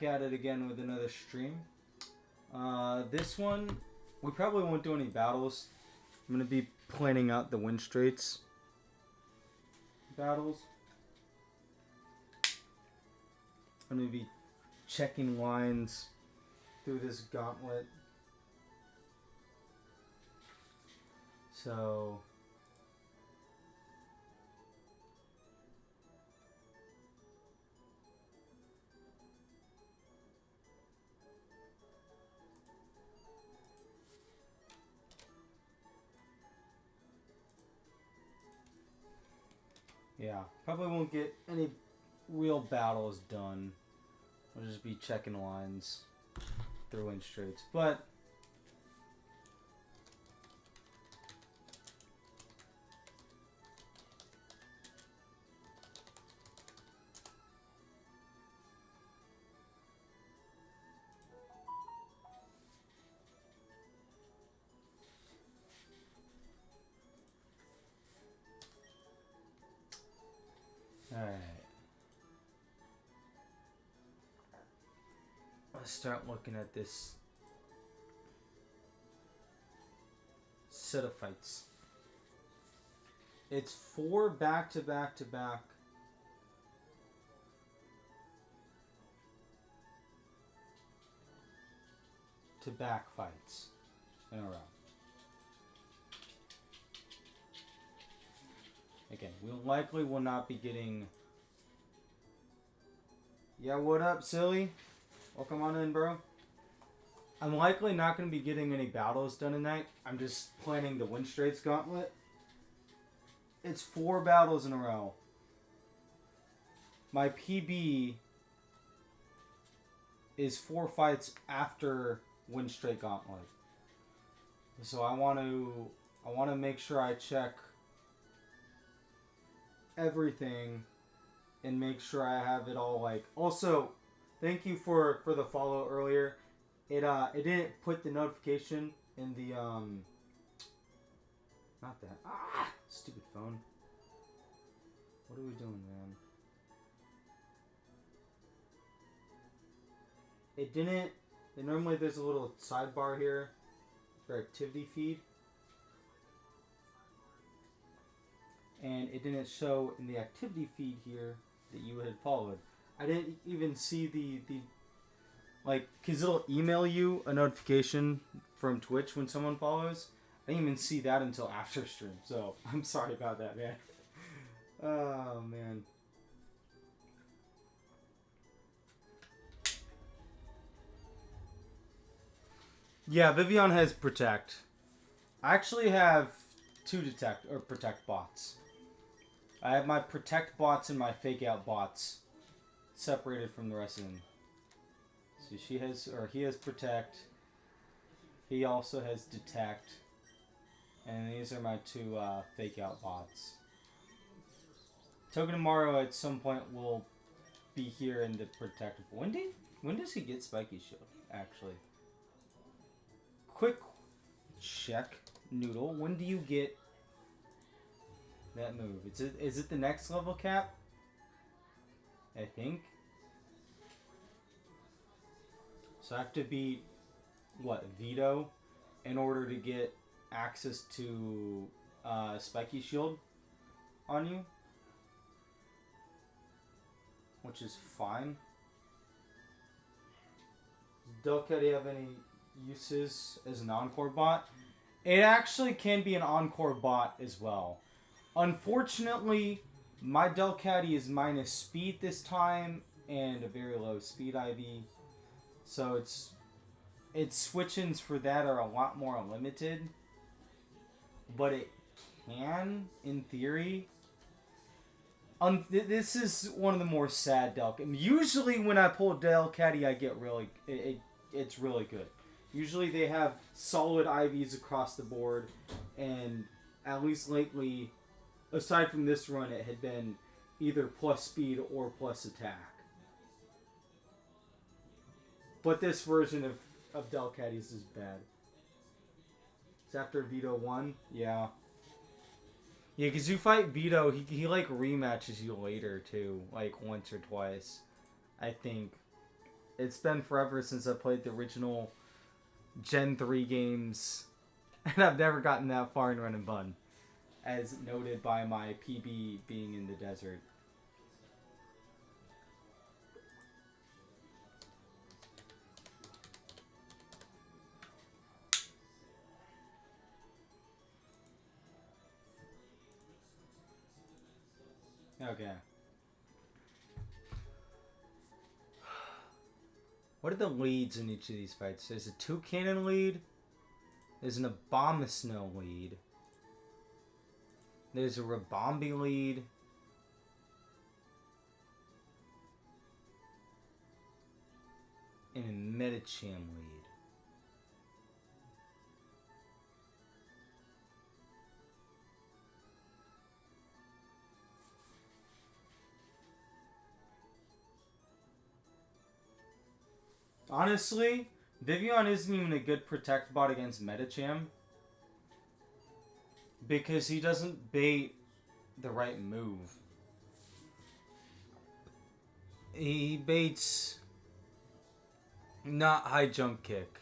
back at it again with another stream. This one, we probably won't do any battles. I'm going to be planning out the win straits battles. I'm going to be checking lines through this gauntlet. So... yeah, probably won't get any real battles done. We'll just be checking lines through in straights. But alright. Let's start looking at this set of fights. It's 4 back-to-back-to-back fights in a row. Again, we likely will not be getting... Yeah, what up, silly? Welcome on in, bro. I'm likely not going to be getting any battles done tonight. I'm just planning the win straights gauntlet. It's 4 battles in a row. My PB is 4 fights after win straight gauntlet. So I want to make sure I check everything and make sure I have it all like. Also, thank you for the follow earlier. It didn't put the notification in the not that stupid phone. What are we doing, man? It didn't. Normally there's a little sidebar here for activity feed. And it didn't show in the activity feed here that you had followed. I didn't even see the like, because it'll email you a notification from Twitch when someone follows. I didn't even see that until after stream, so I'm sorry about that, man. Oh, man. Yeah, Vivian has Protect. I actually have 2 Protect bots. I have my Protect bots and my Fake Out bots separated from the rest of them. So he has Protect. He also has Detect. And these are my 2 Fake Out bots. Token tomorrow at some point will be here in the Protect. When does he get Spiky Shield, actually? Quick check, Noodle. When do you get that move? Is it the next level cap? I think. So I have to beat, what, Vito in order to get access to Spiky Shield on you. Which is fine. Does Delcatty have any uses as an Encore bot? It actually can be an Encore bot as well. Unfortunately, my Delcatty is minus speed this time and a very low speed IV. So its switch-ins for that are a lot more limited. But it can, in theory. This is one of the more sad Delcatty. Usually when I pull Delcatty, I get really... It's really good. Usually they have solid IVs across the board. And at least lately, aside from this run, it had been either plus speed or plus attack. But this version of Delcatty's is bad. It's after Vito 1? Yeah. Yeah, because you fight Vito, he like rematches you later too, like once or twice, I think. It's been forever since I played the original Gen 3 games, and I've never gotten that far in Run and Bun, as noted by my PB being in the desert. Okay. What are the leads in each of these fights? There's a 2-cannon lead. There's an Abomasnow lead. There's a Rabombi lead. And a Metacham lead. Honestly, Vivian isn't even a good protect bot against Metacham. Because he doesn't bait the right move. He baits not high jump kick.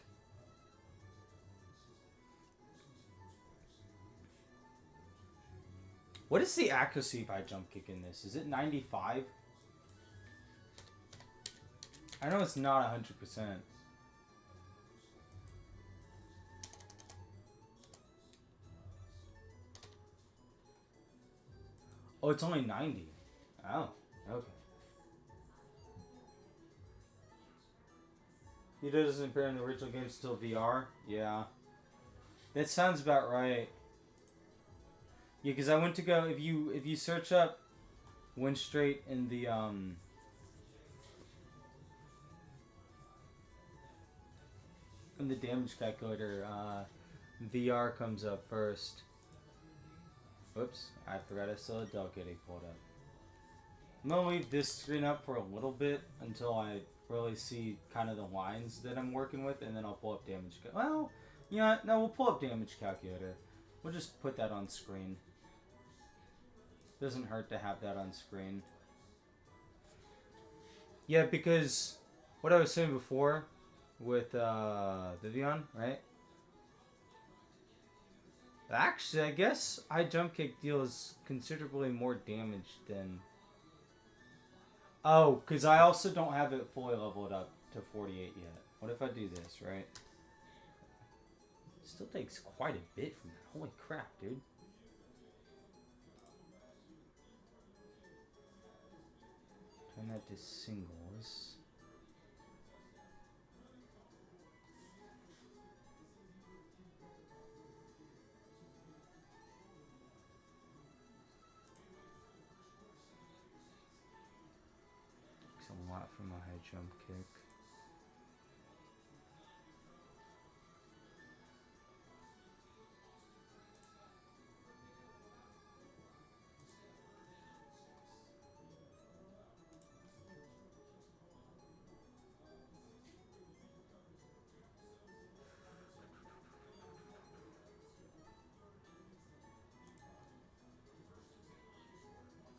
What is the accuracy of high jump kick in this? Is it 95? I know it's not 100%. Oh, it's only 90. Oh, okay. He doesn't appear in the original game still VR? Yeah. That sounds about right. Yeah, because I went to go, if you search up Win Straight in the damage calculator, VR comes up first. Whoops, I forgot I still had Delicate pulled up. I'm gonna leave this screen up for a little bit until I really see kind of the lines that I'm working with, and then I'll pull up damage. Well, yeah, no, we'll pull up damage calculator. We'll just put that on screen. Doesn't hurt to have that on screen. Yeah, because what I was saying before with Vivian, right? Actually, I guess high jump kick deals considerably more damage than... Oh, because I also don't have it fully leveled up to 48 yet. What if I do this, right? Still takes quite a bit from that. Holy crap, dude. Turn that to singles. A lot from a high jump kick.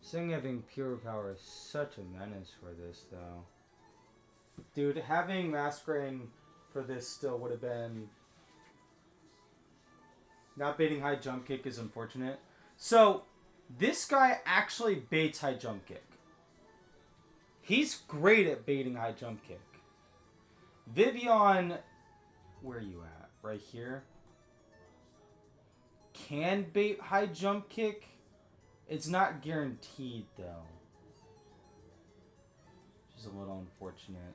Saying having pure power is such a menace for this, though. Dude, having masquerading for this still would have been... Not baiting high jump kick is unfortunate. So, this guy actually baits high jump kick. He's great at baiting high jump kick. Vivian, where are you at? Right here. Can bait high jump kick. It's not guaranteed, though. Which is a little unfortunate.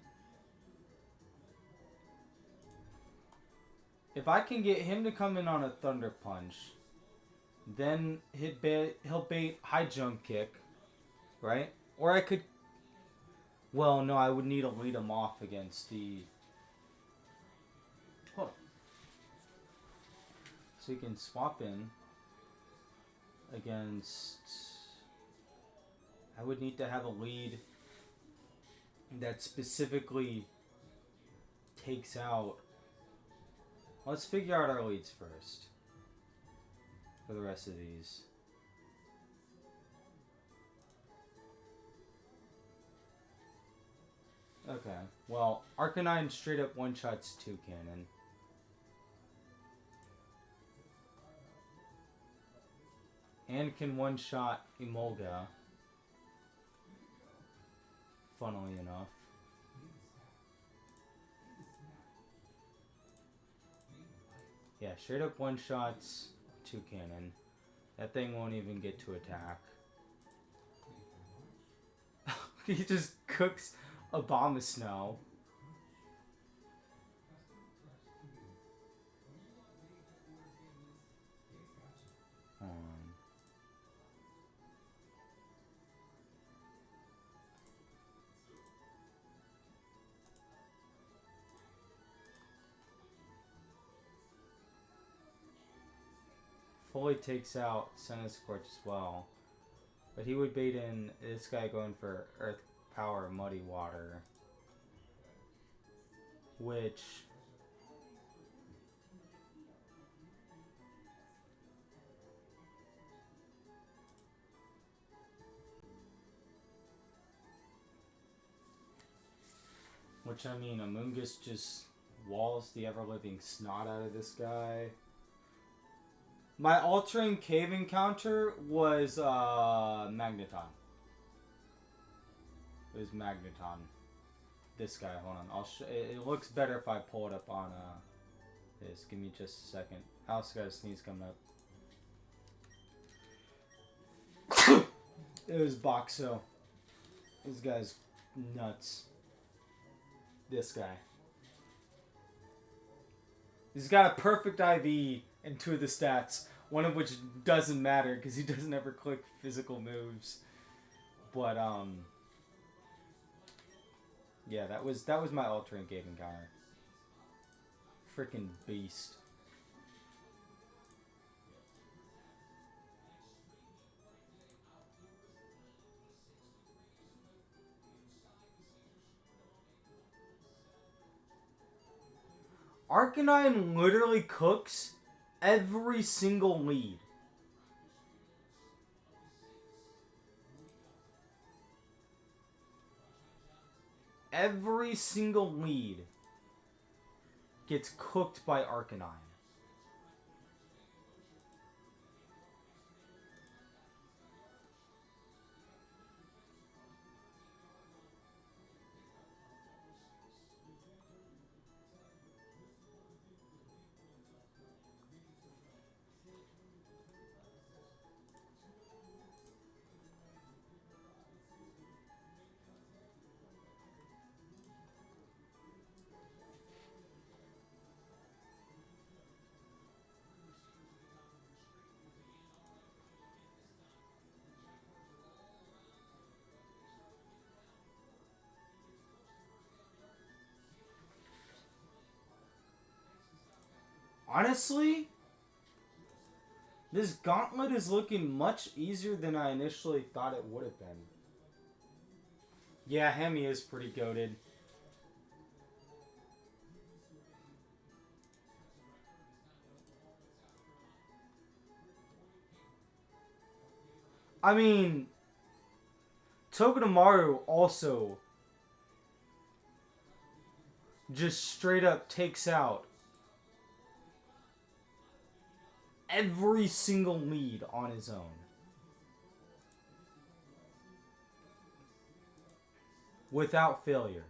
If I can get him to come in on a Thunder Punch, then he'll bait high jump kick, right? Or I could... Well, no, I would need to lead him off against the... Hold on. So you can swap in against... I would need to have a lead that specifically takes out... Let's figure out our leads first. For the rest of these. Okay. Well, Arcanine straight up one-shots 2 cannon. And can one-shot Emolga. Funnily enough. Yeah, straight up one-shots 2 cannon. That thing won't even get to attack. He just cooks a bomb of snow. Fully takes out Scorch as well. But he would bait in this guy going for Earth Power Muddy Water. Which... I mean, Amoonguss just walls the ever-living snot out of this guy. My altering cave encounter was Magneton. It was Magneton. This guy, hold on. It looks better if I pull it up on this. Give me just a second. I also got a sneeze coming up. It was Boxo. This guy's nuts. This guy. He's got a perfect IV and 2 of the stats, one of which doesn't matter because he doesn't ever click physical moves. But yeah, that was my altering cave encounter. Freaking beast. Arcanine literally cooks every single lead. Every single lead gets cooked by Arcanine. Honestly, this gauntlet is looking much easier than I initially thought it would have been. Yeah, Hemi is pretty goated. I mean, Togedemaru also just straight up takes out every single lead on his own. Without failure.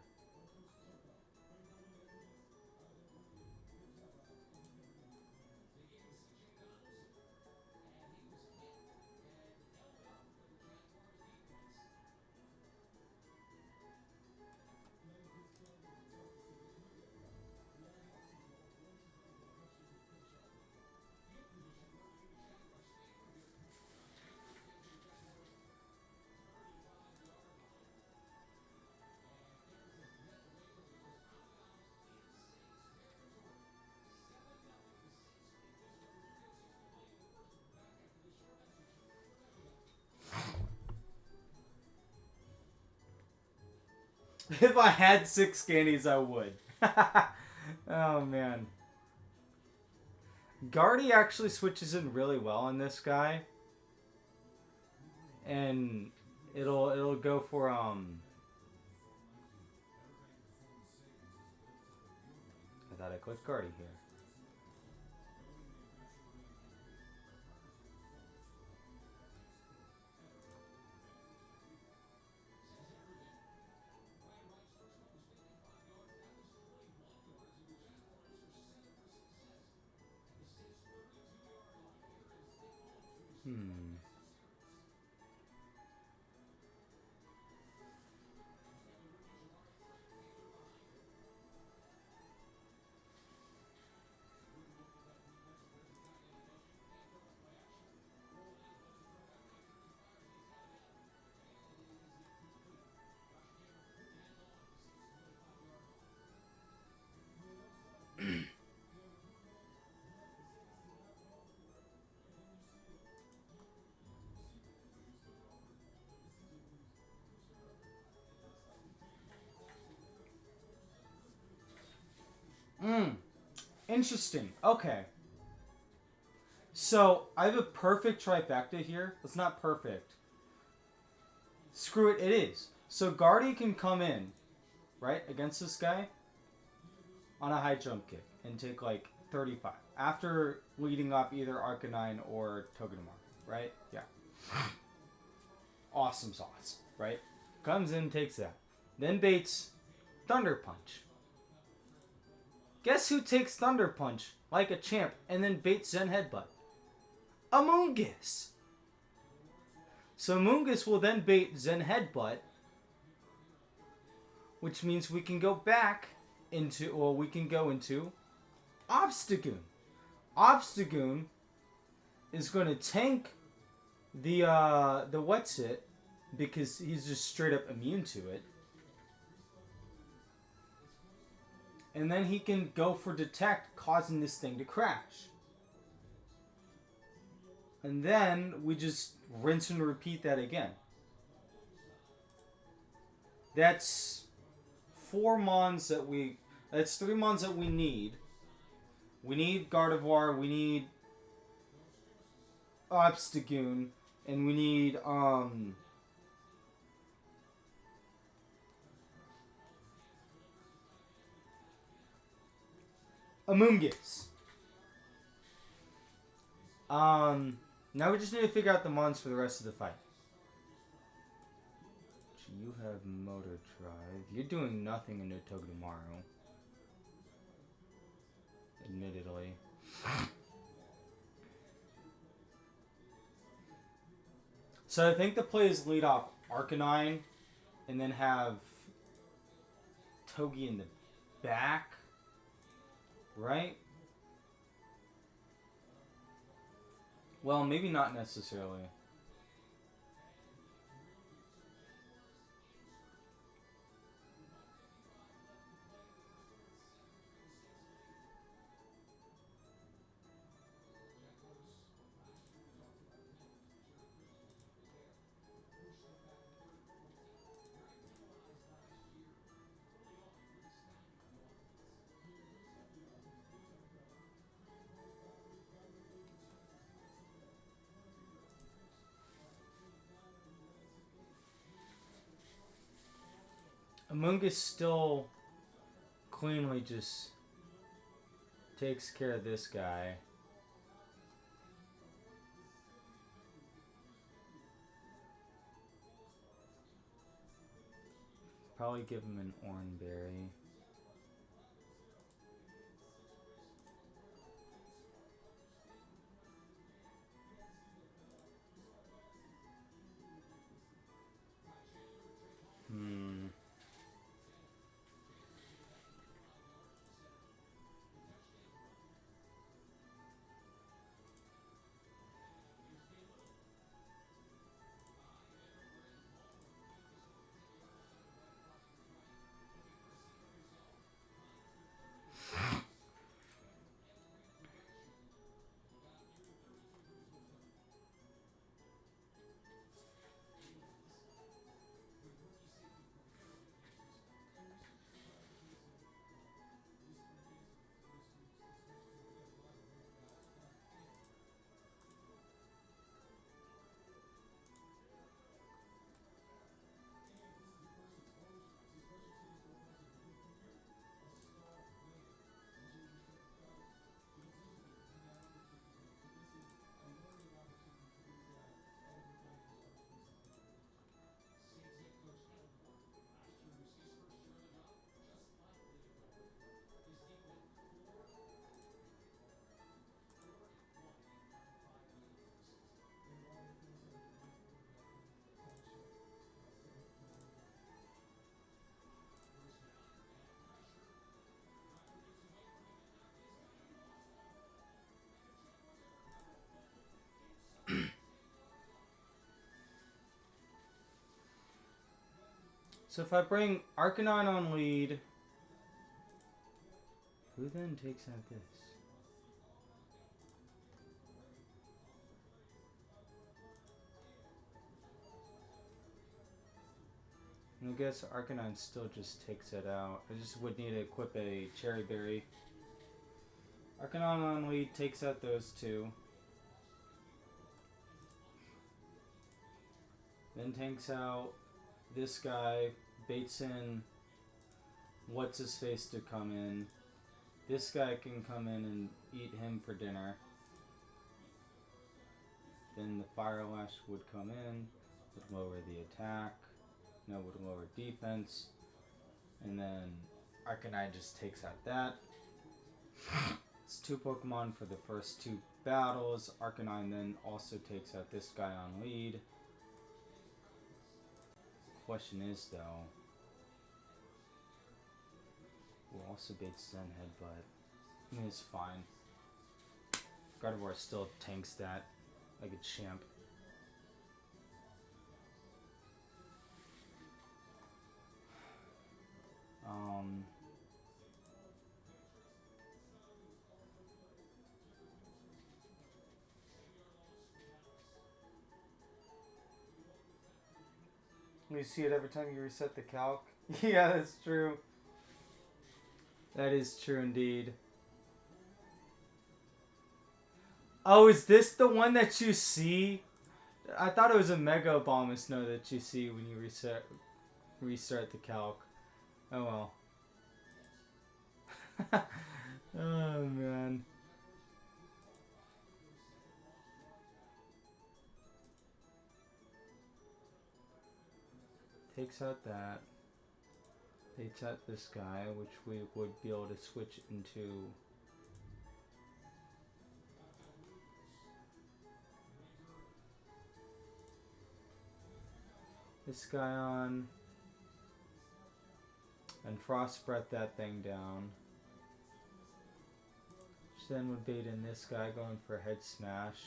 If I had 6 scannies, I would. Oh, man. Guardy actually switches in really well on this guy. And it'll go for, I thought I clicked Guardy here. Interesting. Okay. So, I have a perfect trifecta here. It's not perfect. Screw it, it is. So, Guardy can come in, right, against this guy on a high jump kick and take like 35 after leading up either Arcanine or Togedemaru, right? Yeah. Awesome sauce, right? Comes in, takes that. Then baits Thunder Punch. Guess who takes Thunder Punch like a champ and then baits Zen Headbutt? Amoonguss. So Amoonguss will then bait Zen Headbutt, which means we can go back into, or we can go into Obstagoon. Obstagoon is going to tank the Wetsit because he's just straight up immune to it. And then he can go for Detect, causing this thing to crash. And then we just rinse and repeat that again. That's that's 3 mons that we need. We need Gardevoir, we need Obstagoon, and we need Amoonguss. Now we just need to figure out the mons for the rest of the fight. You have Motor Drive. You're doing nothing into Togedemaru. Admittedly. So I think the play is lead off Arcanine and then have Togi in the back. Right? Well, maybe not necessarily. Amoonguss still cleanly just takes care of this guy. Probably give him an Oranberry. So if I bring Arcanine on lead, who then takes out this? I guess Arcanine still just takes it out. I just would need to equip a Cherry Berry. Arcanine on lead takes out those two. Then tanks out this guy, baits in what's his face to come in. This guy can come in and eat him for dinner. Then the Fire Lash would come in, would lower the attack. No, would lower defense. And then Arcanine just takes out that. It's 2 Pokemon for the first 2 battles. Arcanine then also takes out this guy on lead. Question is though, we'll also bait Zen Headbutt. I mean, it's fine. Gardevoir still tanks that like a champ. You see it every time you reset the calc. Yeah, that's true. That is true indeed. Oh, is this the one that you see? I thought it was a Mega Abomasnow Snow that you see when you restart the calc. Oh well. Oh man. Takes out that. Takes out this guy, which we would be able to switch into. This guy on. And Frost Breath that thing down. Which then would bait in this guy going for Head Smash.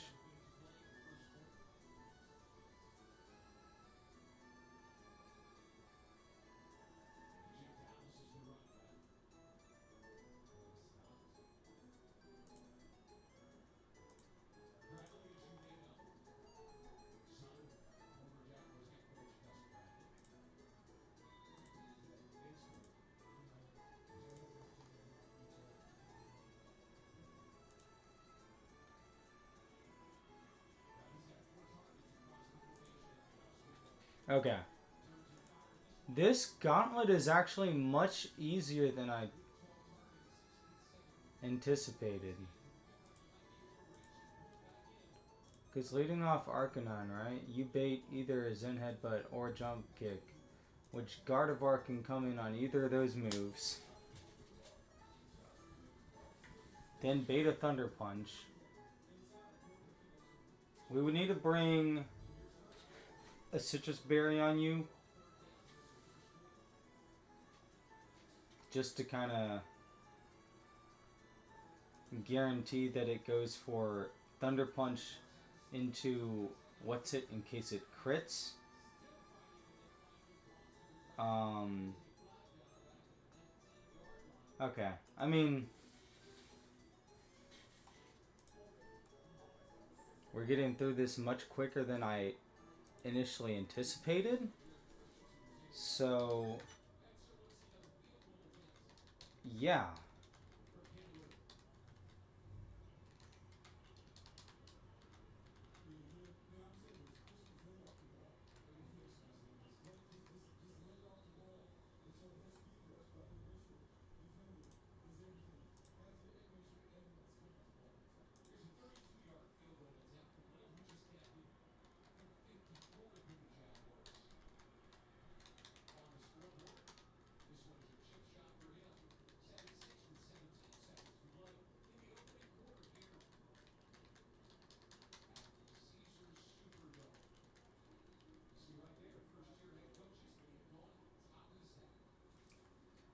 Okay. This gauntlet is actually much easier than I anticipated. Because leading off Arcanine, right? You bait either a Zen Headbutt or Jump Kick, which Gardevoir can come in on either of those moves. Then bait a Thunder Punch. We would need to bring a Citrus Berry on you. Just to kind of guarantee that it goes for Thunder Punch into what's it in case it crits. Okay. I mean, we're getting through this much quicker than I initially anticipated. So, yeah.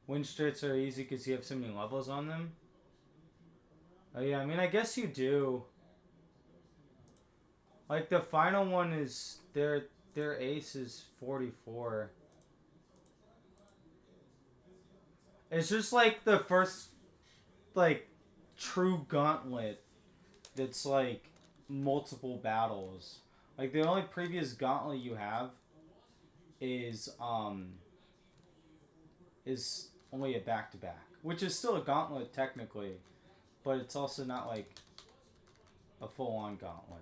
Wind strats are easy because you have so many levels on them. Oh yeah, I mean, I guess you do. Like the final one is their ace is 44. It's just like the first, like, true gauntlet that's like multiple battles. Like the only previous gauntlet you have is is only a back to back, which is still a gauntlet technically, but it's also not like a full on gauntlet.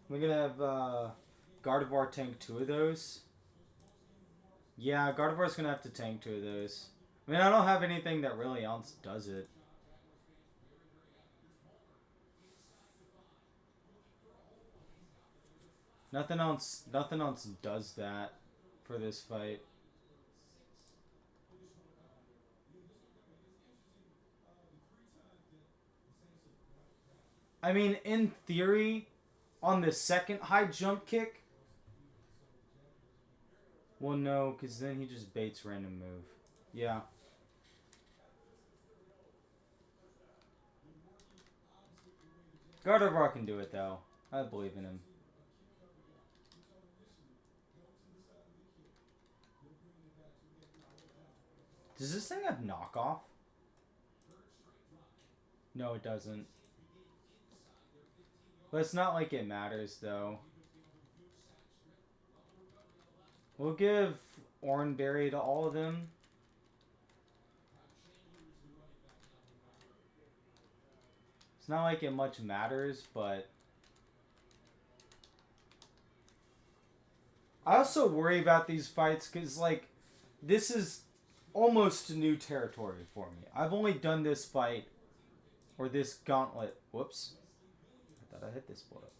We're gonna have Gardevoir tank 2 of those. Yeah, Gardevoir's gonna have to tank 2 of those. I mean, I don't have anything that really else does it. Nothing else does that for this fight. I mean, in theory, on the second high jump kick, well, no, because then he just baits random move. Yeah. Gardevoir can do it, though. I believe in him. Does this thing have knockoff? No, it doesn't. But it's not like it matters, though. We'll give Oranberry to all of them. It's not like it much matters, but... I also worry about these fights because, like, this is almost new territory for me. I've only done this fight, or this gauntlet. Whoops. I thought I hit this bullet.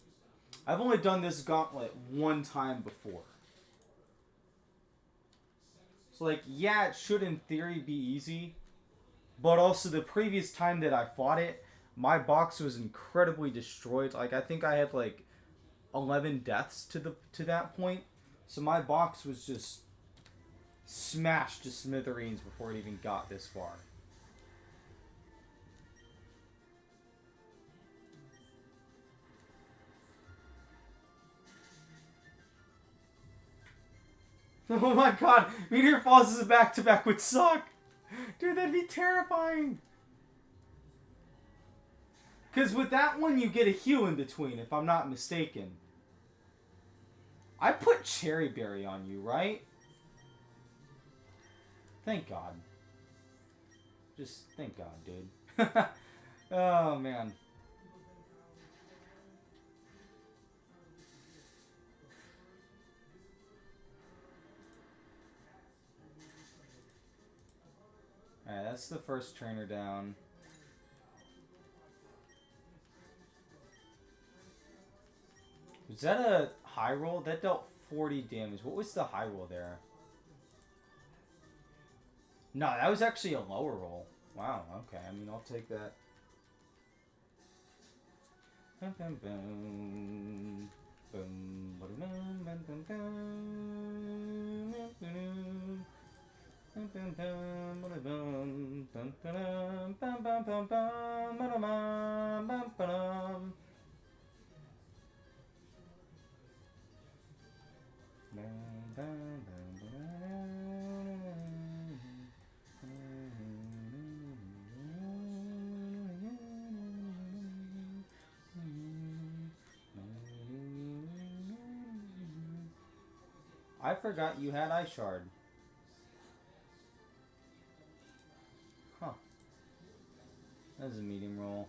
I've only done this gauntlet one time before. So, like, yeah, it should in theory be easy. But also, the previous time that I fought it, my box was incredibly destroyed. Like, I think I had, like, 11 deaths to that point. So my box was just smashed to smithereens before it even got this far. Oh my god, Meteor Falls as a back-to-back would suck! Dude, that'd be terrifying! Because with that one, you get a heal in between, if I'm not mistaken. I put Cherry Berry on you, right? Thank God. Just thank God, dude. Oh, man. Alright, that's the first trainer down. Was that a high roll? That dealt 40 damage. What was the high roll there? No, that was actually a lower roll. Wow, okay. I mean, I'll take that. Bum, bum, bum. Bum, bum, bum, bum, bum, bum. I forgot you had Ice Shard. Huh. That was a medium roll.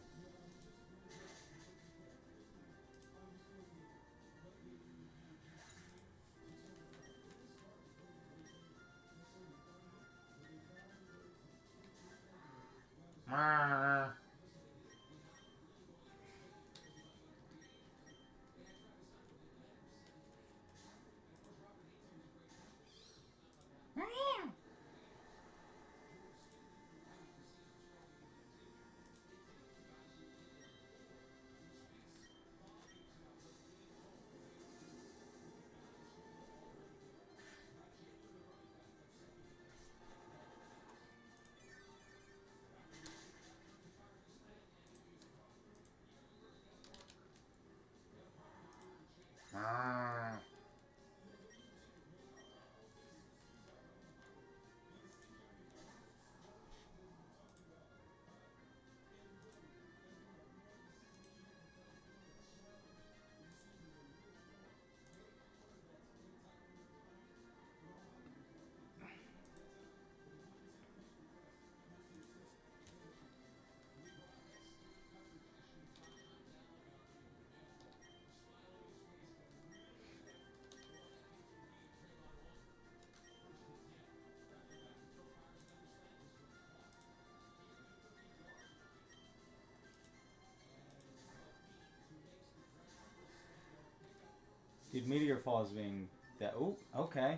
Dude, Meteor Falls being that. Oh, okay.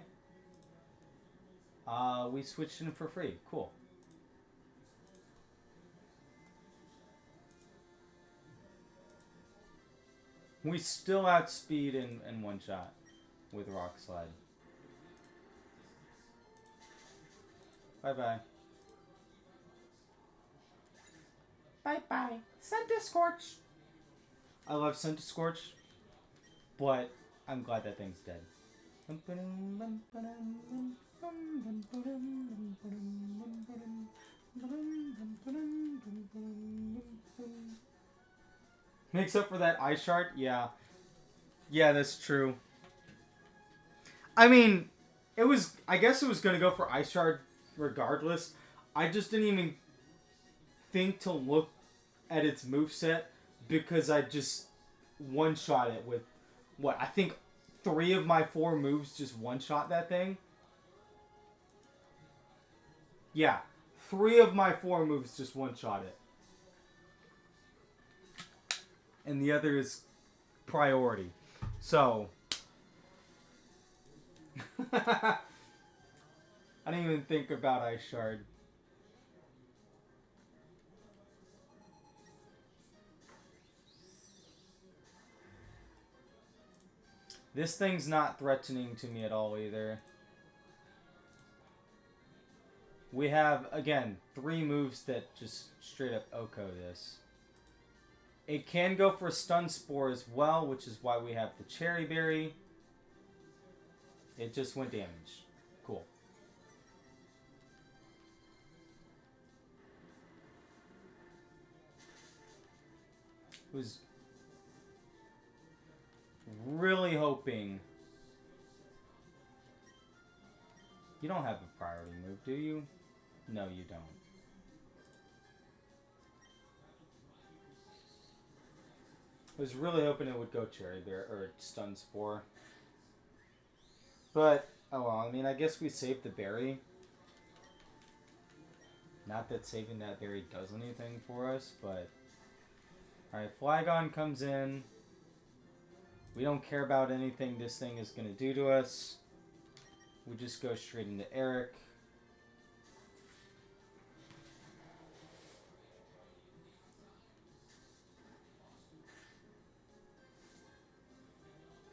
We switched in for free. Cool. We still outspeed in one shot with Rock Slide. Bye-bye. Bye-bye. Santa Scorch. I love Santa Scorch, but I'm glad that thing's dead. Makes up for that ice shard? Yeah. Yeah, that's true. I mean, I guess it was going to go for ice shard regardless. I just didn't even think to look at its moveset because I just one-shot it with, what, I think 3 of my 4 moves just one-shot that thing? Yeah, 3 of my 4 moves just one-shot it. And the other is priority. So, I didn't even think about Ice Shard. This thing's not threatening to me at all either. We have, again, 3 moves that just straight up OHKO this. It can go for Stun Spore as well, which is why we have the Cherry Berry. It just went damage. Cool. Was really hoping. You don't have a priority move, do you? No, you don't. I was really hoping it would go Cherry Bear or Stun Spore. But, oh well, I mean, I guess we saved the berry. Not that saving that berry does anything for us, but... Alright, Flygon comes in. We don't care about anything this thing is going to do to us. We just go straight into Eric.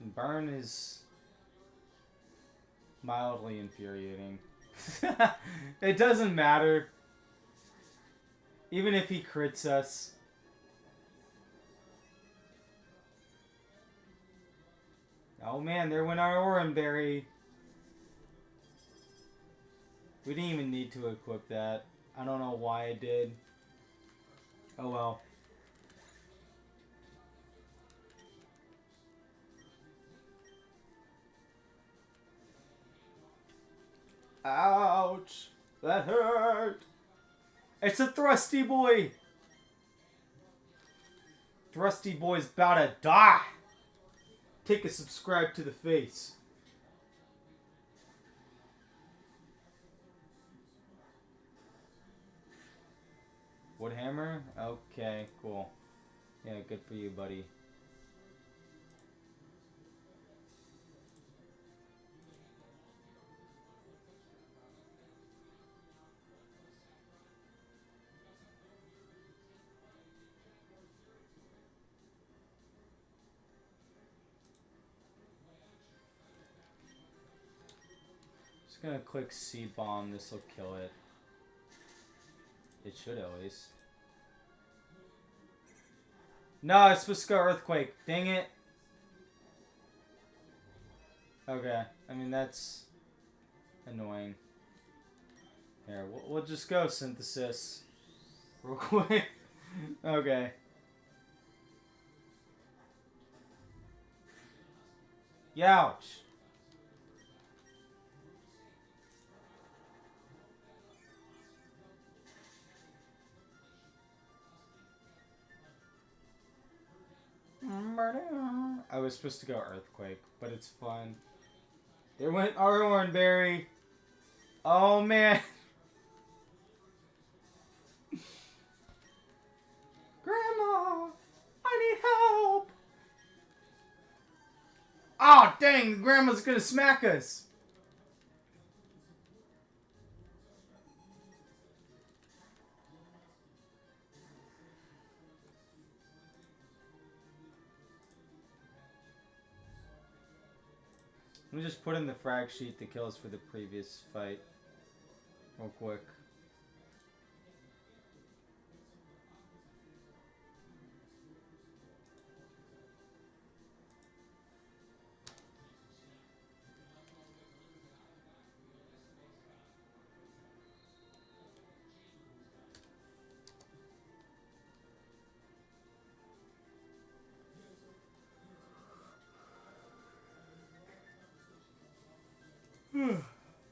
And Burn is mildly infuriating. It doesn't matter. Even if he crits us. Oh man, there went our Oran Berry. We didn't even need to equip that. I don't know why I did. Oh well. Ouch! That hurt! It's a Thrusty Boy! Thrusty Boy's about to die! Take a subscribe to the face. Woodhammer? Okay, cool. Yeah, good for you, buddy. Just gonna click C-Bomb, this'll kill it. It should at least. No, it's supposed to go Earthquake. Dang it. Okay. I mean, that's annoying. Here, we'll just go Synthesis. Real quick. Okay. Youch. I was supposed to go Earthquake, but it's fun. There went our Oranberry. Oh man. Grandma, I need help. Oh Ah, dang, the grandma's gonna smack us. Let me just put in the frag sheet the kills for the previous fight real quick.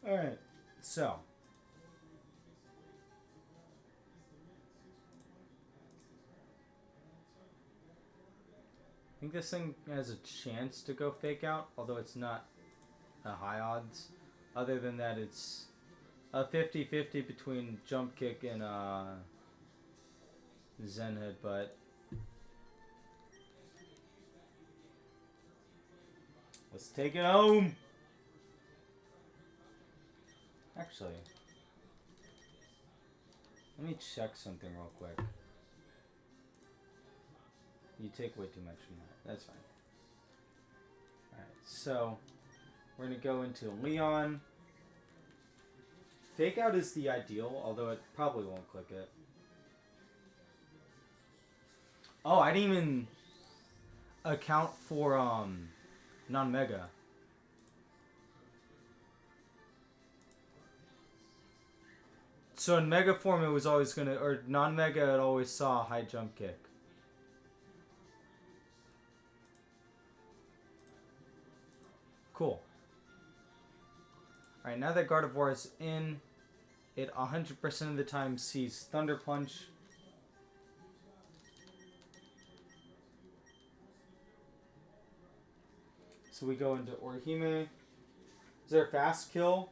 Alright, so. I think this thing has a chance to go fake out, although it's not a high odds. Other than that, it's a 50-50 between jump kick and Zen headbutt. Let's take it home! Actually, let me check something real quick. You take way too much from that. That's fine. Alright, so we're going to go into Leon. Fake out is the ideal, although it probably won't click it. Oh, I didn't even account for non-mega. So in mega form, it was always gonna, or non-mega, it always saw a high jump kick. Cool. Alright, now that Gardevoir is in, it 100% of the time sees Thunder Punch. So we go into Orihime. Is there a fast kill?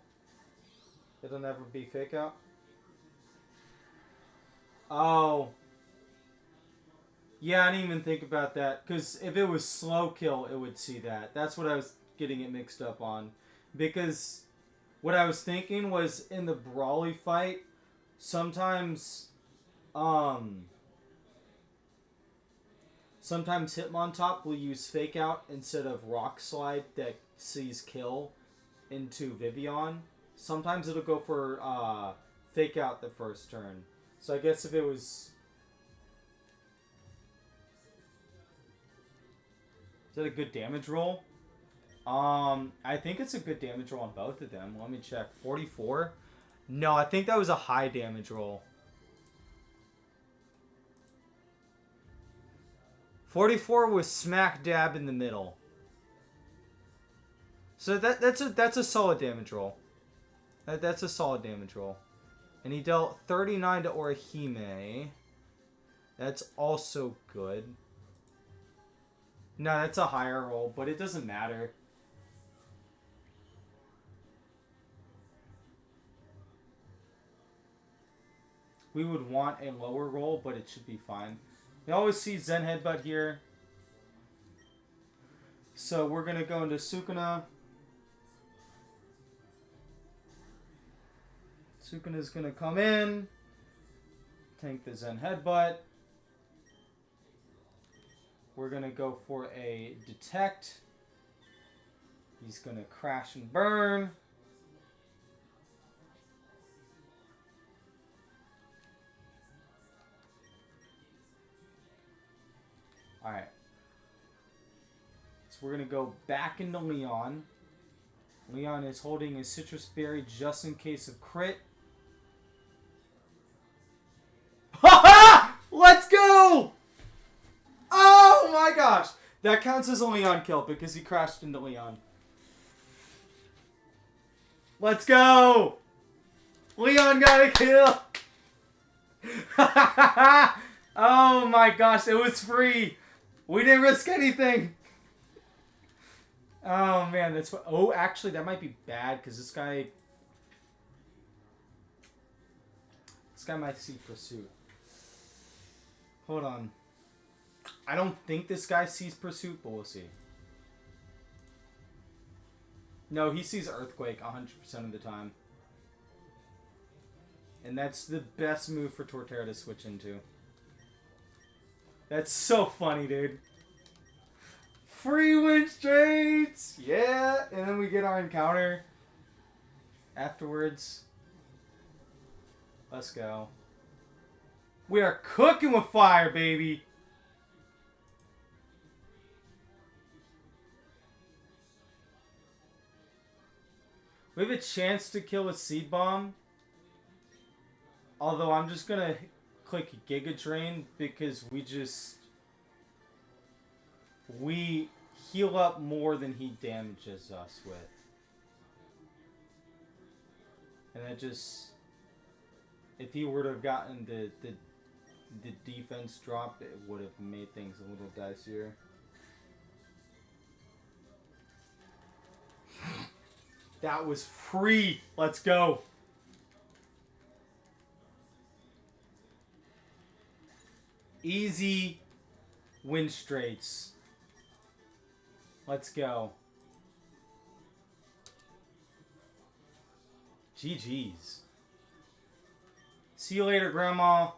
It'll never be fake out. Oh. Yeah, I didn't even think about that. Because if it was slow kill, it would see that. That's what I was getting it mixed up on. Because what I was thinking was in the Brawly fight, sometimes Hitmontop will use Fake Out instead of Rock Slide that sees kill into Vivian. Sometimes it'll go for Fake Out the first turn. So I guess if it was... Is that a good damage roll? I think it's a good damage roll on both of them. Let me check. 44? No, I think that was a high damage roll. 44 was smack dab in the middle. So that's a solid damage roll. That's a solid damage roll. And he dealt 39 to Orihime. That's also good. No, that's a higher roll, but it doesn't matter. We would want a lower roll, but it should be fine. You always see Zen Headbutt here. So we're going to go into Sukuna. Sukuna's going to come in. Tank the Zen Headbutt. We're going to go for a Detect. He's going to crash and burn. Alright. So we're going to go back into Leon. Leon is holding his Citrus Berry just in case of crit. Ha-ha! Let's go! Oh my gosh! That counts as a Leon kill because he crashed into Leon. Let's go! Leon got a kill! Oh my gosh, it was free! We didn't risk anything! Oh man, that's what... Oh, actually, that might be bad because this guy... This guy might see Pursuit. Hold on. I don't think this guy sees Pursuit, but we'll see. No, he sees Earthquake 100% of the time. And that's the best move for Torterra to switch into. That's so funny, dude. Free win straights! Yeah! And then we get our encounter afterwards. Let's go. We are cooking with fire, baby! We have a chance to kill a Seed Bomb. Although I'm just gonna click Giga Drain because we heal up more than he damages us with. And that just, if he were to have gotten the defense drop, it would have made things a little dicier. That was free. Let's go. Easy win straights. Let's go. GG's. See you later, Grandma.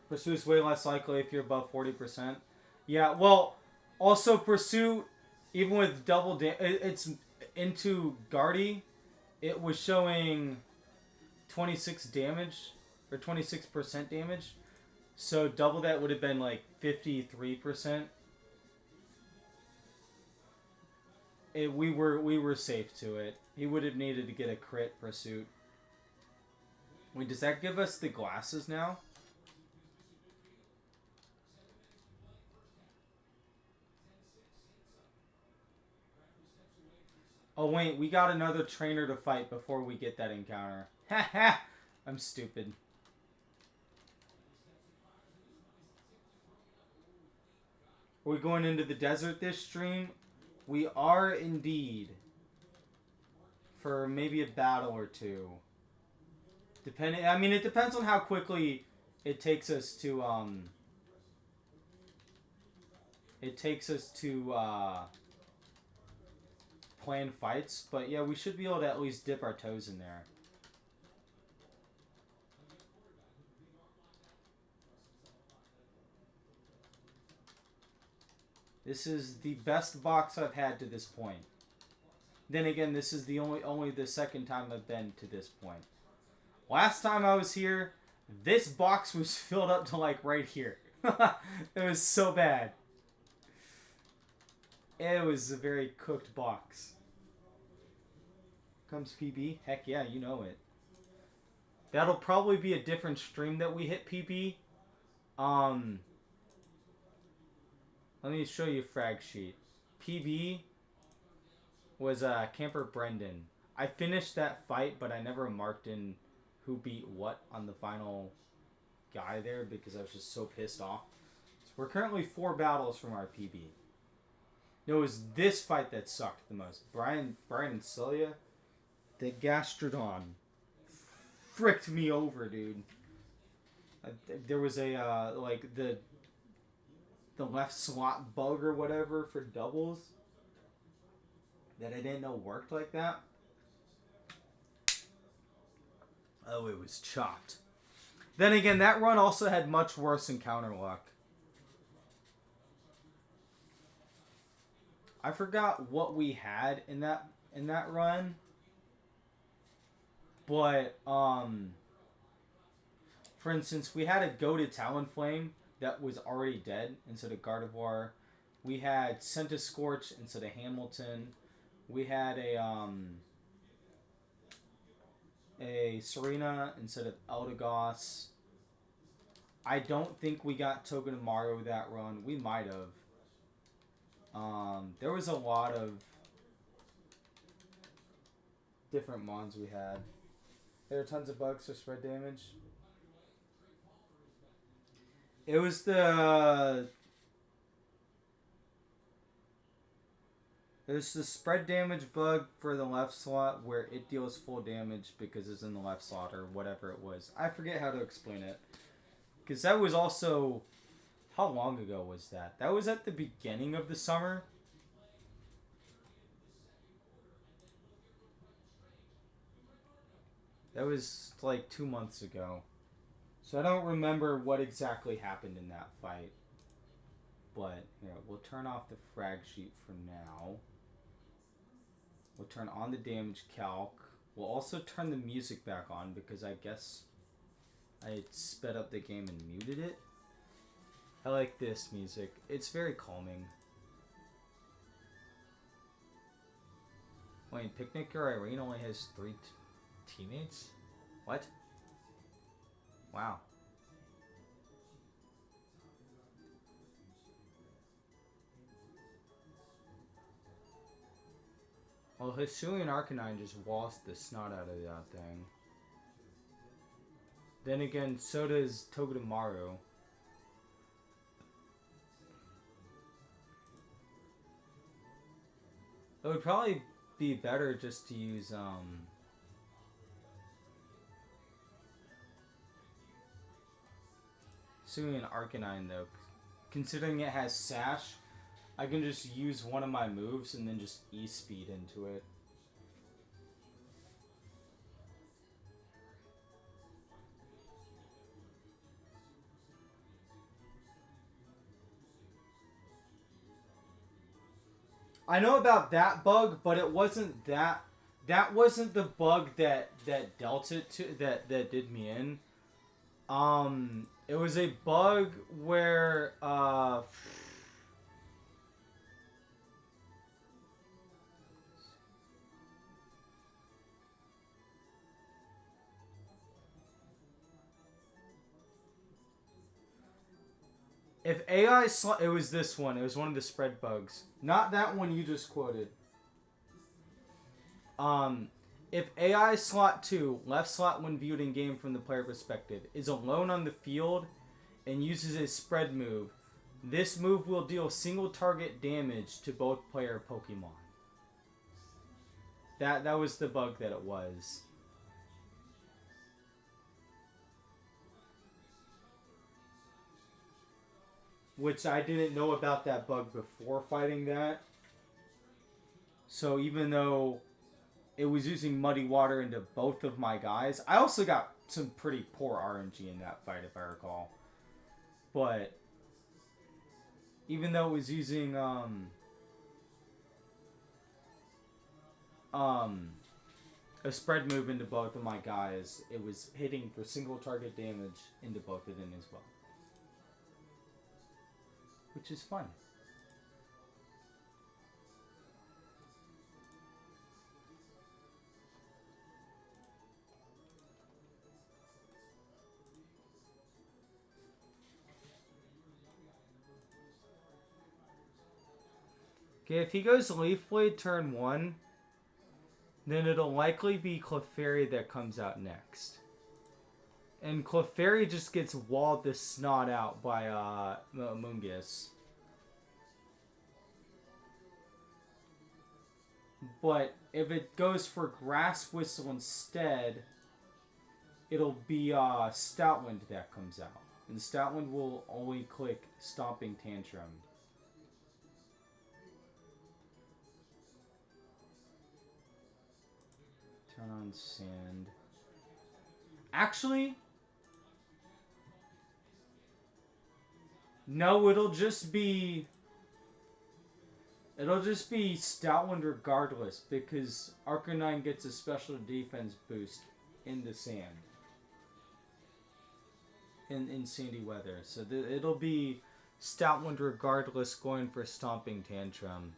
Pursuit's way less likely if you're above 40%. Yeah, well, also Pursuit, even with double it's into Guardy, it was showing 26 damage, or 26% damage. So double that would have been like 53%. We were safe to it. He would have needed to get a crit Pursuit. Wait, does that give us the glasses now? Oh wait, we got another trainer to fight before we get that encounter. Ha ha! I'm stupid. Are we going into the desert this stream? We are indeed. For maybe a battle or two. I mean, it depends on how quickly it takes us to, plan fights. But yeah, we should be able to at least dip our toes in there. This is the best box I've had to this point. Then again, this is the only the second time I've been to this point. Last time I was here, this box was filled up to like right here. It was so bad. It was a very cooked box. Comes PB? Heck yeah, you know it. That'll probably be a different stream that we hit PB. Let me show you a frag sheet. PB was Camper Brendan. I finished that fight, but I never marked in who beat what on the final guy there because I was just so pissed off. So we're currently 4 battles from our PB. It was this fight that sucked the most. Brian and Celia, the Gastrodon fricked me over, dude. There was a like the left slot bug or whatever for doubles that I didn't know worked like that. Oh, it was chopped. Then again, that run also had much worse encounter luck. I forgot what we had in that run. But for instance, we had a goated Talonflame that was already dead instead of Gardevoir. We had Scentiscorch instead of Hamilton. We had a Serena instead of Eldegoss. I don't think we got Togedemaru that run. We might have. There was a lot of different mons we had. There were tons of bugs for spread damage. It was the spread damage bug for the left slot where it deals full damage because it's in the left slot or whatever it was. I forget how to explain it. Because that was also... How long ago was that? That was at the beginning of the summer. That was like 2 months ago. So I don't remember what exactly happened in that fight. But, here, we'll turn off the frag sheet for now. We'll turn on the damage calc. We'll also turn the music back on because I guess I sped up the game and muted it. I like this music. It's very calming. Wait, Picnicker Irene only has 3 teammates? What? Wow. Well, Hisuian Arcanine just lost the snot out of that thing. Then again, so does Togedemaru. It would probably be better just to use, Hisuian Arcanine, though. Considering it has Sash, I can just use one of my moves and then just E-speed into it. I know about that bug, but it wasn't that. That wasn't the bug that dealt it to that did me in. It was a bug where if AI it was this one. It was one of the spread bugs, not that one you just quoted. If AI slot 2, left slot when viewed in game from the player perspective, is alone on the field and uses a spread move, this move will deal single target damage to both player Pokemon. That was the bug that it was. Which I didn't know about that bug before fighting that. So even though it was using Muddy Water into both of my guys, I also got some pretty poor RNG in that fight, if I recall. But even though it was using a spread move into both of my guys, it was hitting for single target damage into both of them as well. Which is fun. Okay, if he goes Leaf Blade turn 1, then it'll likely be Clefairy that comes out next. And Clefairy just gets walled the snot out by Mungus. But if it goes for Grass Whistle instead, it'll be Stoutland that comes out. And Stoutland will only click Stomping Tantrum. Turn on Sand. Actually, no, it'll just be Stoutland regardless, because Arcanine gets a special defense boost in the sand. In sandy weather. So it'll be Stoutland regardless going for Stomping Tantrum.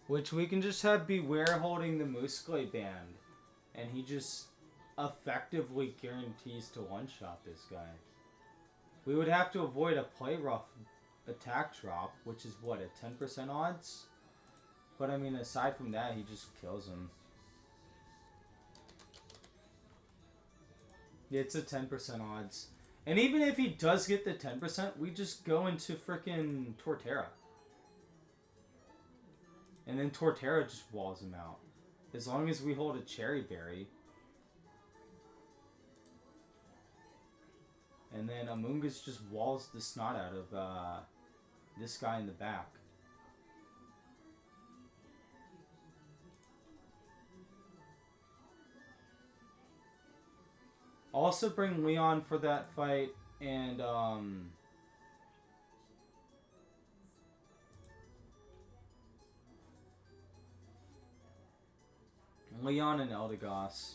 Which we can just have Beware holding the Muscle Band. And he just effectively guarantees to one-shot this guy. We would have to avoid a Play Rough attack drop, which is what, a 10% odds? But I mean, aside from that, he just kills him. It's a 10% odds. And even if he does get the 10%, we just go into frickin' Torterra. And then Torterra just walls him out. As long as we hold a Cherry Berry. And then Amoonguss just walls the snot out of this guy in the back. Also bring Leon for that fight, and Leon and Eldegoss.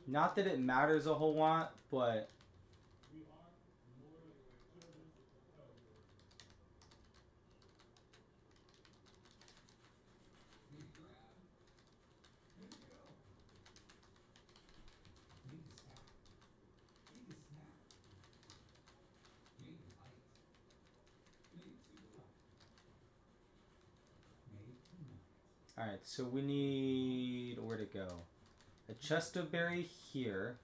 Not that it matters a whole lot, but alright, so we need... where to go? A Chesto Berry here.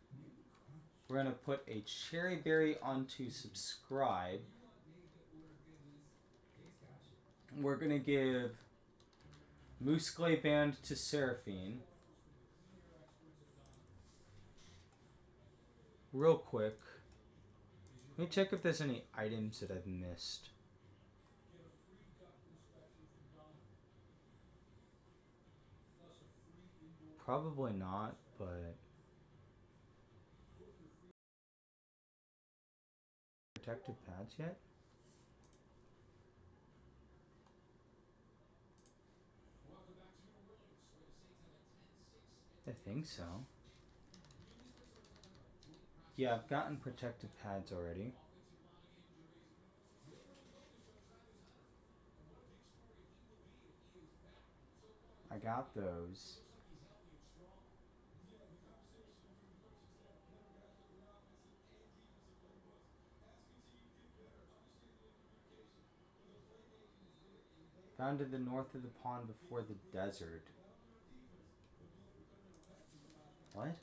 We're going to put a Cherry Berry onto Subscribe. We're going to give Musclay Band to Seraphine. Real quick. Let me check if there's any items that I've missed. Probably not, but... protective pads yet? I think so. Yeah, I've gotten protective pads already. I got those. Found to the north of the pond before the desert. What?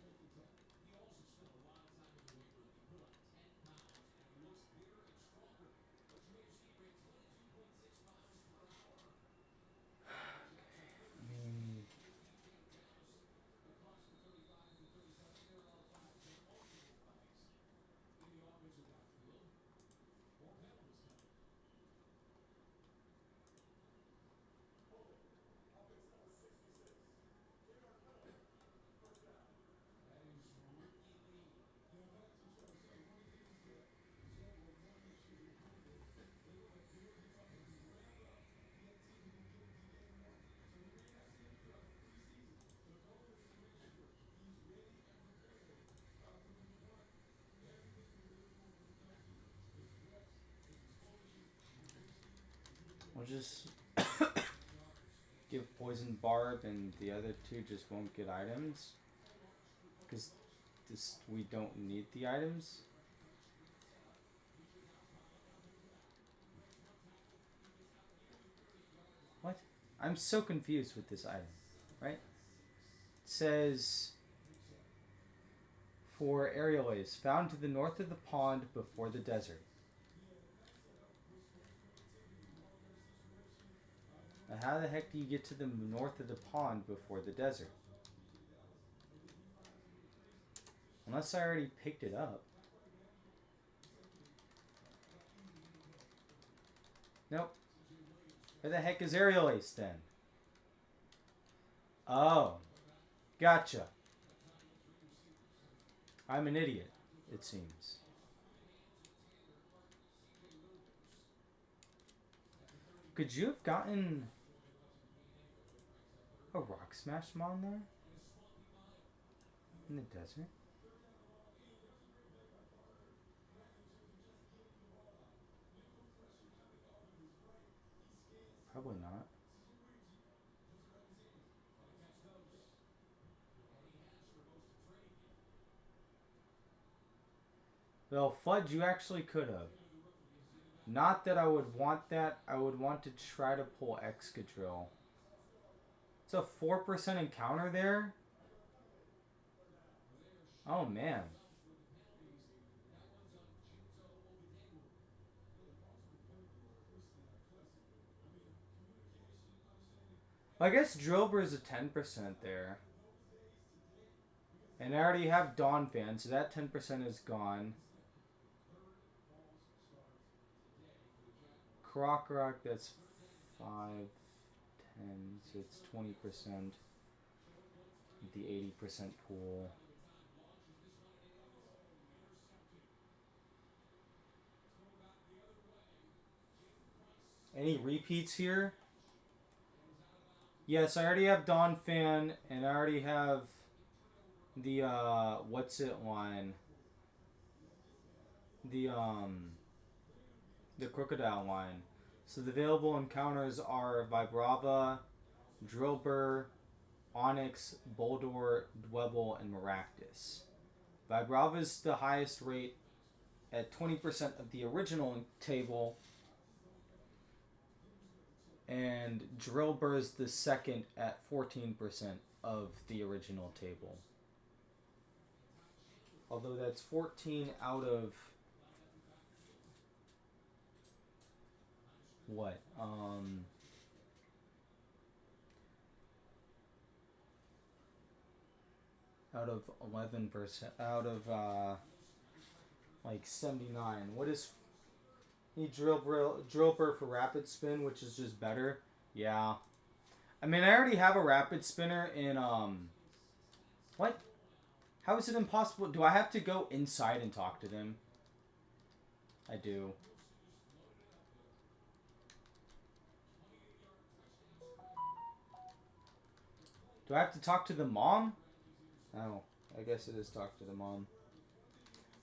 We'll just give Poison Barb, and the other two just won't get items. Because we don't need the items. What? I'm so confused with this item, right? It says... for aerial ace, found to the north of the pond before the desert. Now how the heck do you get to the north of the pond before the desert? Unless I already picked it up. Nope. Where the heck is aerial ace then? Oh. Gotcha. I'm an idiot, it seems. Could you have gotten a Rock Smash Mon there? In the desert? Probably not. Well, Fudge, you actually could have. Not that I would want that. I would want to try to pull Excadrill. It's a 4% encounter there. Oh man. I guess Drillbur is a 10% there. And I already have Dawn Fan, so that 10% is gone. Croc Rock, that's 5, 10, so it's 20% of the 80% pool. Any repeats here? Yes, I already have Dawn Fan, and I already have the what's it line? The the crocodile line. So the available encounters are Vibrava, Drillbur, Onyx, Boldor, Dwebble, and Maractus. Vibrava is the highest rate at 20% of the original table, and Drillbur is the second at 14% of the original table. Although that's 14 out of what? Out of 11%. Out of like 79. What is need Drillbur for rapid spin, which is just better? Yeah. I mean, I already have a rapid spinner in what? How is it impossible? Do I have to go inside and talk to them? I do. Do I have to talk to the mom? Oh, I guess it is talk to the mom.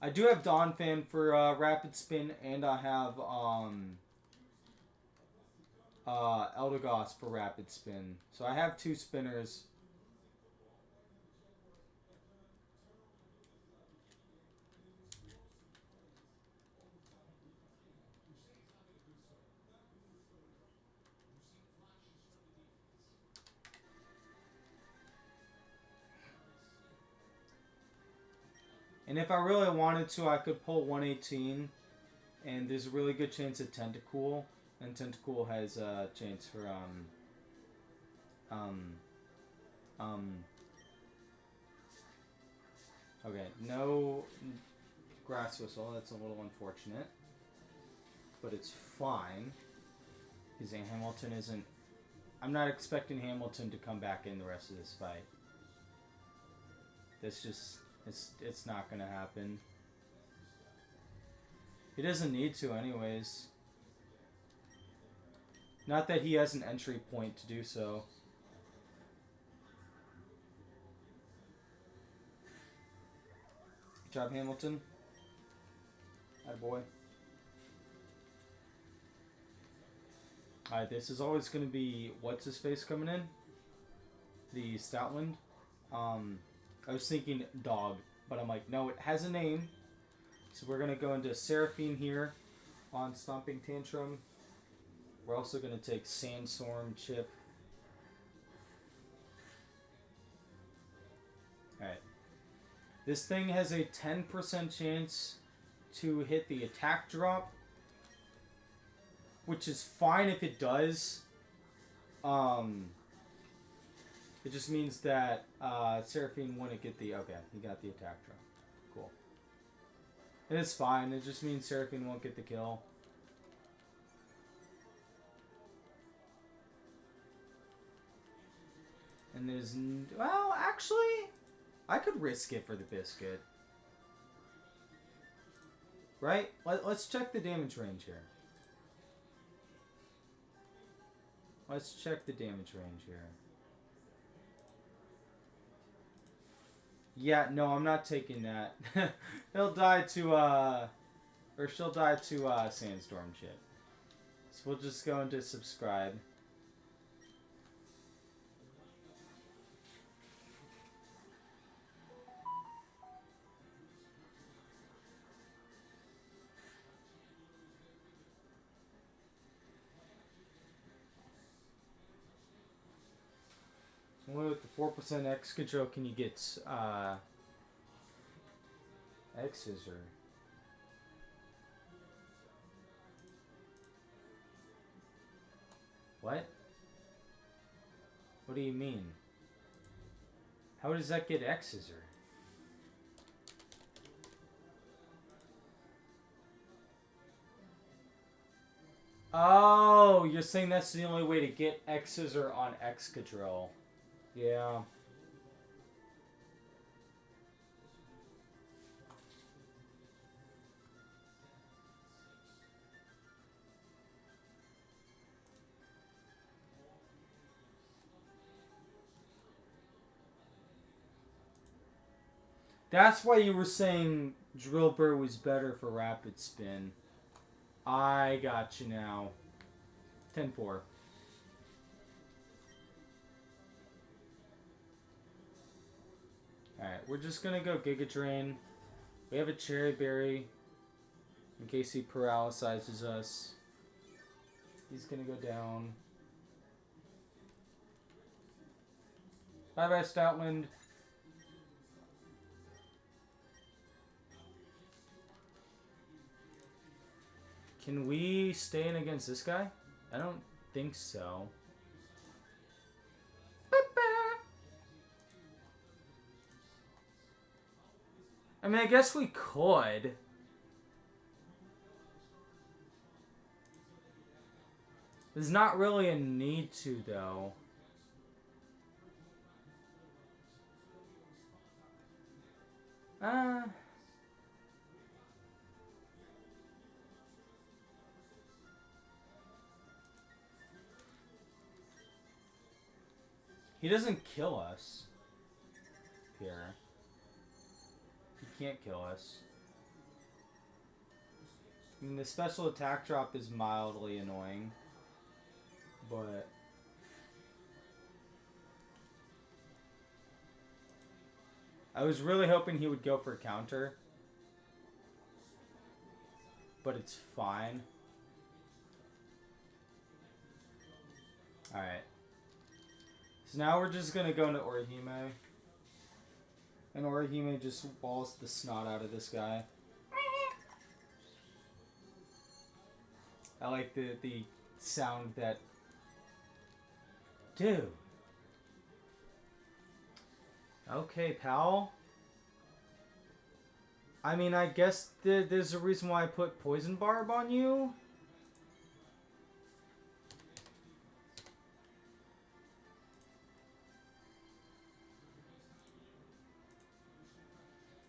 I do have Dawn Fan for rapid spin, and I have Eldegoss for rapid spin. So I have two spinners. And if I really wanted to, I could pull 118, and there's a really good chance at Tentacool, and Tentacool has a chance for um um. Okay, no Grass Whistle. That's a little unfortunate, but it's fine because Hamilton isn't. I'm not expecting Hamilton to come back in the rest of this fight. That's just it's not gonna happen. He doesn't need to, anyways. Not that he has an entry point to do so. Good job, Hamilton. Attaboy. Alright, this is always going to be what's his face coming in? The Stoutland. I was thinking dog, but I'm like, no, it has a name. So we're going to go into Seraphine here on Stomping Tantrum. We're also going to take Sandstorm Chip. Alright. This thing has a 10% chance to hit the attack drop, which is fine if it does. It just means that Seraphine wouldn't get the... Okay, he got the attack drop. Cool. And it's fine. It just means Seraphine won't get the kill. And there's... Well, actually, I could risk it for the biscuit. Right? Let's check the damage range here. Let's check the damage range here. Yeah, no, I'm not taking that. He'll die to, or she'll die to, Sandstorm Chip. So we'll just go into subscribe. Only with the 4% X control can you get, X-scissor. What? What do you mean? How does that get X-scissor? Oh, you're saying that's the only way to get X-scissor on Excadrill. Yeah. That's why you were saying Drillbur was better for Rapid Spin. I got you now. 10-4. Alright, we're just gonna go Giga Drain. We have a Cherry Berry in case he paralyzes us. He's gonna go down. Bye bye, Stoutland. Can we stay in against this guy? I don't think so. I mean, I guess we could. There's not really a need to, though. He doesn't kill us. Here. He can't kill us. I mean, the special attack drop is mildly annoying. But... I was really hoping he would go for a counter. But it's fine. Alright. So now we're just gonna go into Orihime. And Orihime just walls the snot out of this guy. I like the sound that... Dude. Okay, pal. I mean, I guess there's a reason why I put Poison Barb on you.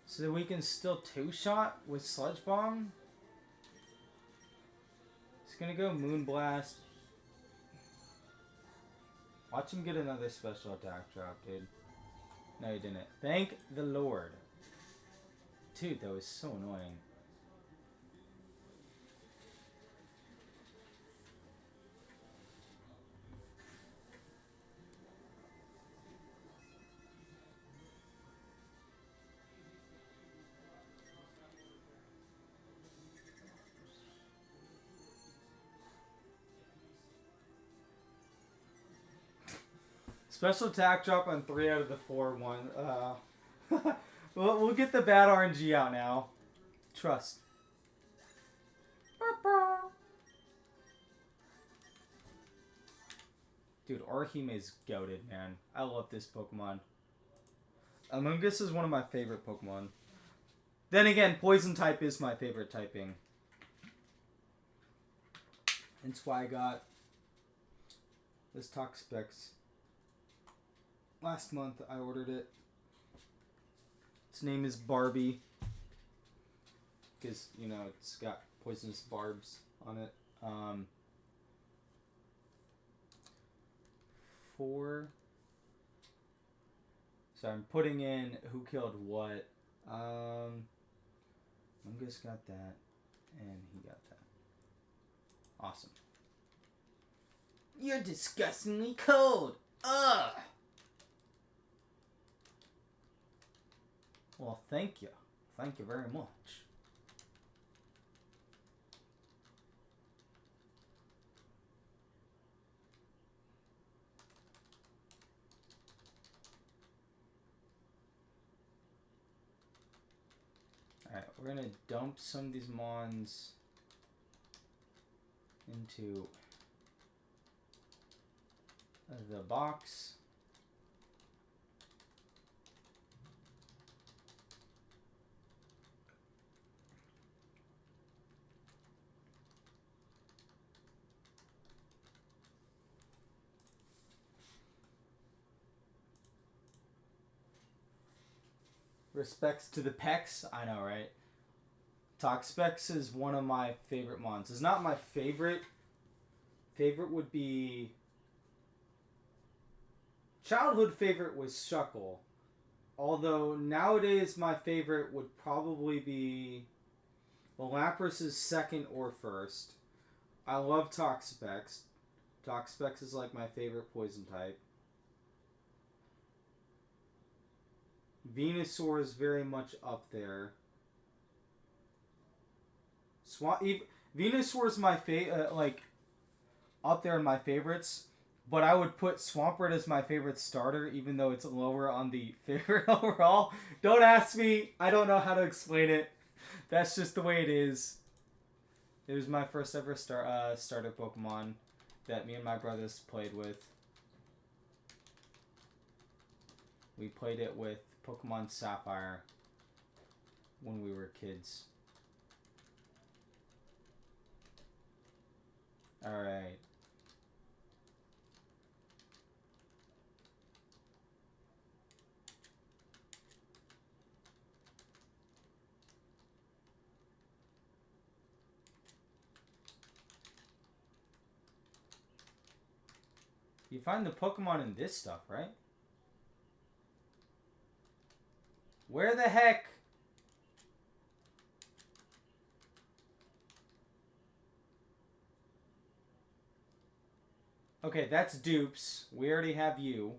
So that we can still two-shot with Sludge Bomb. He's gonna go Moonblast. Watch him get another special attack drop, dude. No, he didn't. Thank the Lord. Dude, that was so annoying. Special attack drop on 3 out of the 4 one. We'll get the bad RNG out now. Trust. Dude, Orihime's goated, man. I love this Pokemon. Amoonguss is one of my favorite Pokemon. Then again, Poison type is my favorite typing. That's why I got this Toxapex. Last month I ordered it. Its name is Barbie. Because, you know, it's got poisonous barbs on it. 4. So I'm putting in who killed what. Mungus got that. And he got that. Awesome. You're disgustingly cold. Ugh. Well, thank you. Thank you very much. Alright. We're gonna dump some of these mons into the box. Respects to the Pex. I know, right? Toxpex is one of my favorite mons. It's not my favorite. Favorite would be... Childhood favorite was Shuckle. Although nowadays my favorite would probably be... Well, Lapras is second or first. I love Toxapex. Toxapex is like my favorite poison type. Venusaur is very much up there. Venusaur is my like up there in my favorites, but I would put Swampert as my favorite starter, even though it's lower on the favorite overall. Don't ask me. I don't know how to explain it. That's just the way it is. It was my first ever starter Pokemon that me and my brothers played with. We played it with Pokemon Sapphire when we were kids. Alright. You find the Pokemon in this stuff, right? Where the heck? Okay, that's dupes. We already have you.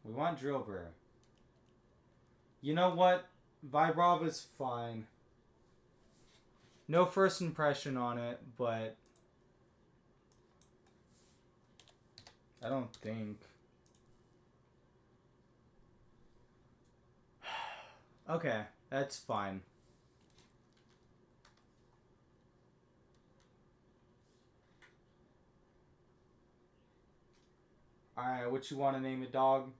We want Drillbur. You know what? Vibrava is fine. No first impression on it, but... I don't think. Okay, that's fine. Alright, what you want to name a dog?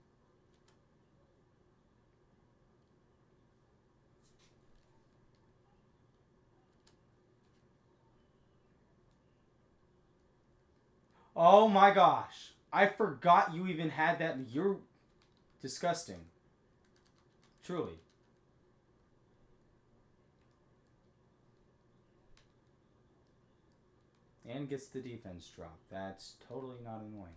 Oh my gosh. I forgot you even had that. You're disgusting. Truly. And gets the defense drop. That's totally not annoying.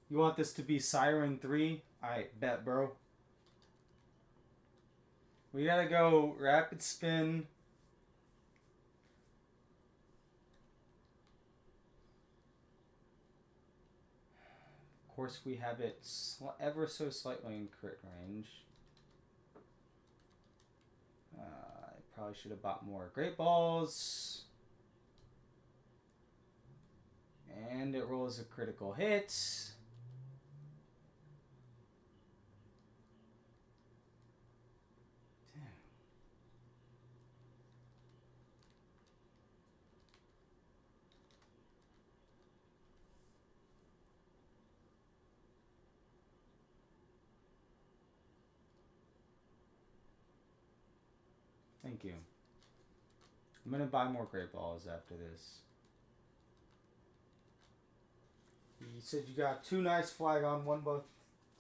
You want this to be Siren 3? I bet, bro. We gotta go Rapid Spin. Of course, we have it ever so slightly in crit range. I probably should have bought more Great Balls. And it rolls a critical hit. Thank you. I'm gonna buy more Great Balls after this. You said you got 2 nice Flygon, 1 both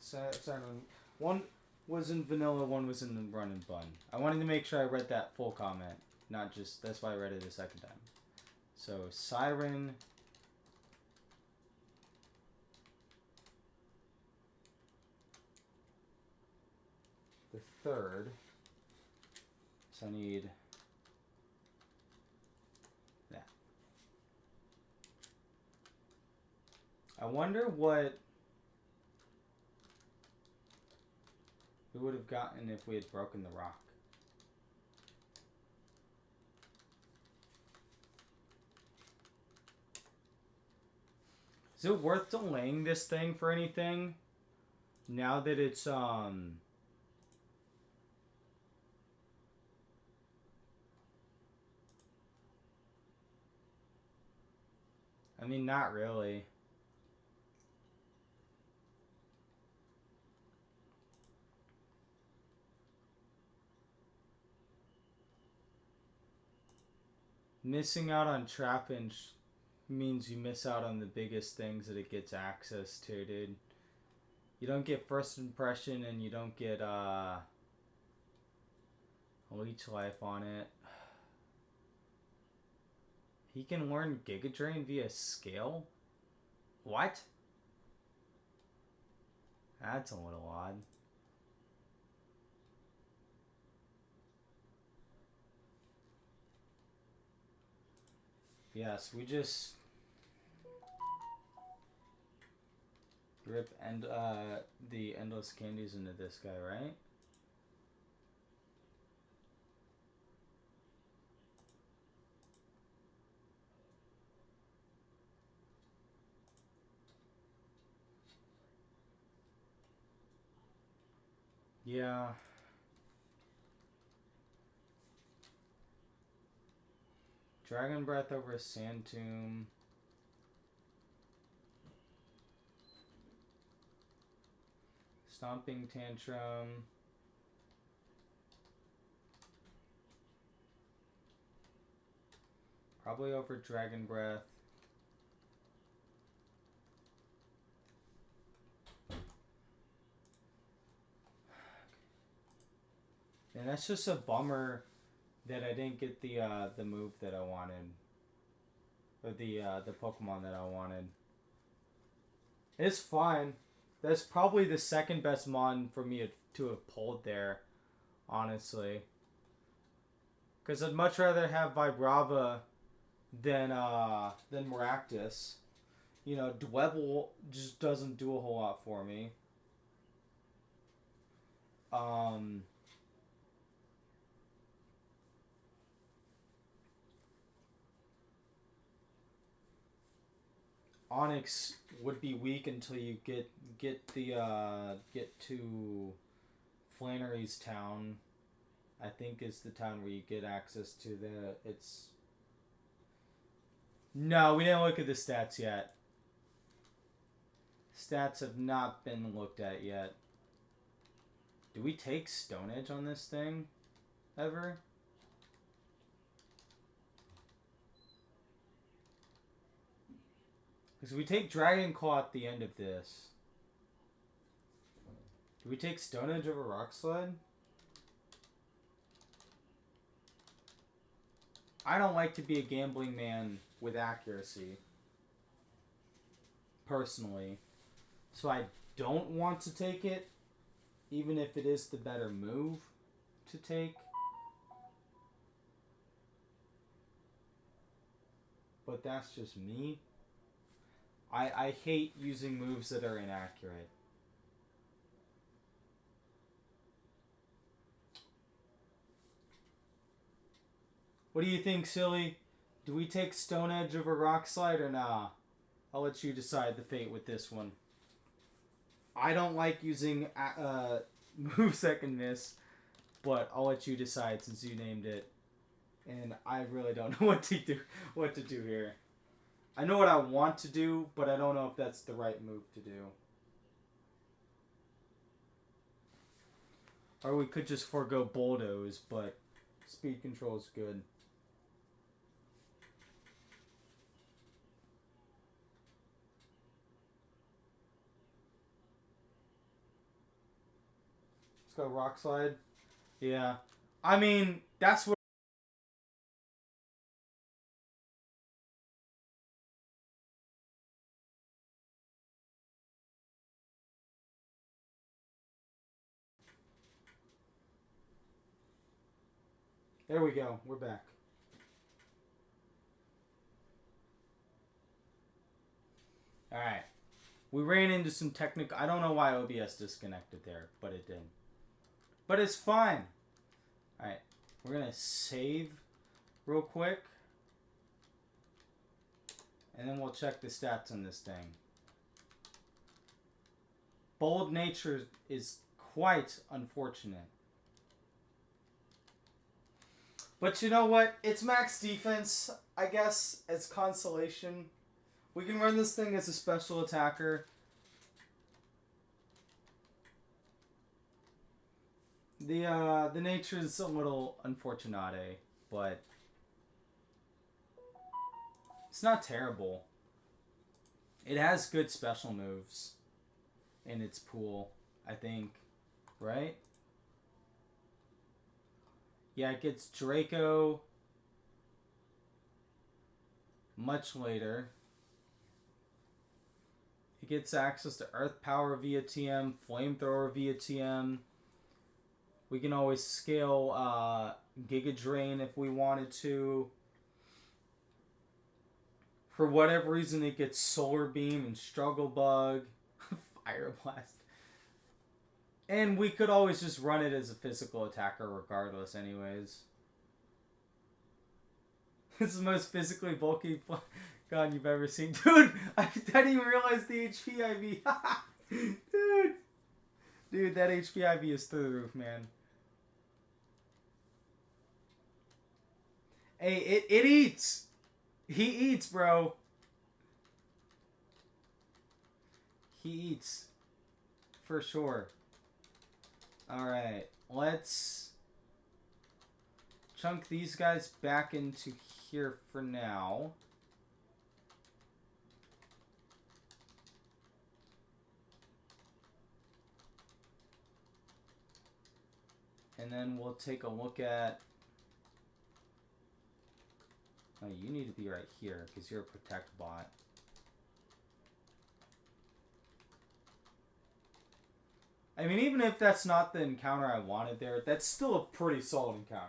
Siren. One was in vanilla, one was in the run and bun. I wanted to make sure I read that full comment, not just. That's why I read it a second time. So Siren. The third. So I need that. I wonder what we would have gotten if we had broken the rock. Is it worth delaying this thing for anything? Now that it's I mean, not really. Missing out on Trapinch means you miss out on the biggest things that it gets access to, dude. You don't get first impression and you don't get leech life on it. He can learn Giga Drain via scale? What? That's a little odd. Yes, we just rip the endless candies into this guy, right? Yeah. Dragon Breath over Sand Tomb. Stomping Tantrum. Probably over Dragon Breath. And that's just a bummer that I didn't get the move that I wanted. Or the Pokemon that I wanted. It's fine. That's probably the second best mon for me to have pulled there, honestly. Because I'd much rather have Vibrava than Maractus. You know, Dwebble just doesn't do a whole lot for me. Onyx would be weak until you get to Flannery's town. I think is the town where you get access to it's. No, we didn't look at the stats yet. Stats have not been looked at yet. Do we take Stone Edge on this thing? Ever? Because we take Dragon Claw at the end of this. Do we take Stone Edge over Rock Sled? I don't like to be a gambling man with accuracy. Personally. So I don't want to take it. Even if it is the better move to take. But that's just me. I hate using moves that are inaccurate. What do you think, Silly? Do we take Stone Edge over Rock Slide or nah? I'll let you decide the fate with this one. I don't like using moves that can miss, but I'll let you decide since you named it. And I really don't know what to do here. I know what I want to do, but I don't know if that's the right move to do. Or we could just forego Bulldoze, but speed control is good. Let's go rock slide. Yeah. I mean, that's what... There we go. We're back. Alright. We ran into some technical... I don't know why OBS disconnected there, but it did. But it's fine. Alright. We're going to save real quick. And then we'll check the stats on this thing. Bold nature is quite unfortunate. But you know what? It's max defense, I guess, as consolation. We can run this thing as a special attacker. The nature is a little unfortunate, but it's not terrible. It has good special moves in its pool, I think, right? Yeah, it gets Draco much later. It gets access to Earth Power via TM, Flamethrower via TM. We can always scale Giga Drain if we wanted to. For whatever reason, it gets Solar Beam and Struggle Bug, Fire Blast. And we could always just run it as a physical attacker regardless anyways. This is the most physically bulky gun you've ever seen. Dude, I didn't even realize the HP IV. Dude, that HP IV is through the roof, man. Hey, it eats. He eats, bro. He eats. For sure. Alright, let's chunk these guys back into here for now. And then we'll take a look at... Oh, you need to be right here because you're a protect bot. I mean, even if that's not the encounter I wanted there, that's still a pretty solid encounter.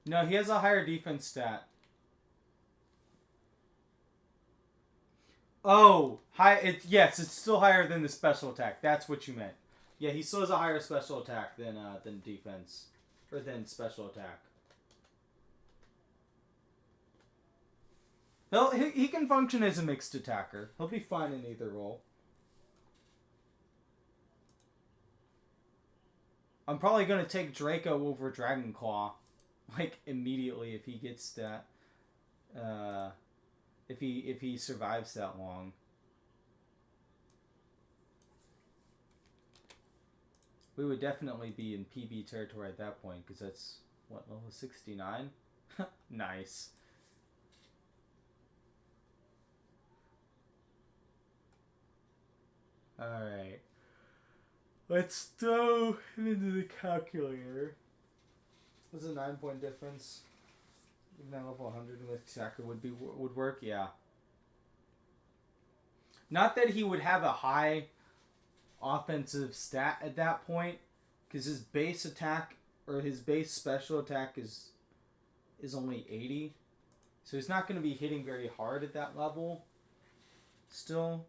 No, he has a higher defense stat. Oh, yes, it's still higher than the special attack. That's what you meant. Yeah, he still has a higher special attack than defense, or than special attack. He can function as a mixed attacker. He'll be fine in either role. I'm probably going to take Draco over Dragon Claw, like, immediately if he gets that. If he survives that long. We would definitely be in PB territory at that point, because that's, what, level 69? Nice. Alright. Let's throw it into the calculator. There's a 9-point difference. Even at level 100 with Sacker would work, yeah. Not that he would have a high offensive stat at that point, because his base attack, or his base special attack is only 80. So he's not going to be hitting very hard at that level. Still.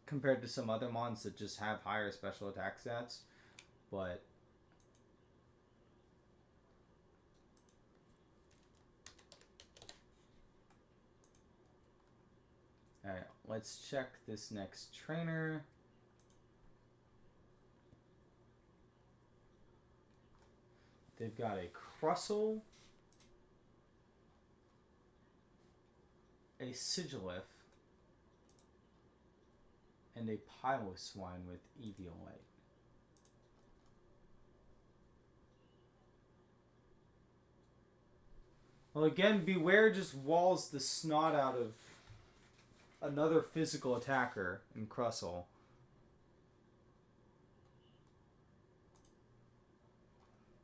Compared to some other mons that just have higher special attack stats. But alright, let's check this next trainer. They've got a Crustle, a Sigilif, and a Piloswine with Eviolite. Well, again, Beware just walls the snot out of another physical attacker in Crustle.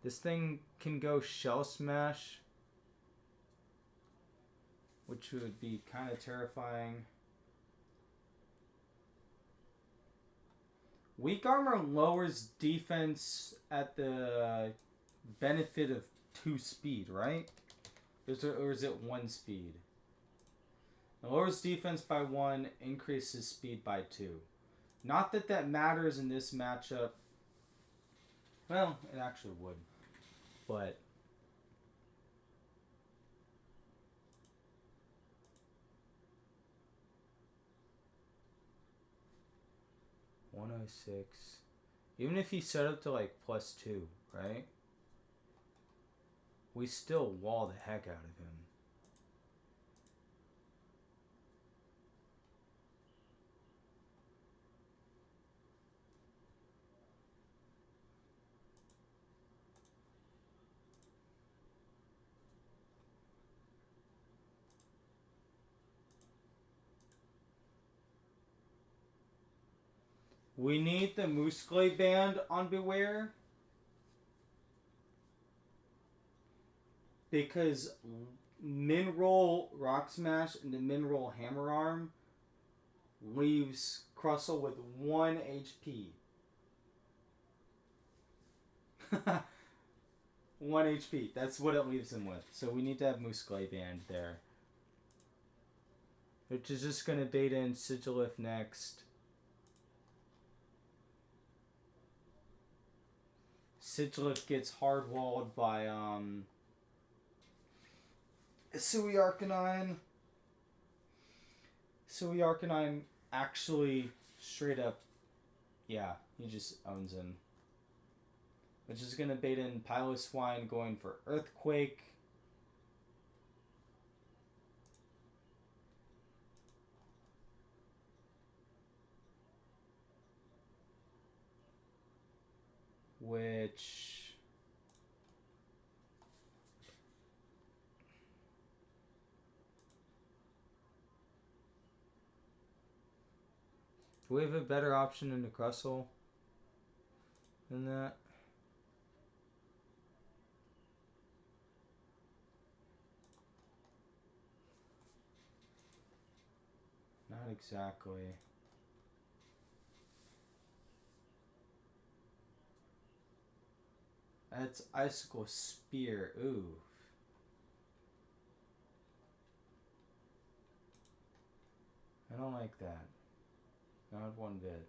This thing can go Shell Smash, which would be kind of terrifying. Weak Armor lowers defense at the benefit of 2 speed, right? Or is it 1 speed? It lowers defense by 1, increases speed by 2. Not that that matters in this matchup. Well, it actually would. But... ...106... Even if he set up to like +2, right? We still wall the heck out of him. We need the Muscle Band on Beware. Because Min Roll Rock Smash and the Min Roll Hammer Arm leaves Crustle with 1 HP. 1 HP. That's what it leaves him with. So we need to have Muscle Band there. Which is just going to bait in Sigilif next. Sigilif gets hard walled by Sui Arcanine. Sui Arcanine actually straight up, yeah, he just owns him. Which is going to bait in Piloswine going for Earthquake. Which... Do we have a better option in the Crustle than that? Not exactly. That's Icicle Spear. Ooh. I don't like that. Not one bit.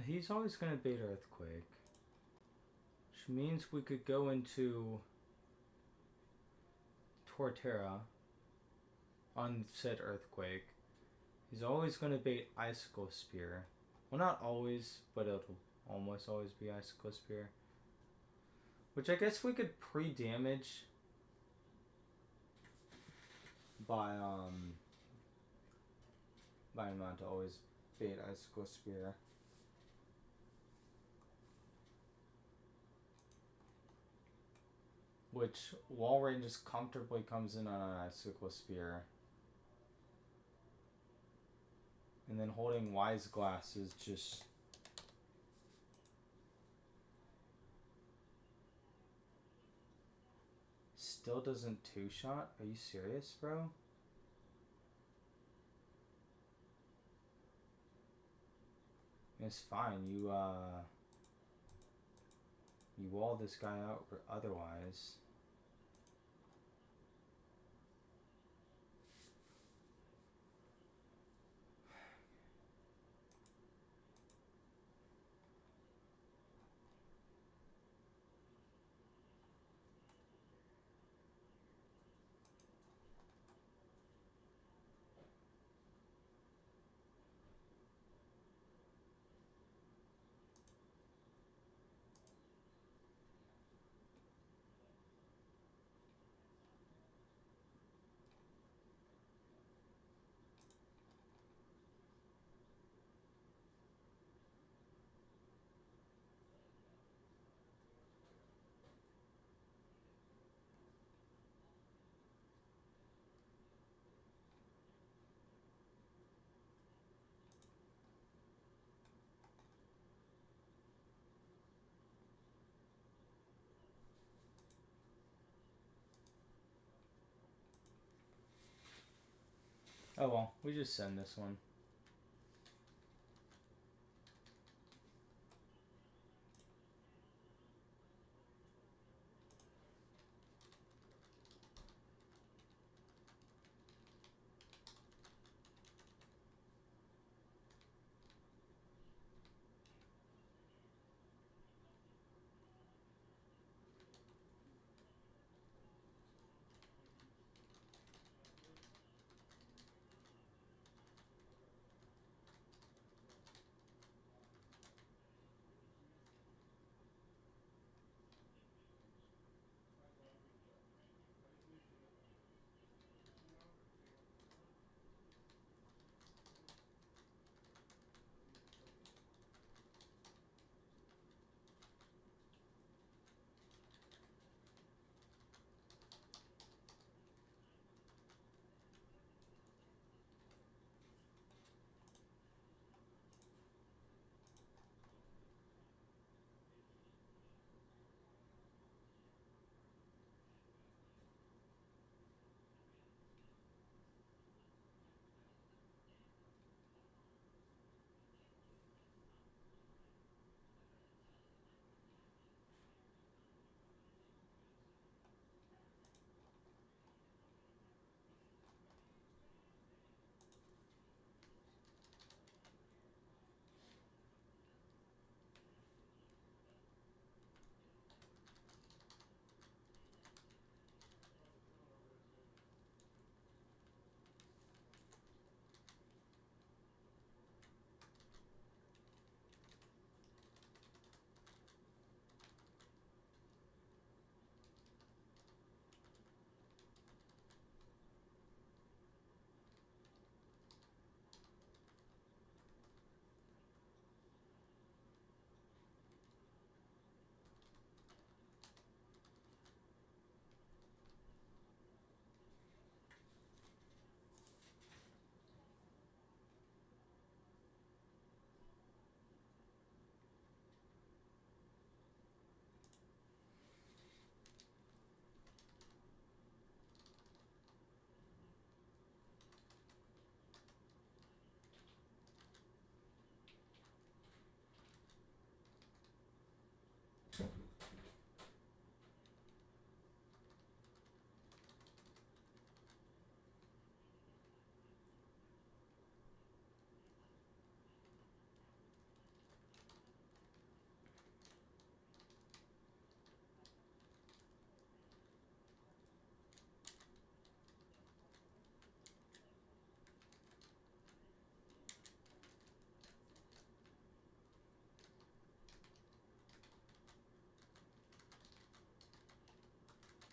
He's always going to bait Earthquake. Which means we could go into Torterra on said Earthquake. He's always going to bait Icicle Spear. Well, not always, but it'll almost always be Icicle Spear. Which I guess we could pre-damage by him not to always bait Icicle Spear. which wall ranges comfortably comes in on an icicle spear. And then holding wise glass is just still doesn't two-shot? Are you serious, bro? It's fine. You wall this guy out otherwise. Oh well, we just send this one.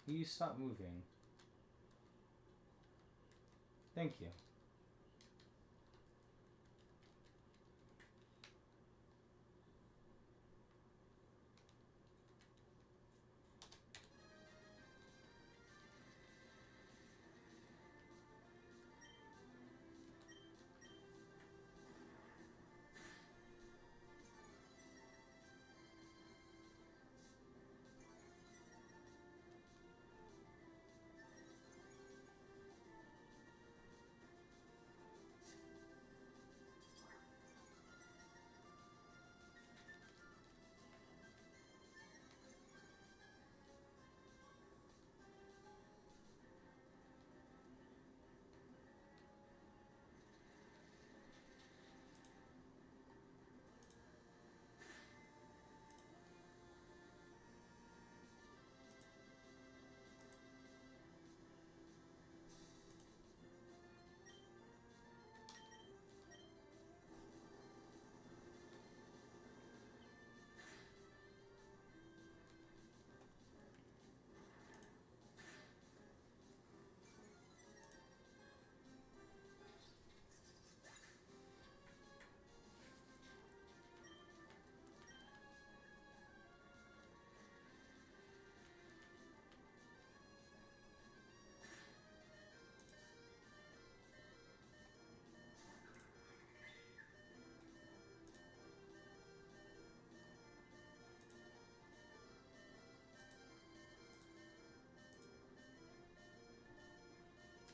Will you stop moving? Thank you.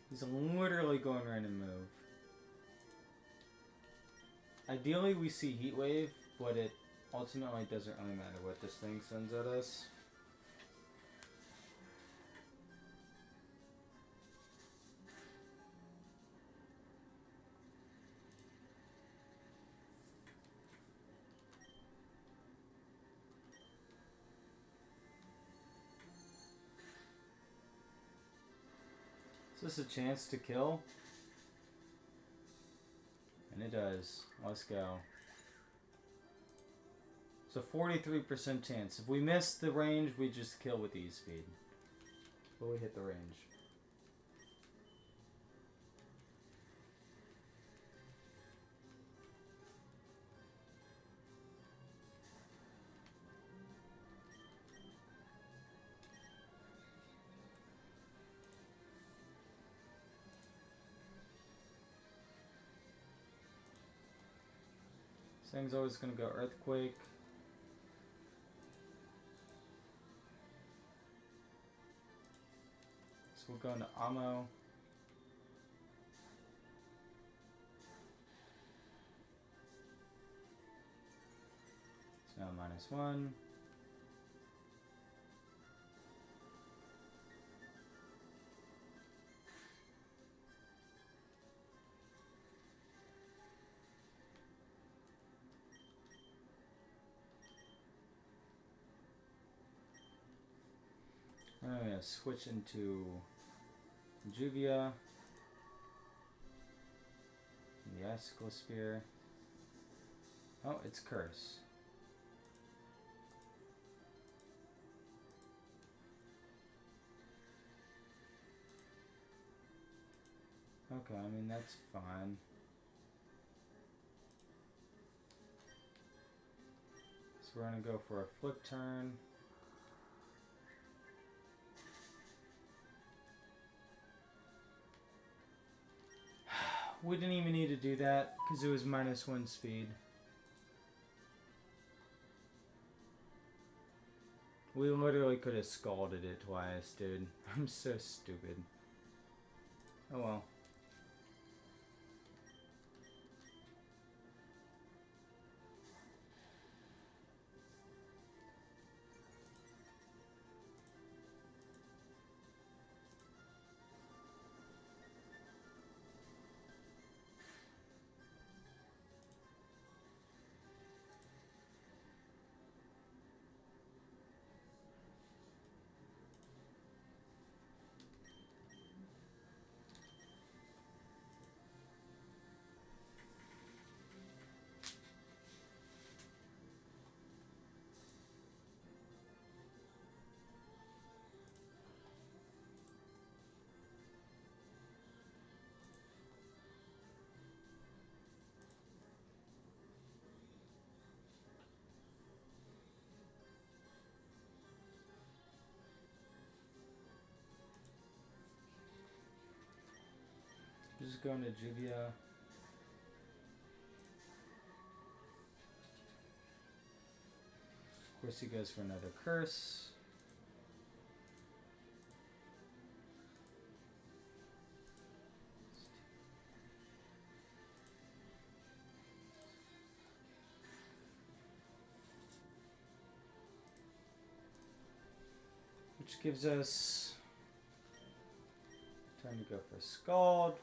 He's literally going right to move. Ideally, we see Heat Wave, but it ultimately doesn't really matter what this thing sends at us. Is this a chance to kill? And it does. Let's go. So 43% chance. If we miss the range, we just kill with ease speed. But we hit the range. This thing's always going to go Earthquake. So we'll go into Ammo. It's now -1. I'm going to switch into Juvia. The Icicle Spear. Oh, it's Curse. Okay, I mean, that's fine. So we're going to go for a Flip turn. We didn't even need to do that because it was -1 speed. We literally could have scalded it twice, dude. I'm so stupid. Oh well. Just going to Juvia. Of course, he goes for another Curse. Which gives us time to go for Scald.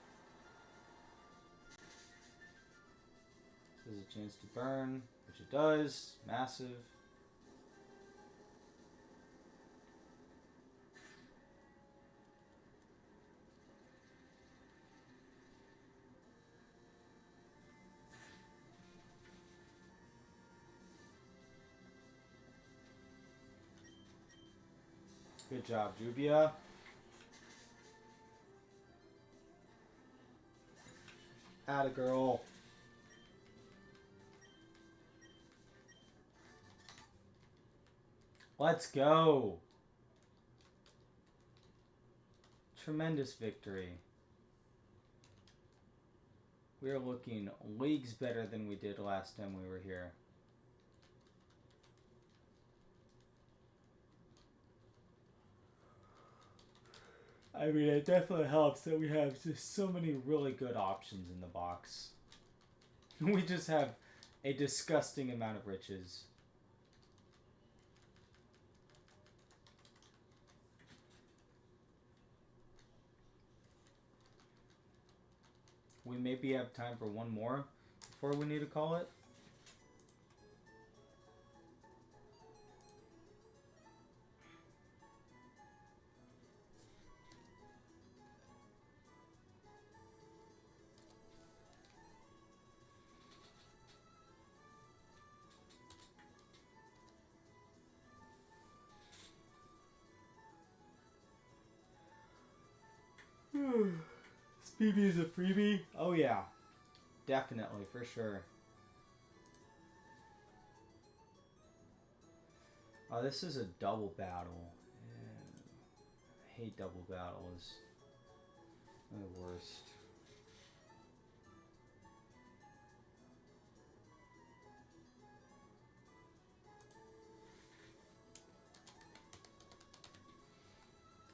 There's a chance to burn, which it does. Massive. Good job, Juvia. Atta girl. Let's go. Tremendous victory. We are looking leagues better than we did last time we were here. I mean, it definitely helps that we have just so many really good options in the box. We just have a disgusting amount of riches. We maybe have time for one more before we need to call it. Speedy is a freebie? Oh yeah. Definitely, for sure. Oh, this is a double battle. Yeah. I hate double battles. They're the worst.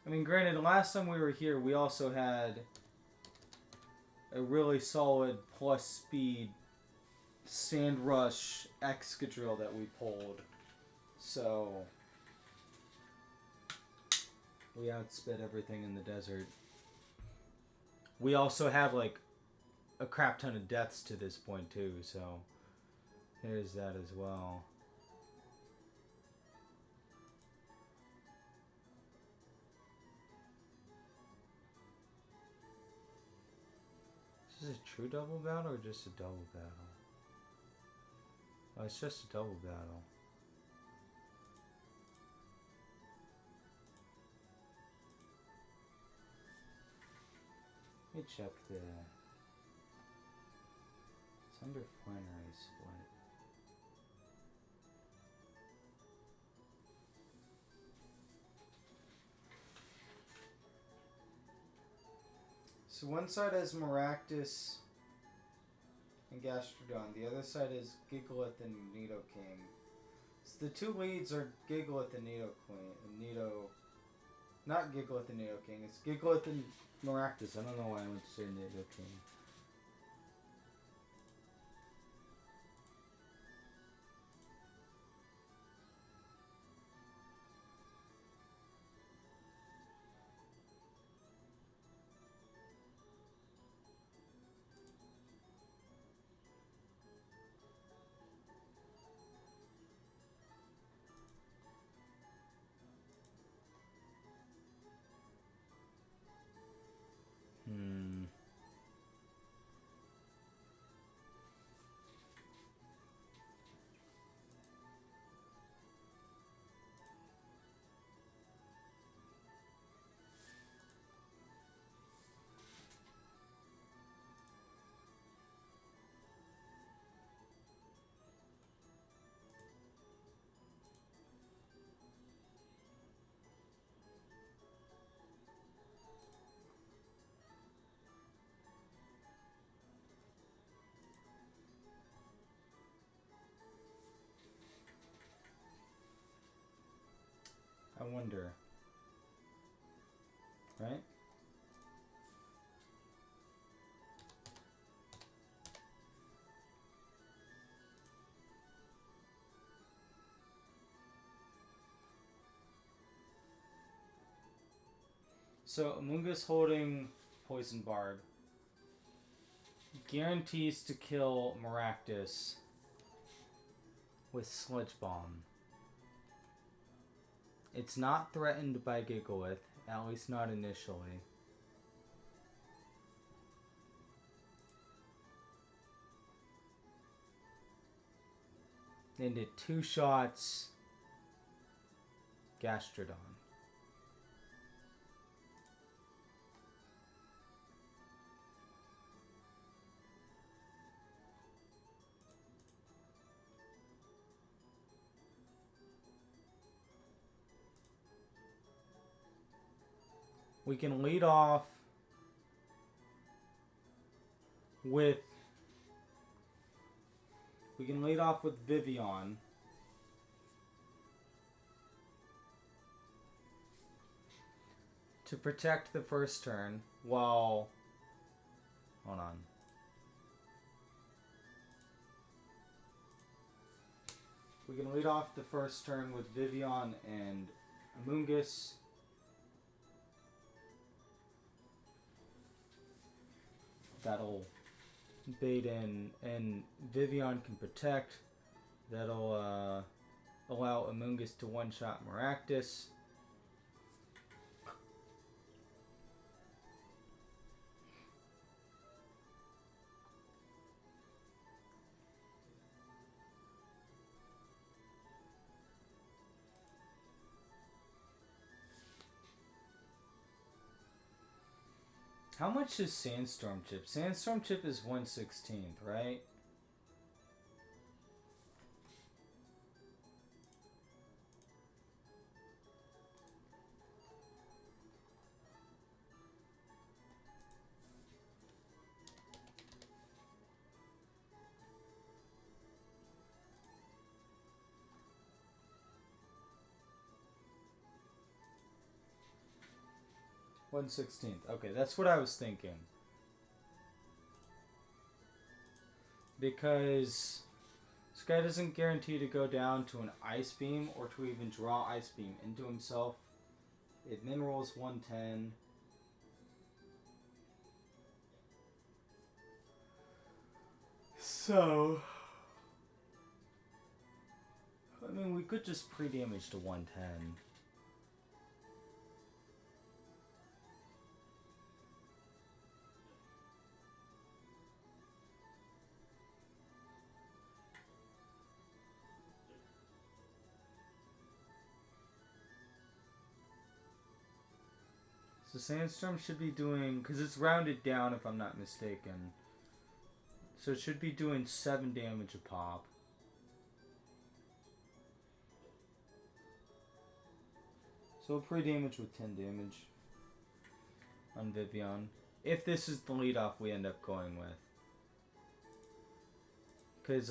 I mean, granted, last time we were here, we also had a really solid plus speed Sand Rush Excadrill that we pulled. So, we outspit everything in the desert. We also have, like, a crap ton of deaths to this point, too, so there's that as well. Is this a true double battle or just a double battle? Oh, it's just a double battle. Let me check the... It's under Flannery Split. So one side has Maractus and Gastrodon. The other side is Gigalith and Nidoking. So the two leads are Gigalith and not Gigalith and Nidoking. It's Gigalith and Maractus. I don't know why I went to say Nidoking. I wonder. Right? So, Amoonguss holding Poison Barb guarantees to kill Maractus with Sludge Bomb. It's not threatened by Gigalith, at least not initially. And it two shots Gastrodon. We can lead off with Vivian. to protect the first turn while... Hold on. We can lead off the first turn with Vivian and Amoonguss. That'll bait in, and Vivian can protect. That'll allow Amoonguss to one-shot Maractus. How much is Sandstorm Chip? Sandstorm Chip is 1/16th, right? $1/16th. Okay, that's what I was thinking. Because this guy doesn't guarantee to go down to an Ice Beam or to even draw Ice Beam into himself. It min rolls 110. So, I mean, we could just pre-damage to 110. So Sandstorm should be doing, because it's rounded down if I'm not mistaken. So it should be doing 7 damage a pop. So we'll pre-damage with 10 damage on Vivian. If this is the lead-off we end up going with. Because,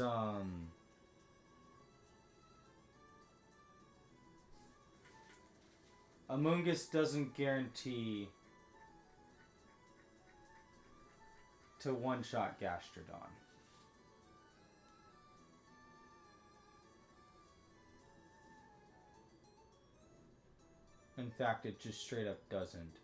Amoonguss doesn't guarantee to one-shot Gastrodon. In fact, it just straight up doesn't.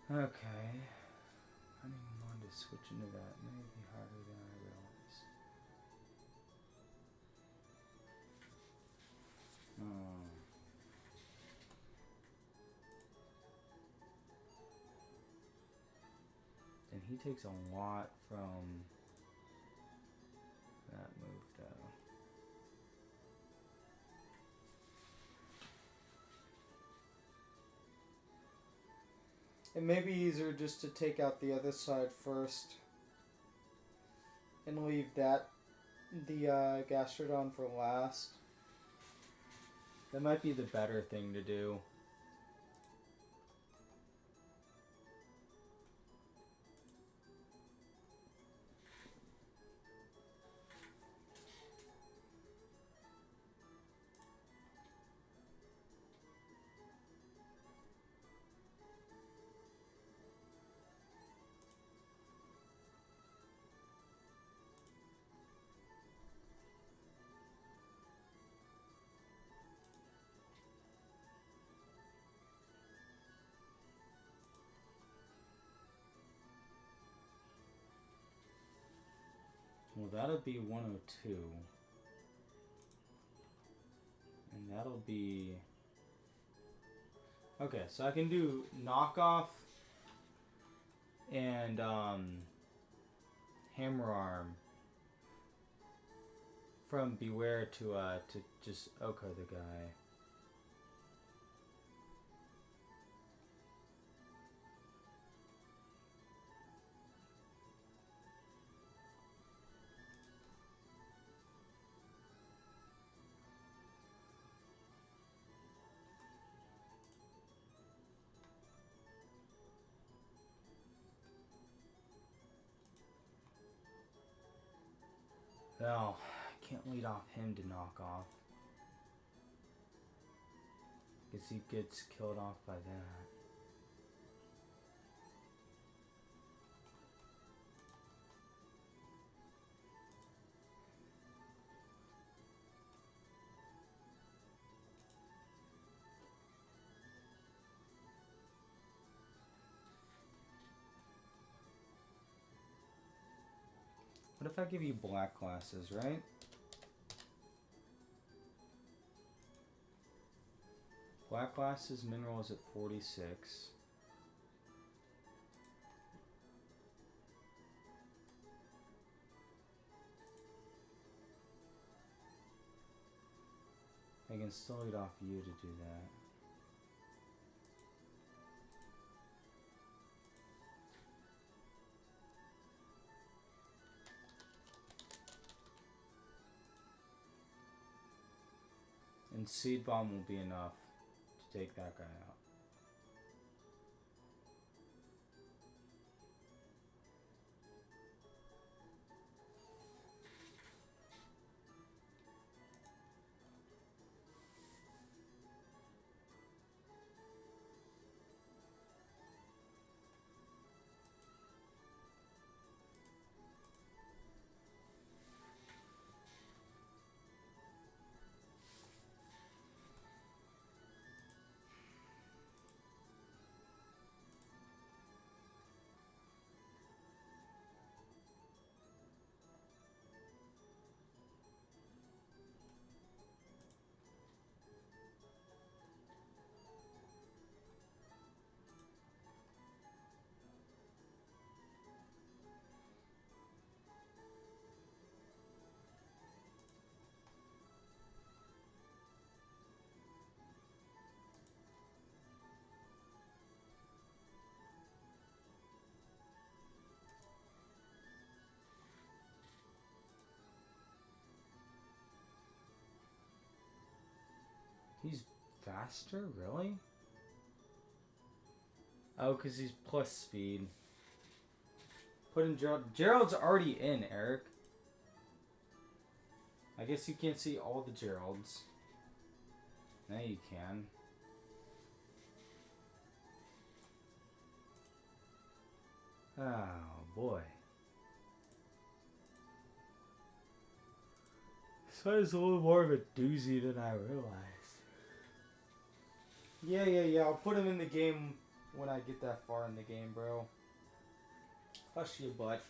Okay. Finding one to switch into that may be harder than I realized. Oh. And he takes a lot from that move, though. It may be easier just to take out the other side first and leave that, the Gastrodon for last. That might be the better thing to do. Well, that'll be 102. And that'll be... Okay, so I can do knockoff and hammer arm from beware to just Oko the guy. Well, I can't lead off him to knock off. Because he gets killed off by that. What if I give you black glasses, right? Black glasses mineral is at 46. I can still lead off you to do that. And Seed Bomb will be enough to take that guy out. He's faster? Really? Oh, because he's plus speed. Put in Gerald. Gerald's already in, Eric. I guess you can't see all the Geralds. Now you can. Oh, boy. This one is a little more of a doozy than I realized. Yeah. I'll put him in the game when I get that far in the game, bro. Hush your butt.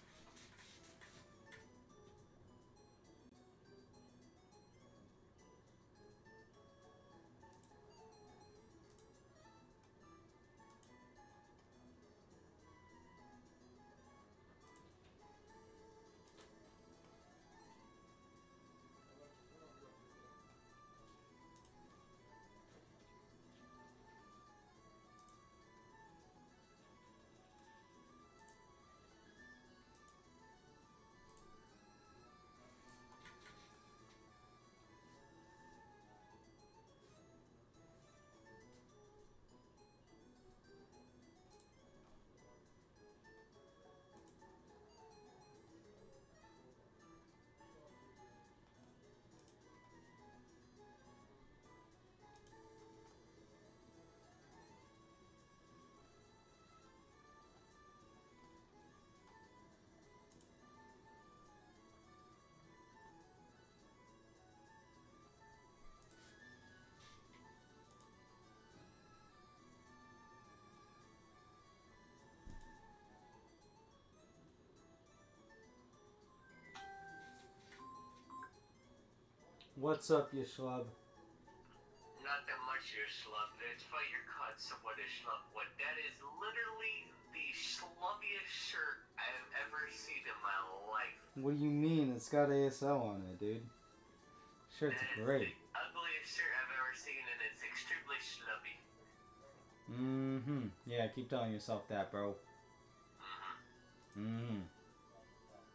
What's up, you schlub? Not that much of your slump. It's why you're called somewhat a slump. What that is literally the slumpiest shirt I've ever seen in my life. What do you mean? It's got ASL on it, dude. Shirt's That is the great. ugliest shirt I've ever seen, and it's extremely slumpy. Mm-hmm. Yeah, keep telling yourself that, bro. Mm-hmm. Mm-hmm.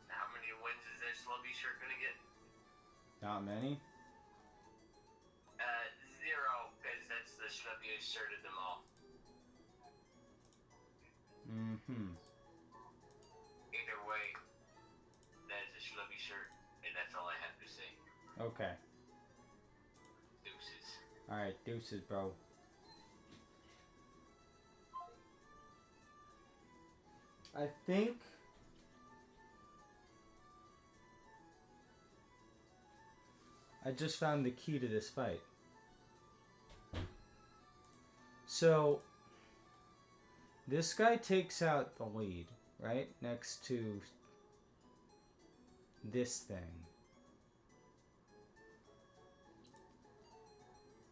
How many wins is that slumpy shirt gonna get? Not many? 0, because that's the slumpiest shirt of them all. Mm-hmm. Either way, that is a slumpy shirt, and that's all I have to say. Okay. Deuces. Alright, deuces, bro. I think... I just found the key to this fight. So, this guy takes out the lead, right? Next to this thing.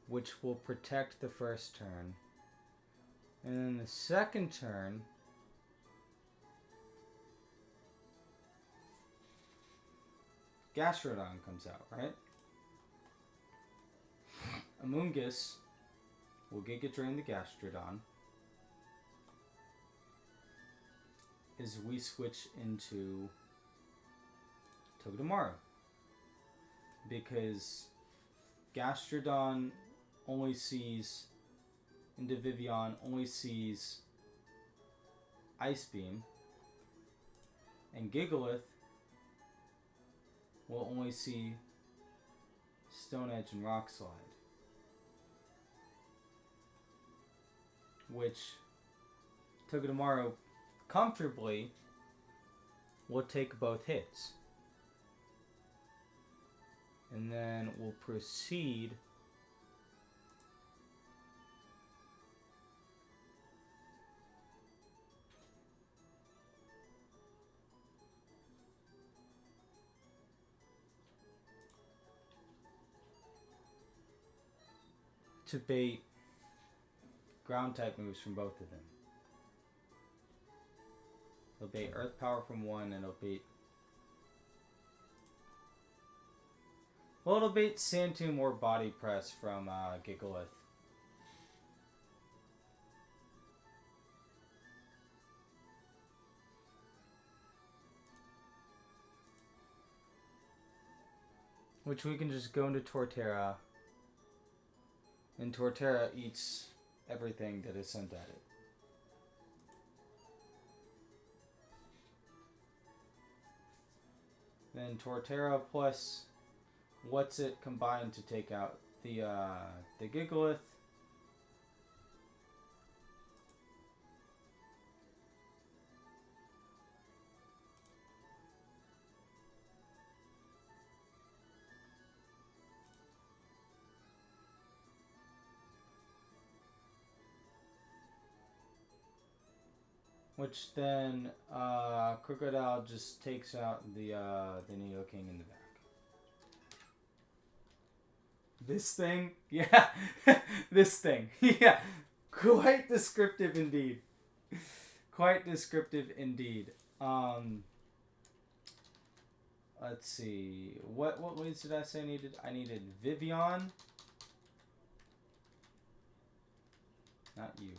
Which will protect the first turn. And then the second turn... Gastrodon comes out, right? Amoonguss will Giga Drain the Gastrodon as we switch into Togedemaru. Because Gastrodon only sees, into Vivian, only sees Ice Beam, and Gigalith will only see Stone Edge and Rock Slide. Which Togedemaru comfortably will take both hits. And then we'll proceed to bait ground type moves from both of them. He'll bait Earth Power from one, and he'll bait... Well, it'll bait Sand Tomb or Body Press from Gigalith. Which we can just go into Torterra, and Torterra eats everything that is sent at it. Then Torterra plus What's It combined to take out the Gigalith. Which then Crocodile just takes out the Nidoking in the back. This thing? Yeah. This thing. Yeah. Quite descriptive indeed. Quite descriptive indeed. Let's see. What ways did I say I needed? I needed Vivian. Not you.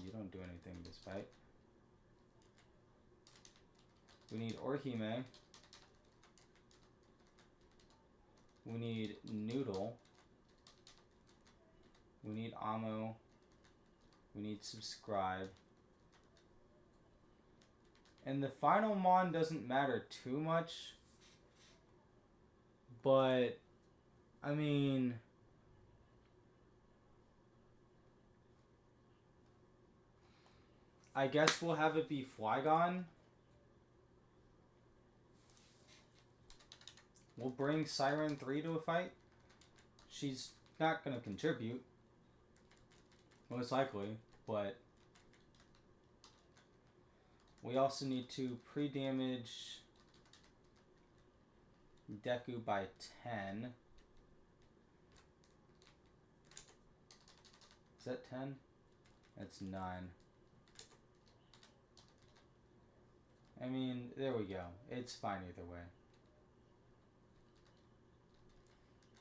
You don't do anything this fight. We need Orihime. We need Noodle. We need Amo. We need Subscribe. And the final Mon doesn't matter too much. But, I mean... I guess we'll have it be Flygon. We'll bring Siren 3 to a fight. She's not going to contribute. Most likely. But we also need to pre-damage Deku by 10. that 10? That's 9. I mean, there we go. It's fine either way.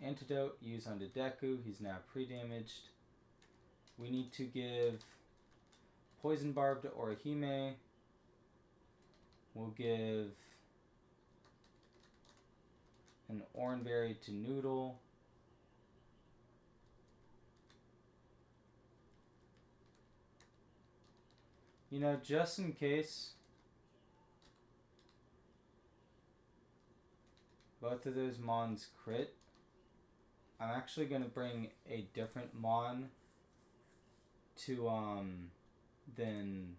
Antidote, use on Deku. He's now pre-damaged. We need to give Poison Barb to Orihime. We'll give an Oranberry to Noodle. You know, just in case both of those Mons crit, I'm actually going to bring a different Mon to, than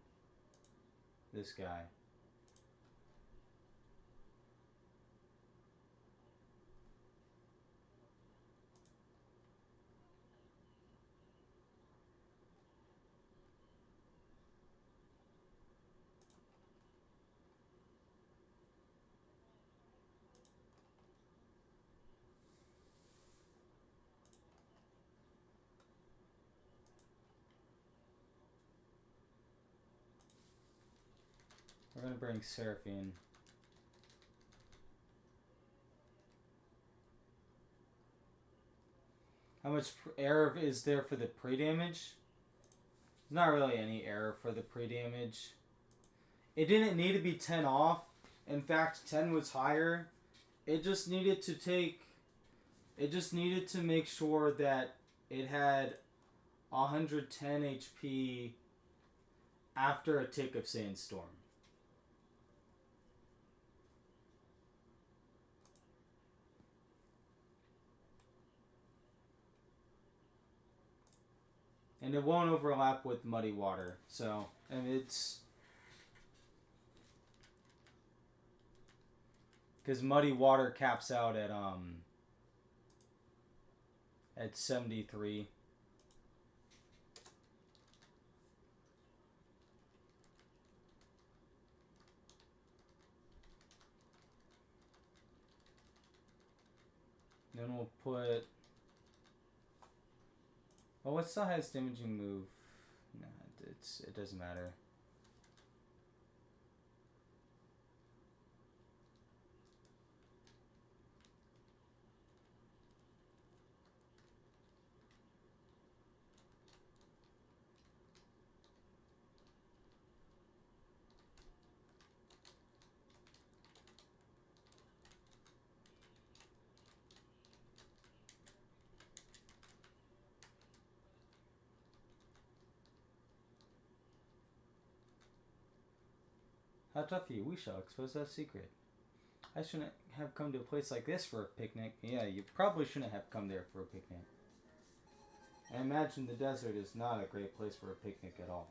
this guy. We're going to bring Seraphine. How much error is there for the pre-damage? There's not really any error for the pre-damage. It didn't need to be 10 off. In fact, 10 was higher. It just needed to take... It just needed to make sure that it had 110 HP after a tick of Sandstorm. And it won't overlap with Muddy Water. So, and it's... Because Muddy Water caps out at 73. Then we'll put... Well, what's the highest damaging move? Nah, it doesn't matter. How tough are you? We shall expose that secret. I shouldn't have come to a place like this for a picnic. Yeah, you probably shouldn't have come there for a picnic. I imagine the desert is not a great place for a picnic at all.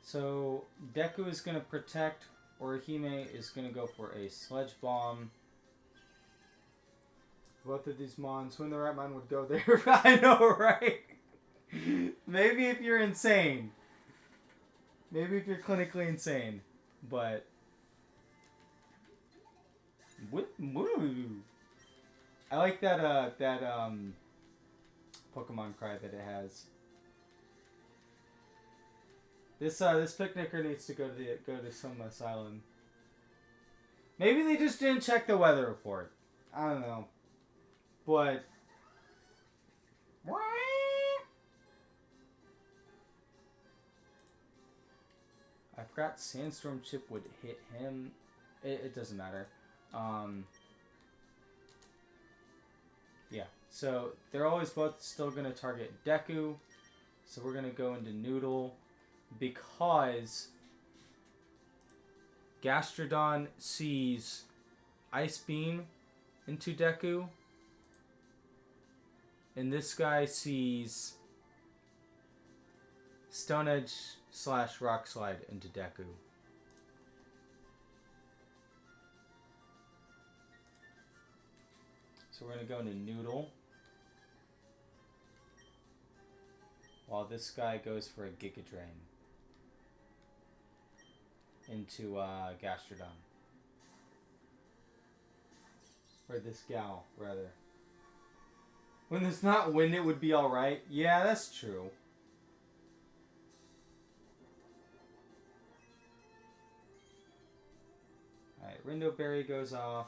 So, Deku is going to protect, Orihime is going to go for a Sledge Bomb. Both of these Mons, when the right mind would go there. I know, right? Maybe if you're insane. Maybe if you're clinically insane. But... I like that, Pokemon cry that it has. This picnicker needs to go to some asylum. Maybe they just didn't check the weather report. I don't know. But I forgot Sandstorm Chip would hit him. It doesn't matter. Yeah. So they're always both still gonna target Deku. So we're gonna go into Noodle. Because Gastrodon sees Ice Beam into Deku. And this guy sees Stone Edge / Rock Slide into Deku. So we're going to go into Noodle. While this guy goes for a Giga Drain. Into Gastrodon. Or this gal, rather. When there's not wind, it would be alright. Yeah, that's true. Alright, Rindo Berry goes off.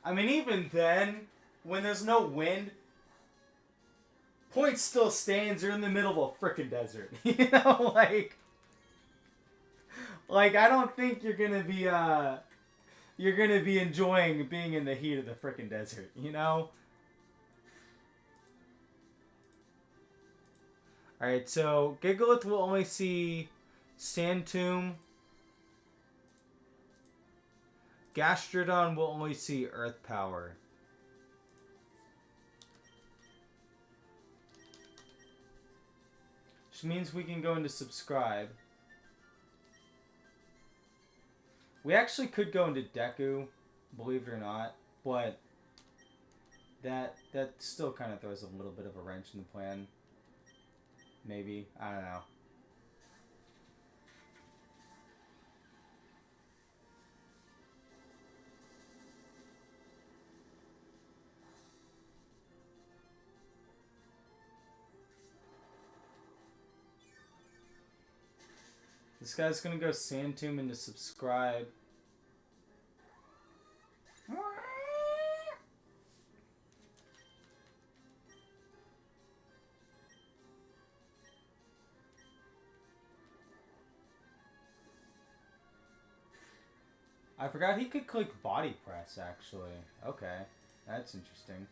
I mean, even then, when there's no wind, point still stands. You're in the middle of a frickin' desert. You know, like I don't think you're gonna be enjoying being in the heat of the frickin' desert. You know. All right, so Gigalith will only see Sand Tomb. Gastrodon will only see Earth Power. Which means we can go into Subscribe. We actually could go into Deku, believe it or not, but that still kind of throws a little bit of a wrench in the plan. Maybe. I don't know. This guy's gonna go Sand Tomb into Subscribe. I forgot he could click Body Press, actually. Okay, that's interesting.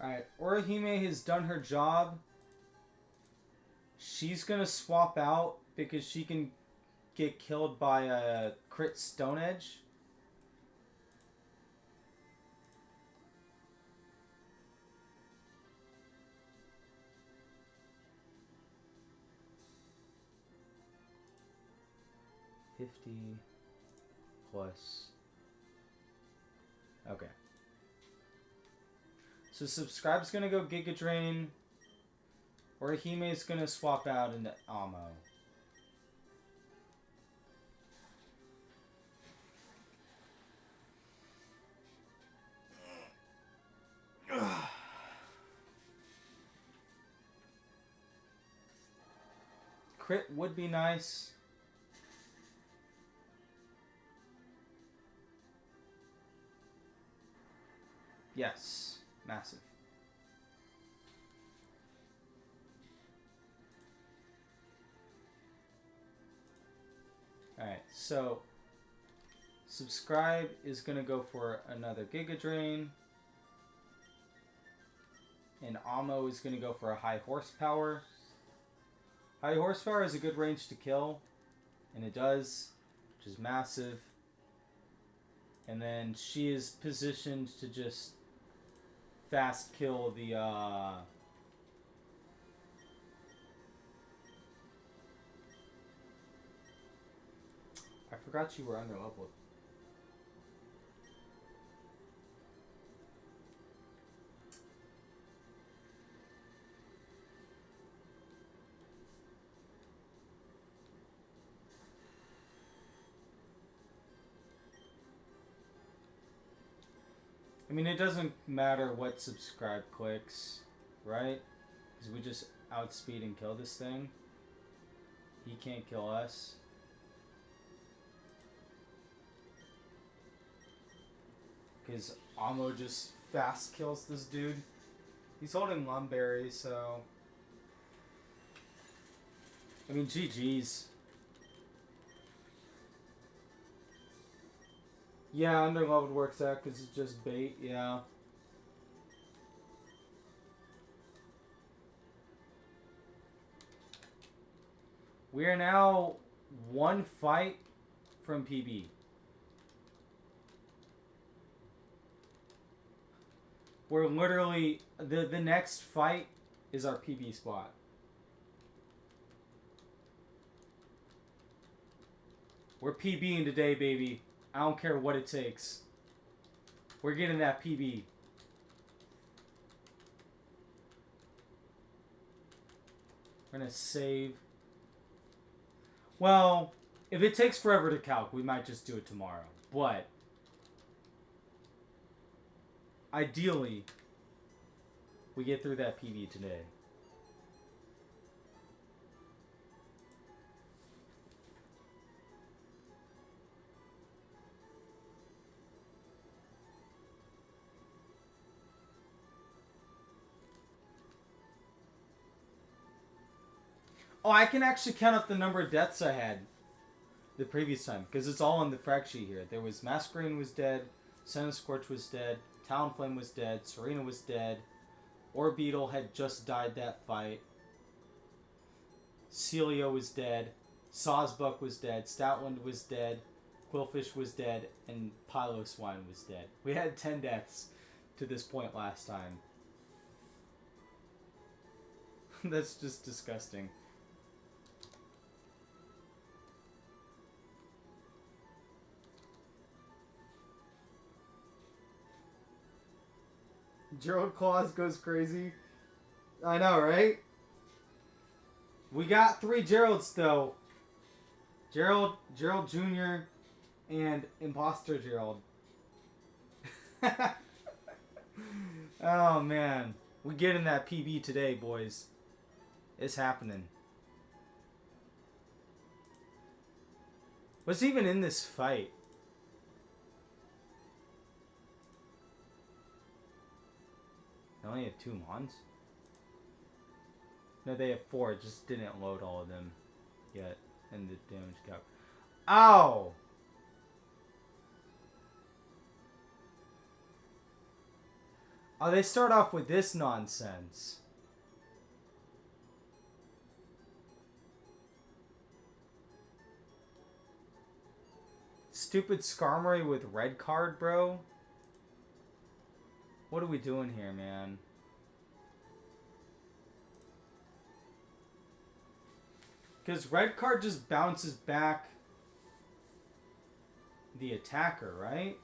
Alright, Orihime has done her job. She's gonna swap out because she can get killed by a crit Stone Edge. +50. Okay. So Subscribe's gonna go Giga Drain. Orihime's gonna swap out into Amo. Crit would be nice. Yes, massive. Alright, so Subscribe is going to go for another Giga Drain. And Amo is going to go for a high horsepower. High horsepower is a good range to kill. And it does, which is massive. And then she is positioned to just fast kill the I forgot you were under level. I mean, it doesn't matter what Subscribe clicks, right? Because we just outspeed and kill this thing. He can't kill us. because Amo just fast kills this dude. He's holding Lumberry, so... I mean, GG's. Yeah, underleveled works out because it's just bait, yeah. We are now one fight from PB. We're literally... The next fight is our PB spot. We're PBing today, baby. I don't care what it takes. We're getting that PB. We're gonna save. Well, if it takes forever to calc, we might just do it tomorrow. But ideally, we get through that PB today. Oh, I can actually count up the number of deaths I had the previous time, because it's all on the frag sheet here. There was Masquerade was dead, Senna Scorch was dead, Talonflame was dead, Serena was dead, Orbeetle had just died that fight, Celio was dead, Sawsbuck was dead, Stoutland was dead, Quillfish was dead, and Piloswine was dead. We had 10 deaths to this point last time. That's just disgusting. Gerald Claus goes crazy. I know, right? We got 3 Geralds, though. Gerald Jr., and Imposter Gerald. Oh, man. We getting that PB today, boys. It's happening. What's even in this fight? They only have 2 Mons? No, they have 4. It just didn't load all of them yet in the damage cap. Ow! Oh, they start off with this nonsense. Stupid Skarmory with red card, bro. What are we doing here, man? Because red card just bounces back the attacker, right?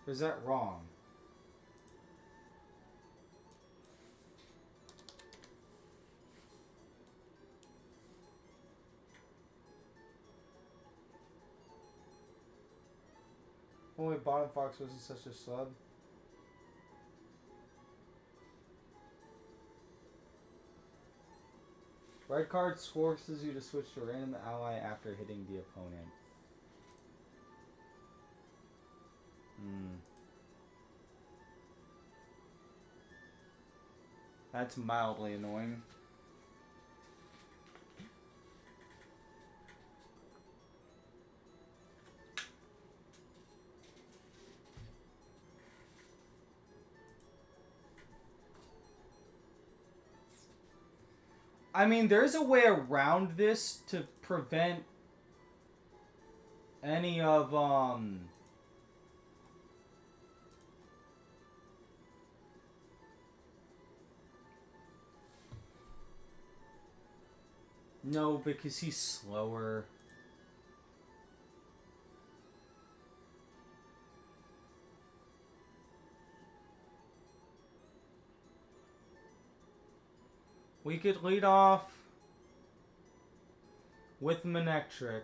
Or is that wrong? If only Bottom Fox wasn't such a slub. Red card forces you to switch to a random ally after hitting the opponent. That's mildly annoying. I mean, there's a way around this to prevent any of, No, because he's slower. We could lead off with Manectric.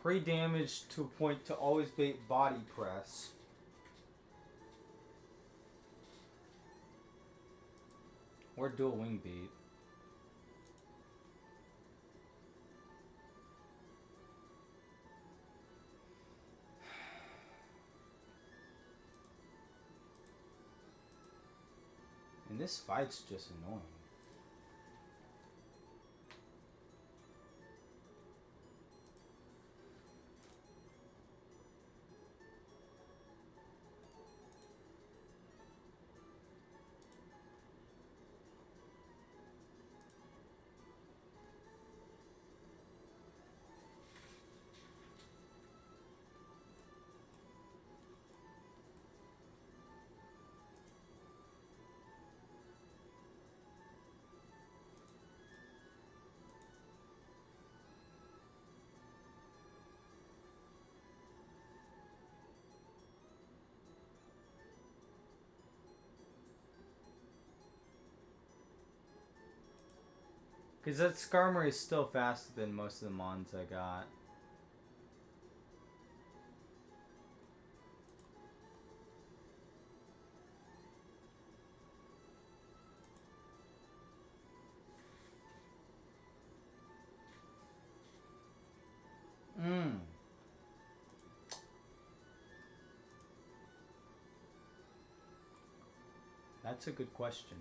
Pre-damage to a point to always bait body press. Or dual wing beat. This fight's just annoying. Because that Skarmory is still faster than most of the mons I got. That's a good question.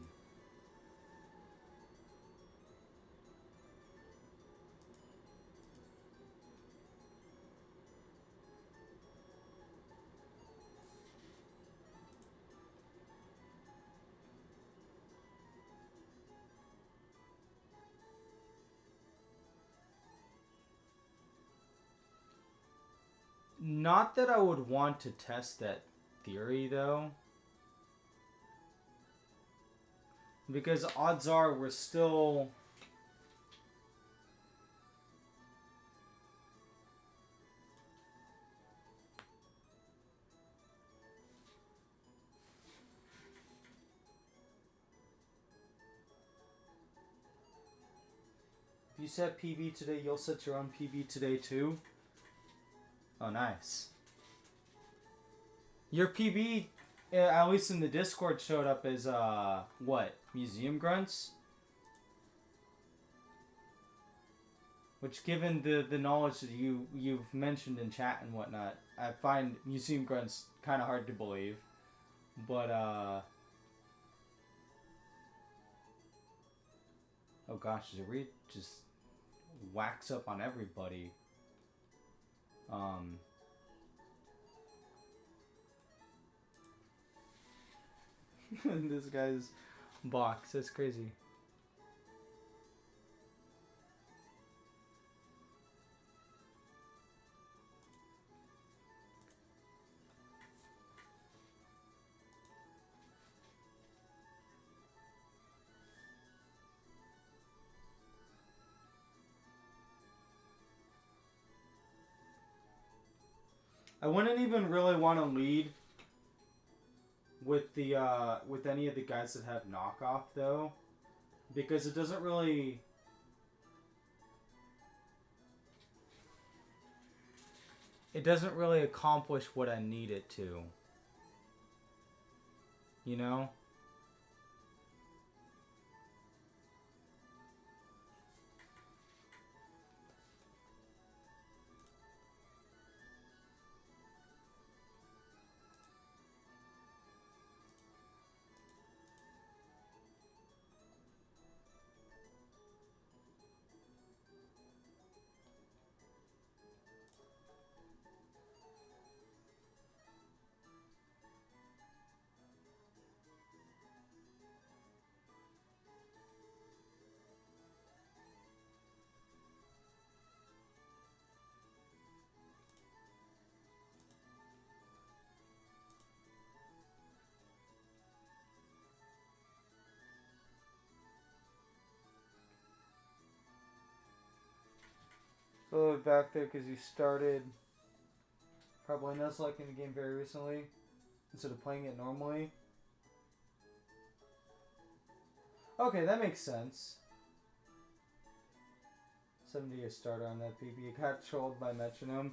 Not that I would want to test that theory, though. Because odds are we're still... If you set PB today, you'll set your own PB today, too? Oh, nice. Your PB, at least in the Discord, showed up as, what? Museum Grunts? Which, given the knowledge that you've mentioned in chat and whatnot, I find Museum Grunts kind of hard to believe. But, oh gosh, Zareed just whacks up on everybody. This guy's box, that's crazy. I wouldn't even really want to lead with the with any of the guys that have knockoff though, because it doesn't really accomplish what I need it to. You know? A little bit back there because you started probably Nuzlocke the game very recently instead of playing it normally. Okay, that makes sense. 70 starter on that PB. Got trolled by Metronome.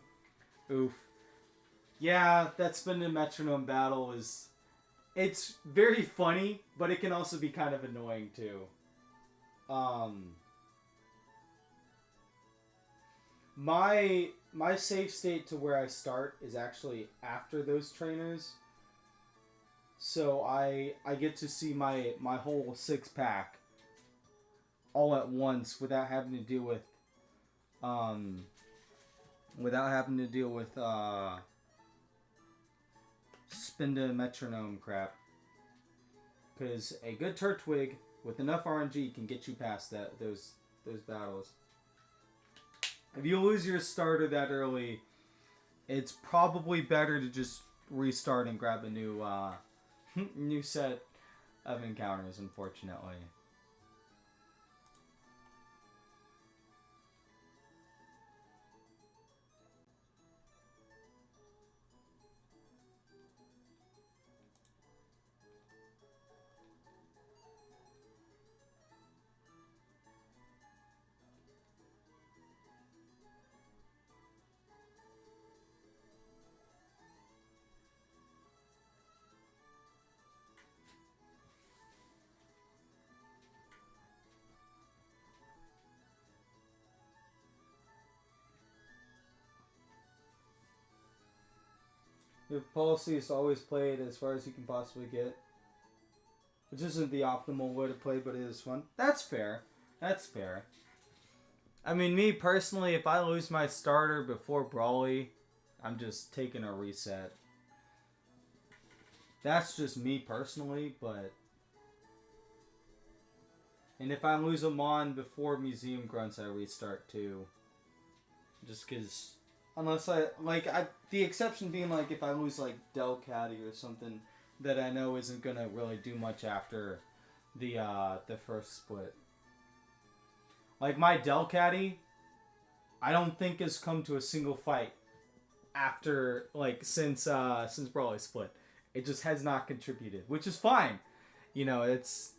Oof. Yeah, that spin to Metronome battle is... It's very funny, but it can also be kind of annoying too. My save state to where I start is actually after those trainers. So I get to see my whole 6 pack all at once without having to deal with um without having to deal with spin to metronome crap. Because a good Turtwig with enough RNG can get you past those battles. If you lose your starter that early, it's probably better to just restart and grab a new new set of encounters, unfortunately. The policy is to always play it as far as you can possibly get. Which isn't the optimal way to play, but it is fun. That's fair. That's fair. I mean, me personally, if I lose my starter before Brawly, I'm just taking a reset. That's just me personally, but... And if I lose a Mon before Museum Grunts, I restart too. Just because... Unless the exception being like if I lose like Delcatty or something that I know isn't gonna really do much after the first split. Like my Delcatty, I don't think has come to a single fight after since Brawly Split. It just has not contributed, which is fine. You know, it's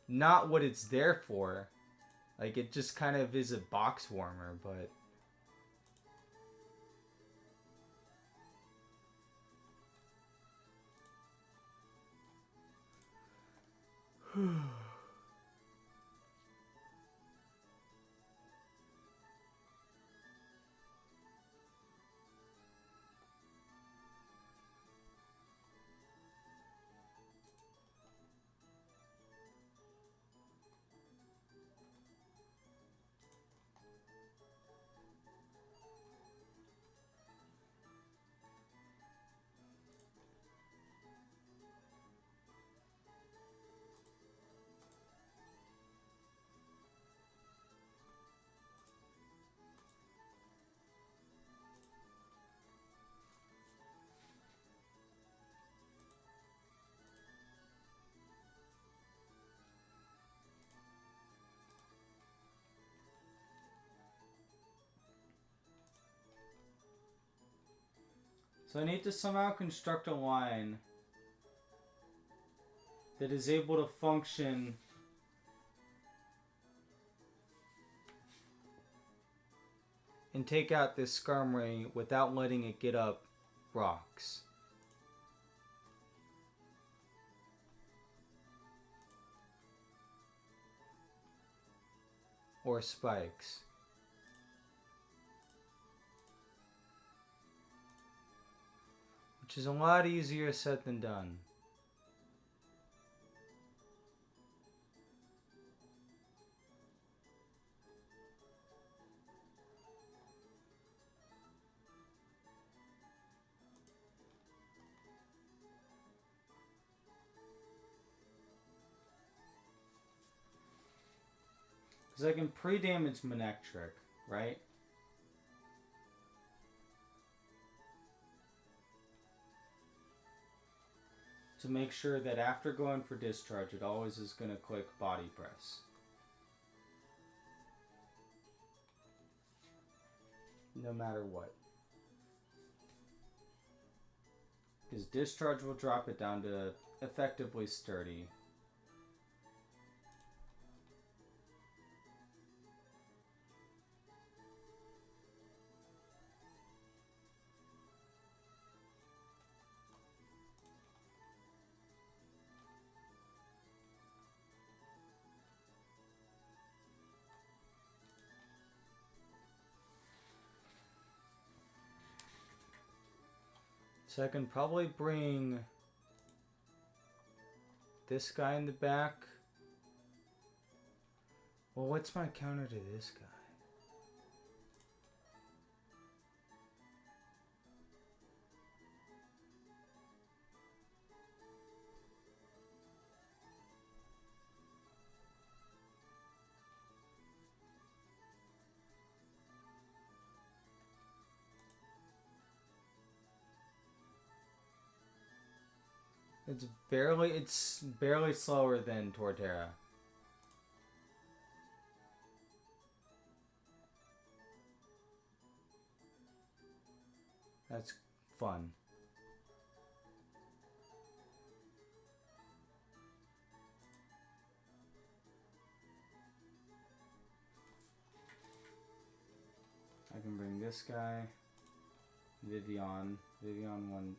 not what it's there for. Like it just kind of is a box warmer, but. So I need to somehow construct a line that is able to function and take out this Skarmory without letting it get up rocks. Or spikes. Which is a lot easier said than done. Because I can pre-damage Manectric, right? To make sure that after going for discharge, it always is going to click body press. No matter what. Because discharge will drop it down to effectively sturdy. So I can probably bring this guy in the back. Well, what's my counter to this guy? It's barely slower than Torterra. That's fun. I can bring this guy. Vivian. Vivian one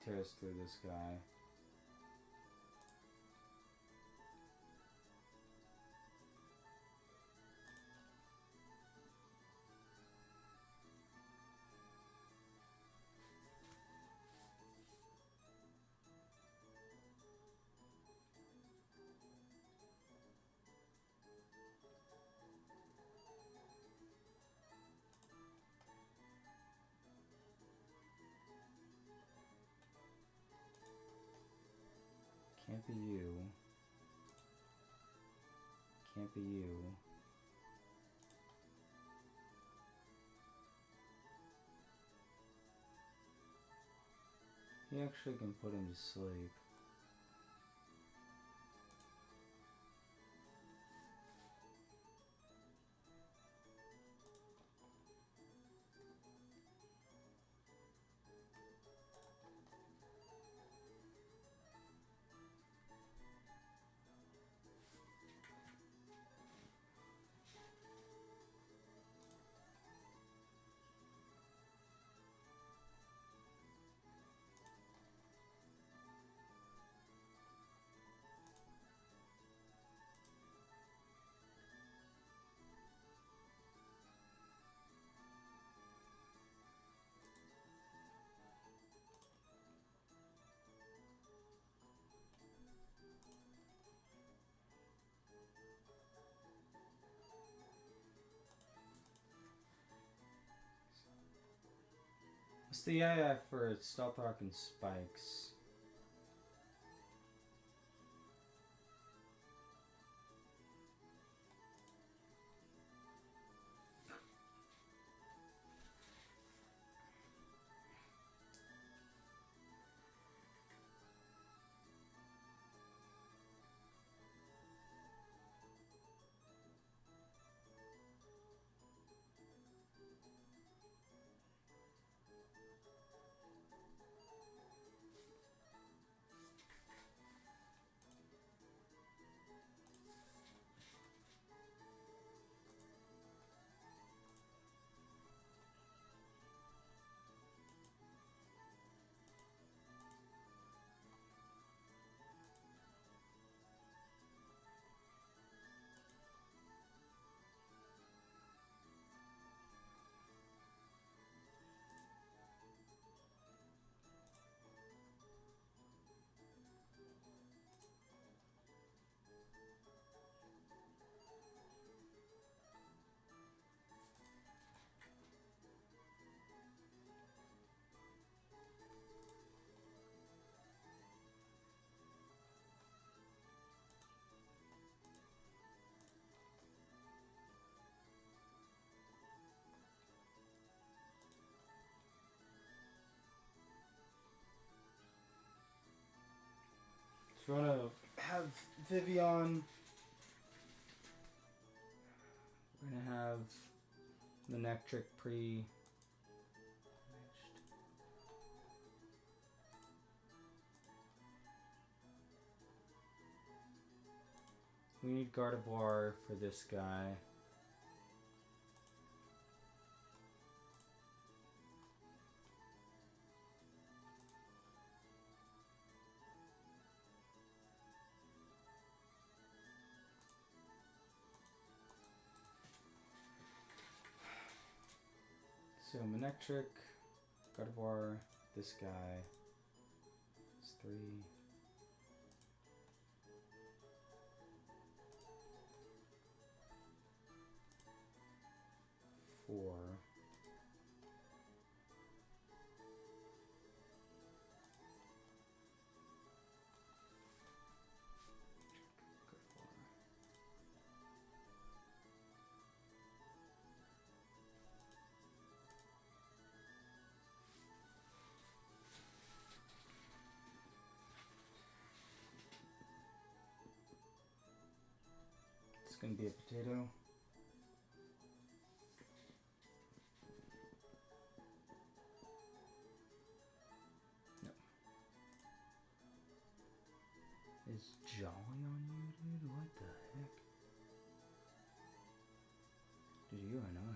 tears through this guy. Can't be you. Can't be you. He actually can put him to sleep. What's the AI for Stealth Rock and Spikes? So we want to have Vivian. We're going to have the Nectric pre. We need Gardevoir for this guy. So Manectric, Gardevoir, this guy. It's 3. 4. It's gonna be a potato. Is Jolly on you, dude? What the heck? Dude, you're annoying.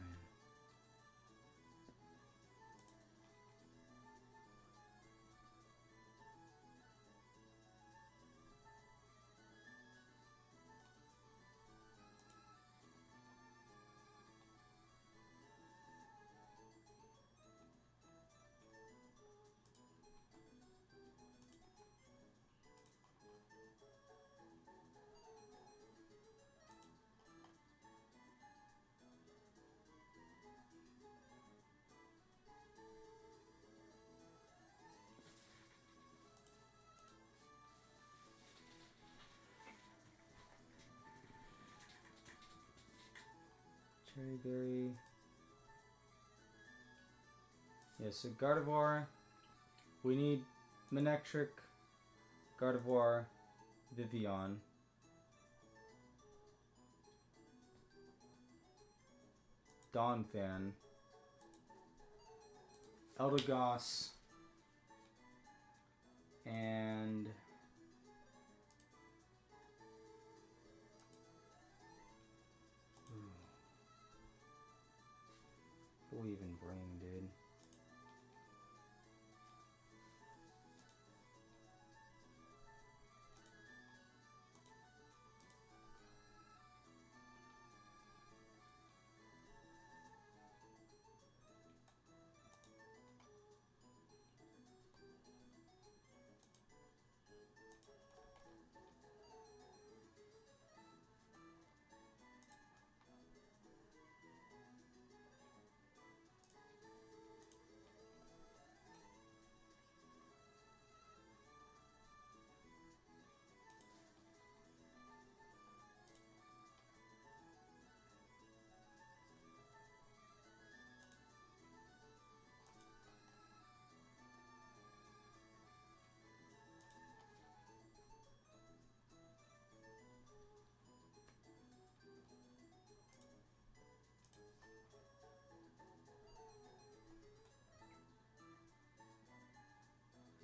Cherryberry. Yeah, so Gardevoir. We need Manectric, Gardevoir, Vivian. Donphan. Eldegoss. And what do we even bring, dude?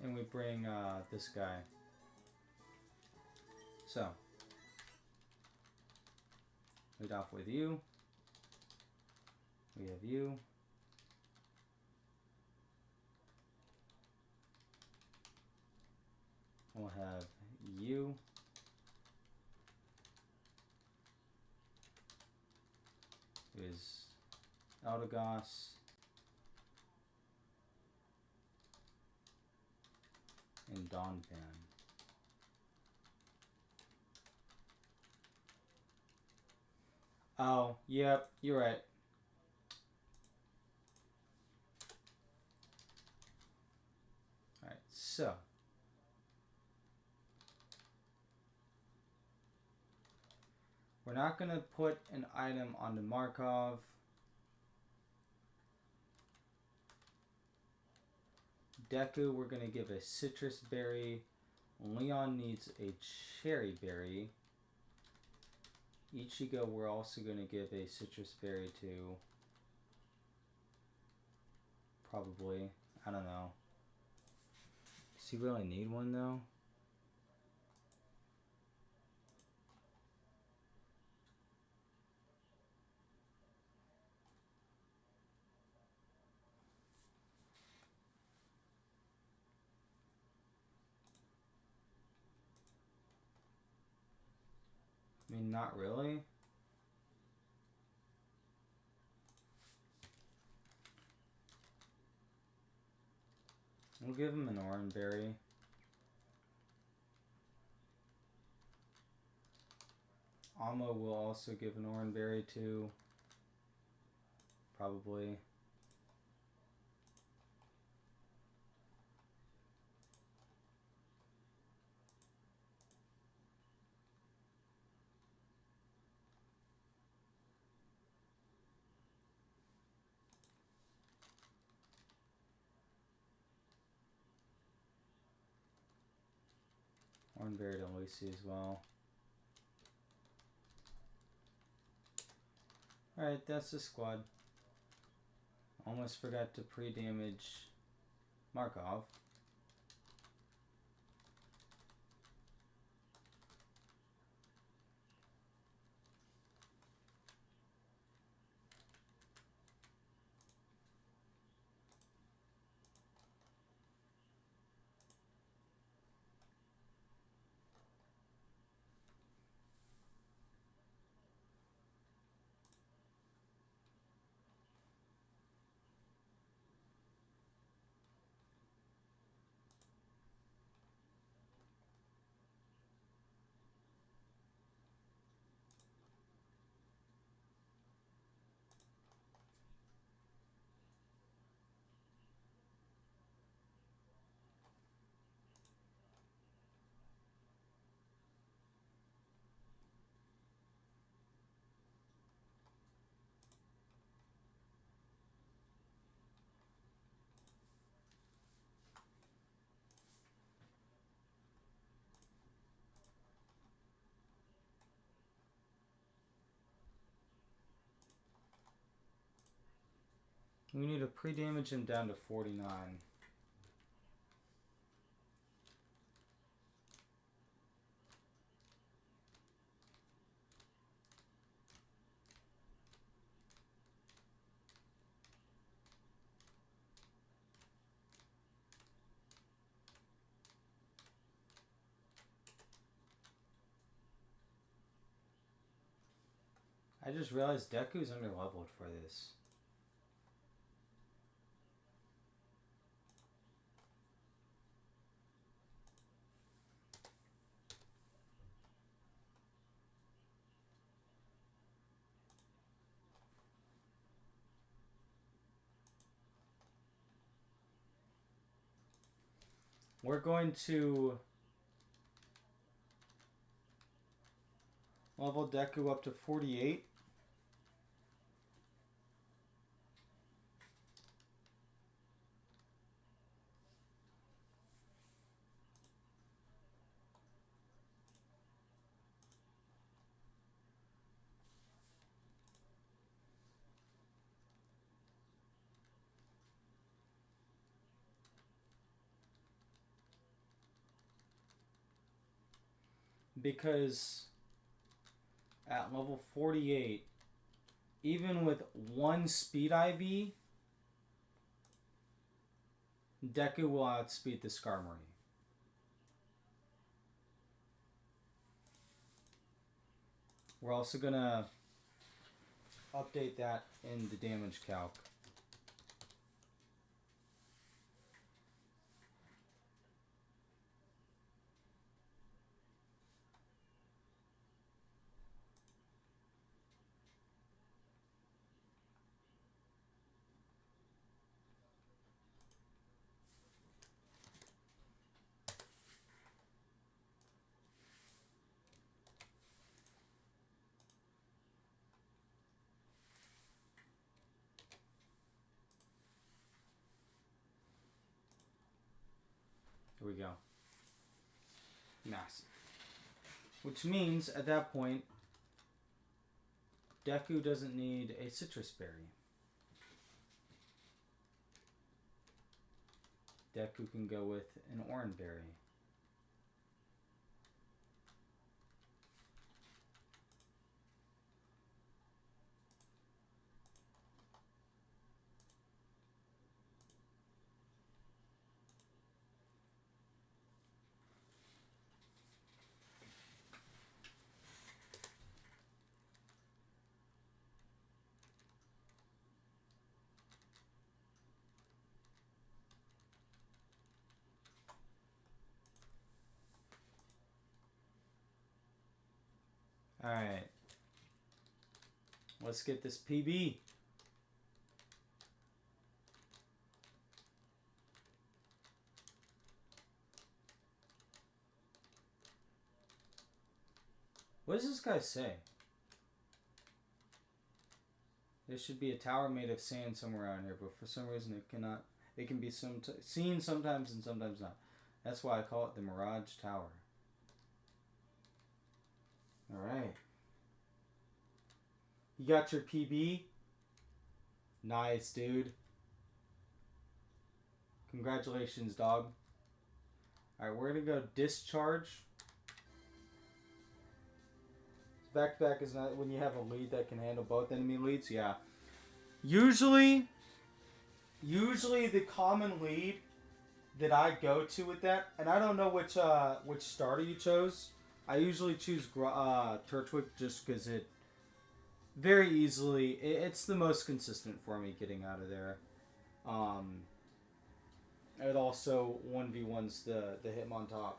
And we bring this guy. So, lead off with you. We have you. We'll have you. Is Eldegoss. And Donphan. Oh, yep, you're right. Alright, so. We're not going to put an item onto Markov. Deku, we're going to give a citrus berry. Leon needs a cherry berry. Ichigo, we're also going to give a citrus berry to. Probably. I don't know. Does he really need one, though? I mean, not really. We'll give him an orange berry. Amo will also give an orange berry to. probably. Oranberry to Lucy as well. Alright, that's the squad. Almost forgot to pre-damage Markov. We need to pre-damage him down to 49. I just realized Deku's underleveled for this. We're going to level Deku up to 48. Because at level 48, even with one speed IV, Deku will outspeed the Skarmory. We're also going to update that in the damage calc. Here we go. Massive. Which means, at that point, Deku doesn't need a citrus berry. Deku can go with an orange berry. Alright. Let's get this PB. What does this guy say? There should be a tower made of sand somewhere around here, but for some reason it cannot. It can be seen sometimes and sometimes not. That's why I call it the Mirage Tower. Alright. You got your PB? Nice, dude. Congratulations, dog. Alright, we're gonna go discharge. Back-to-back is not when you have a lead that can handle both enemy leads. Yeah. Usually the common lead that I go to with that, and I don't know which starter you chose. I usually choose Turtwig just because it very easily it's the most consistent for me getting out of there. It also 1v1s the Hitmontop.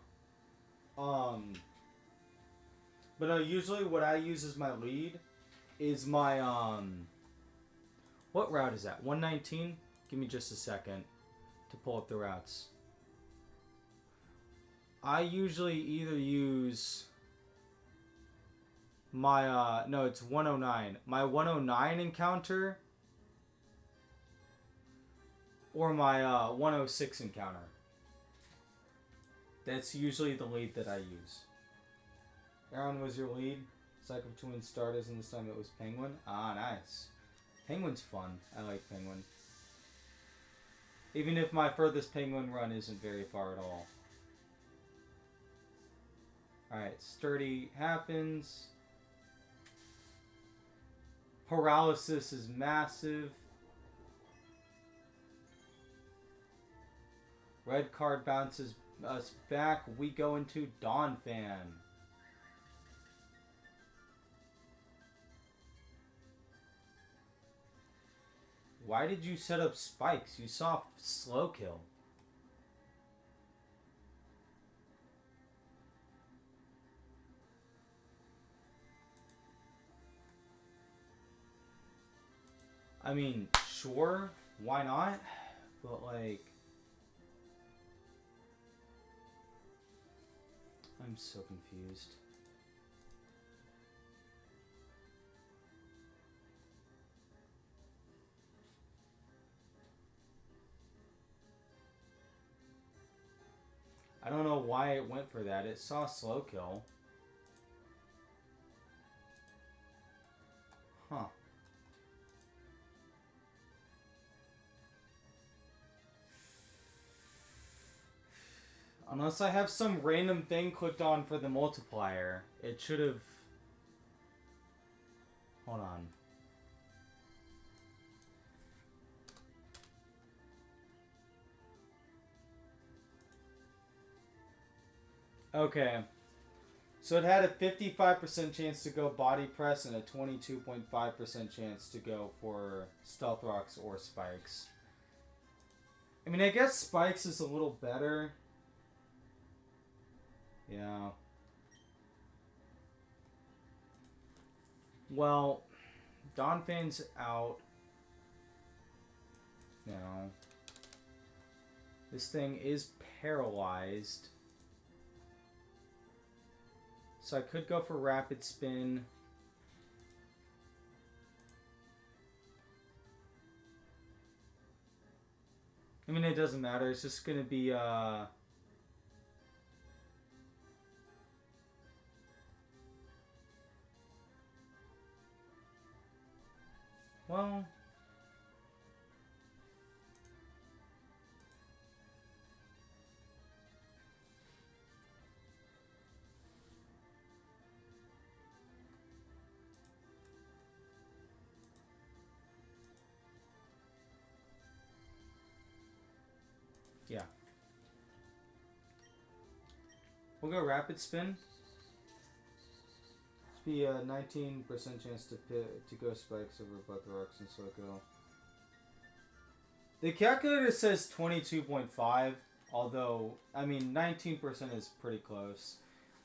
But no, usually what I use as my lead is my what route is that? 119? Give me just a second to pull up the routes. I usually either use my no, it's 109. My 109 encounter or my 106 encounter. That's usually the lead that I use. Aaron was your lead. Cycle between starters, and this time it was Penguin. Ah, nice. Penguin's fun. I like Penguin. Even if my furthest Penguin run isn't very far at all. Alright, Sturdy happens. Paralysis is massive. Red card bounces us back. We go into Dawn Fan. Why did you set up spikes? You saw slow kill. I mean, sure, why not? But like, I'm so confused. I don't know why it went for that. It saw slow kill. Huh. Unless I have some random thing clicked on for the multiplier, it should have... Hold on. Okay. So it had a 55% chance to go body press and a 22.5% chance to go for stealth rocks or spikes. I mean, I guess spikes is a little better. Yeah. Well, Donphan's out. Now, this thing is paralyzed. So I could go for rapid spin. I mean, it doesn't matter. It's just gonna be well, yeah. We'll go rapid spin. It's be a 19% chance to go spikes over both rocks and Soko. The calculator says 22.5, although, I mean, 19% is pretty close.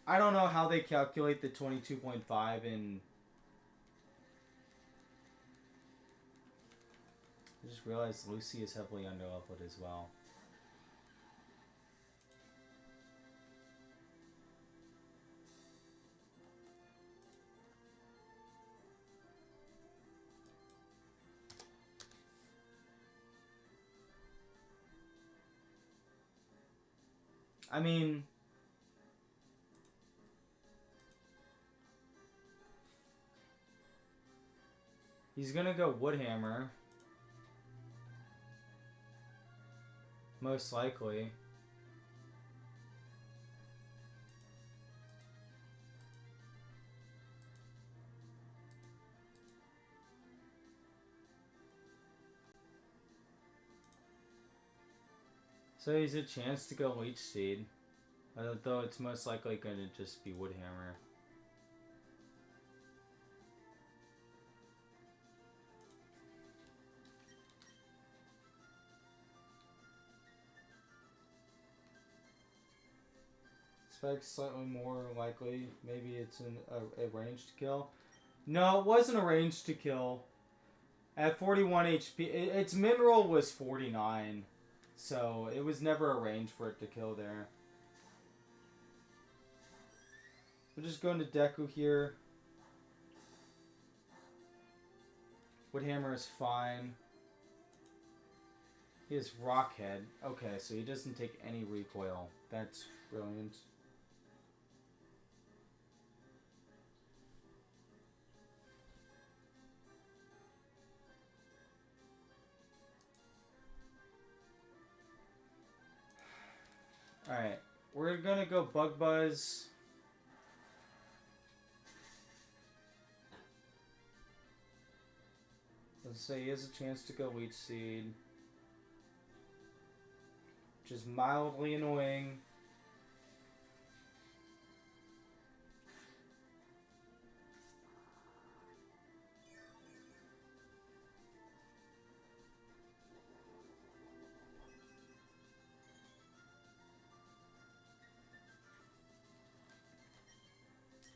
I don't know how they calculate the 22.5 in... I just realized Lucy is heavily underleveled as well. I mean, he's gonna go Woodhammer. Most likely. So he's a chance to go Leech Seed. Although it's most likely going to just be Woodhammer. Spike's slightly more likely. Maybe it's a ranged kill. No, it wasn't a ranged to kill. At 41 HP, its mineral was 49. So it was never a range for it to kill there. We're just going to Deku here. Woodhammer is fine. He has Rockhead. Okay, so he doesn't take any recoil. That's brilliant. Alright, we're gonna go Bug Buzz. Let's say he has a chance to go Leech Seed. Which is mildly annoying.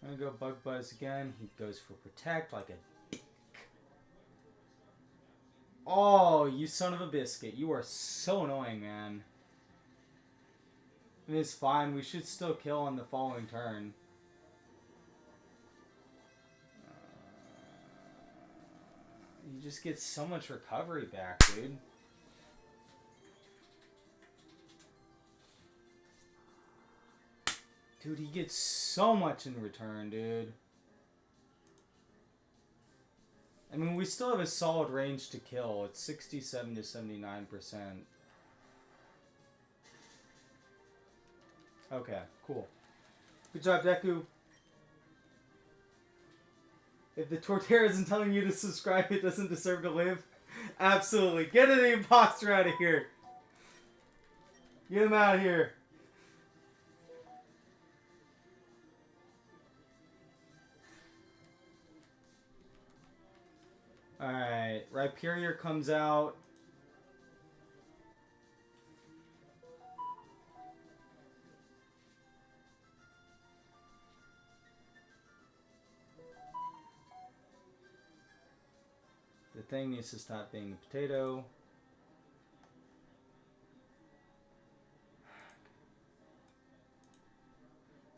I'm gonna go Bug Buzz again. He goes for Protect like a dick. Oh, you son of a biscuit. You are so annoying, man. I mean, it's fine. We should still kill on the following turn. You just get so much recovery back, dude. Dude, he gets so much in return, dude. I mean, we still have a solid range to kill. It's 67 to 79%. Okay, cool. Good job, Deku. If the Torterra isn't telling you to subscribe, it doesn't deserve to live. Absolutely. Get the imposter out of here. Get him out of here. Alright, Rhyperior comes out. The thing needs to stop being a potato.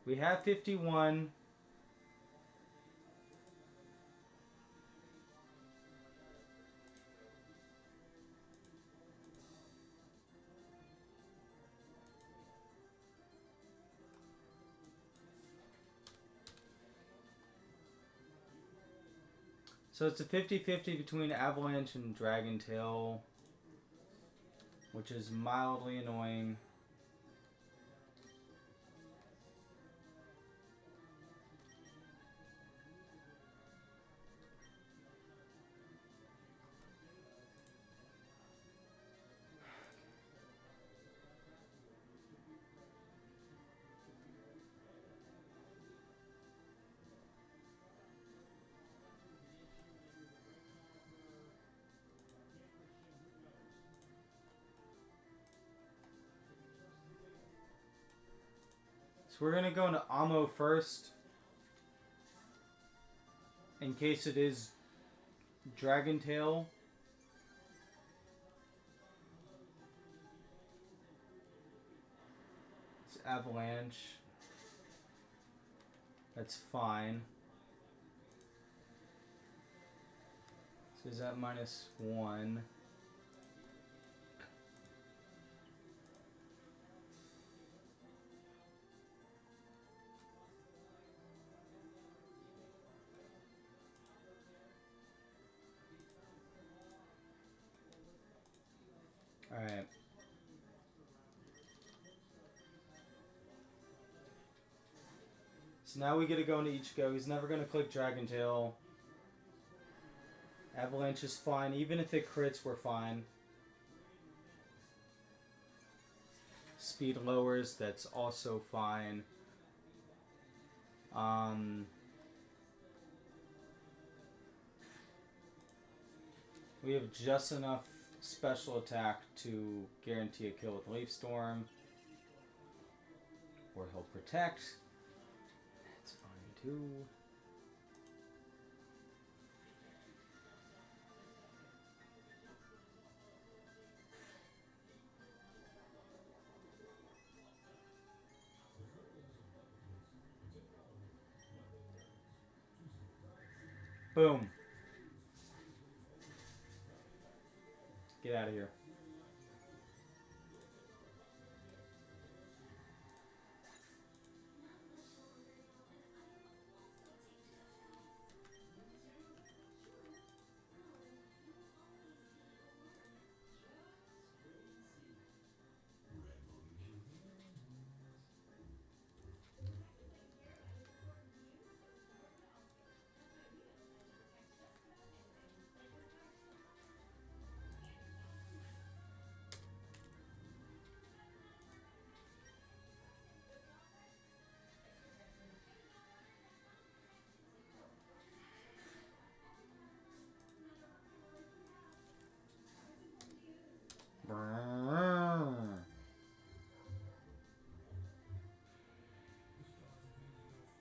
We have 51. So it's a 50-50 between Avalanche and Dragon Tail, which is mildly annoying. So we're going to go into Ammo first, in case it is Dragon Tail. It's Avalanche. That's fine. So is that -1? Alright. So now we get to go into Ichigo. He's never going to click Dragon Tail. Avalanche is fine. Even if it crits, we're fine. Speed lowers, that's also fine. We have just enough special attack to guarantee a kill with Leaf Storm. Or he'll protect. That's fine too. Boom. Get out of here.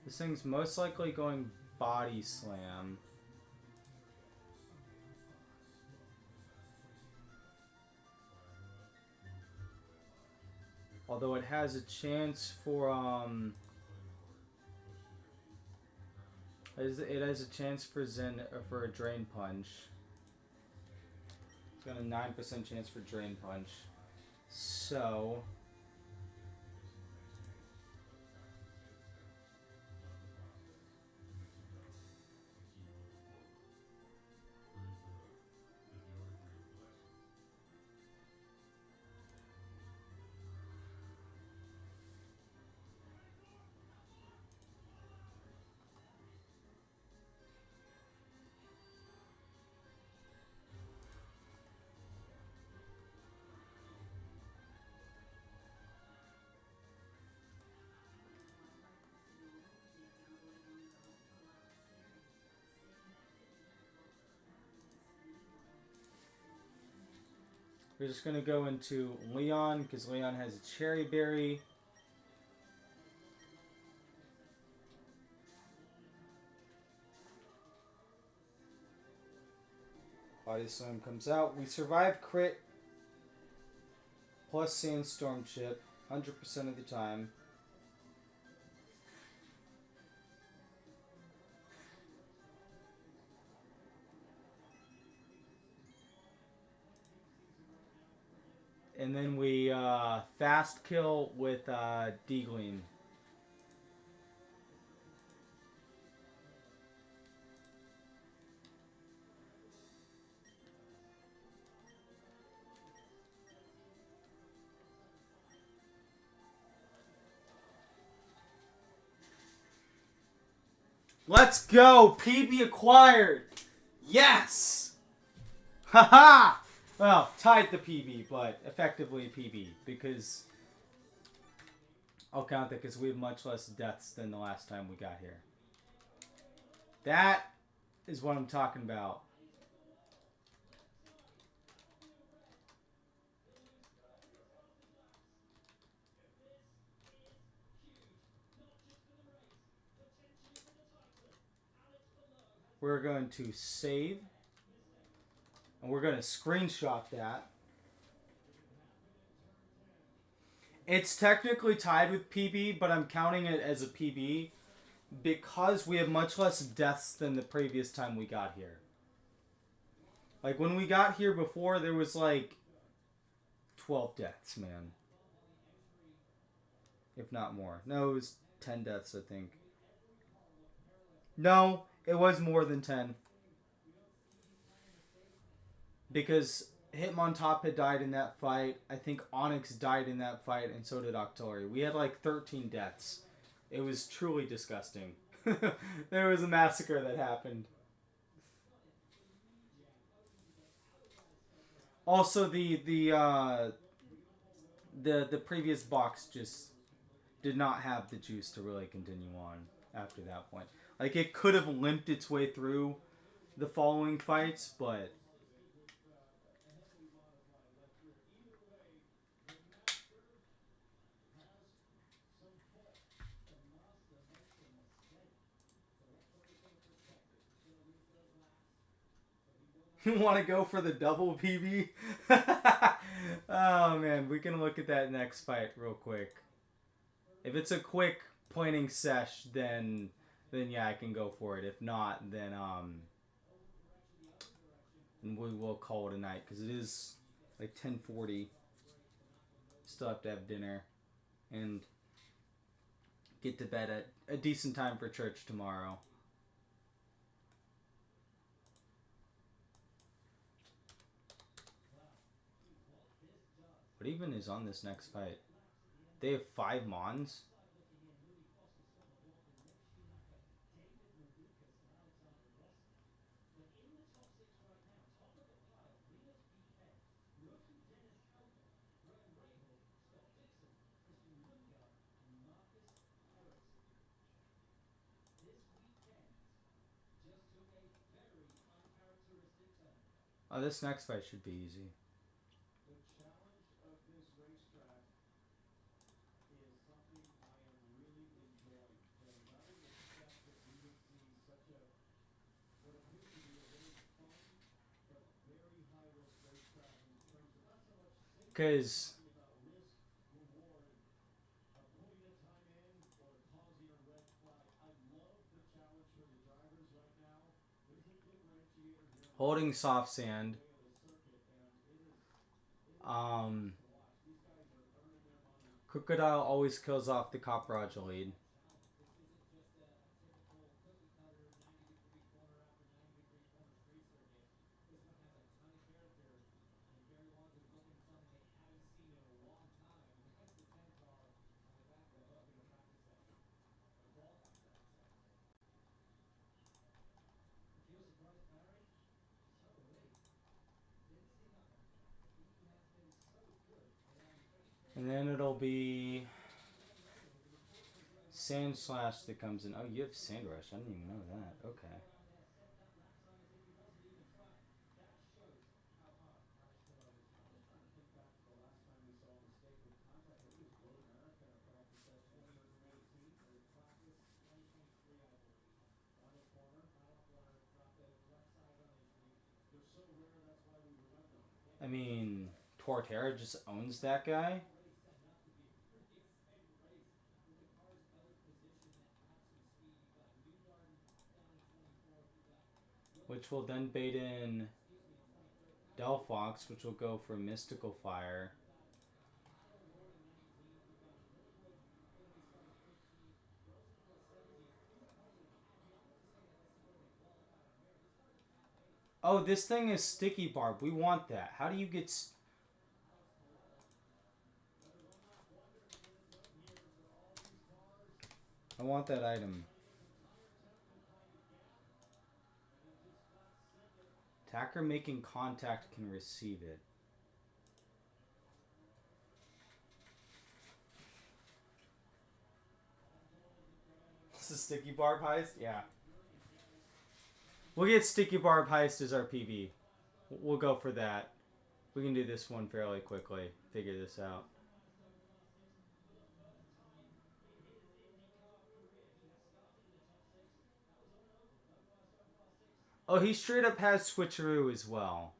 This thing's most likely going body slam. Although it has a chance for it has a chance for for a drain punch. It's got a 9% chance for drain punch. So we're just going to go into Leon, because Leon has a Cherry Berry. Body Slam comes out. We survive crit plus Sandstorm Chip 100% of the time. And then we fast kill with D-Gleam. Let's go! PB acquired! Yes! Haha! Well, tied the PB, but effectively PB, because I'll count that because we have much less deaths than the last time we got here. That is what I'm talking about. We're going to save. And we're going to screenshot that. It's technically tied with PB, but I'm counting it as a PB because we have much less deaths than the previous time we got here. Like, when we got here before, there was like 12 deaths, man. If not more. No, it was 10 deaths, I think. No, it was more than 10. Because Hitmontop had died in that fight. I think Onyx died in that fight, and so did Octillery. We had like 13 deaths. It was truly disgusting. There was a massacre that happened. Also, the previous box just did not have the juice to really continue on after that point. Like, it could have limped its way through the following fights, but you want to go for the double PB? Oh man, we can look at that next fight real quick. If it's a quick pointing sesh, then yeah, I can go for it. If not, then we will call it a night because it is like 10:40. Still have to have dinner and get to bed at a decent time for church tomorrow. What even is on this next fight? They have 5 Mons? Oh, this next fight should be easy. Because holding soft sand. Crocodile always kills off the Cockroach lead. And then it'll be Sand Slash that comes in. Oh, you have Sand Rush. I didn't even know that. Okay. I mean, Torterra just owns that guy. Which will then bait in Delphox, which will go for Mystical Fire. Oh, this thing is Sticky Barb. We want that. How do you get... I want that item. Attacker making contact can receive it. This is Sticky Barb Heist? Yeah. We'll get Sticky Barb Heist as our PV. We'll go for that. We can do this one fairly quickly. Figure this out. Oh, he straight up has Switcheroo as well.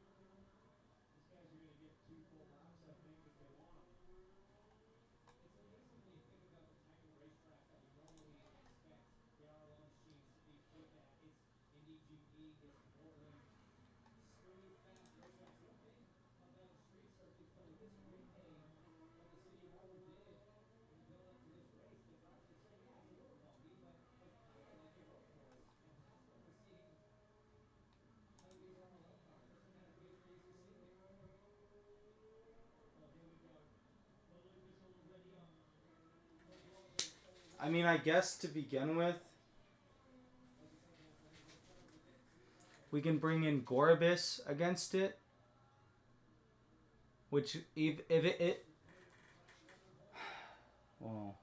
I mean, I guess to begin with, we can bring in Gorobis against it. Which, if it well,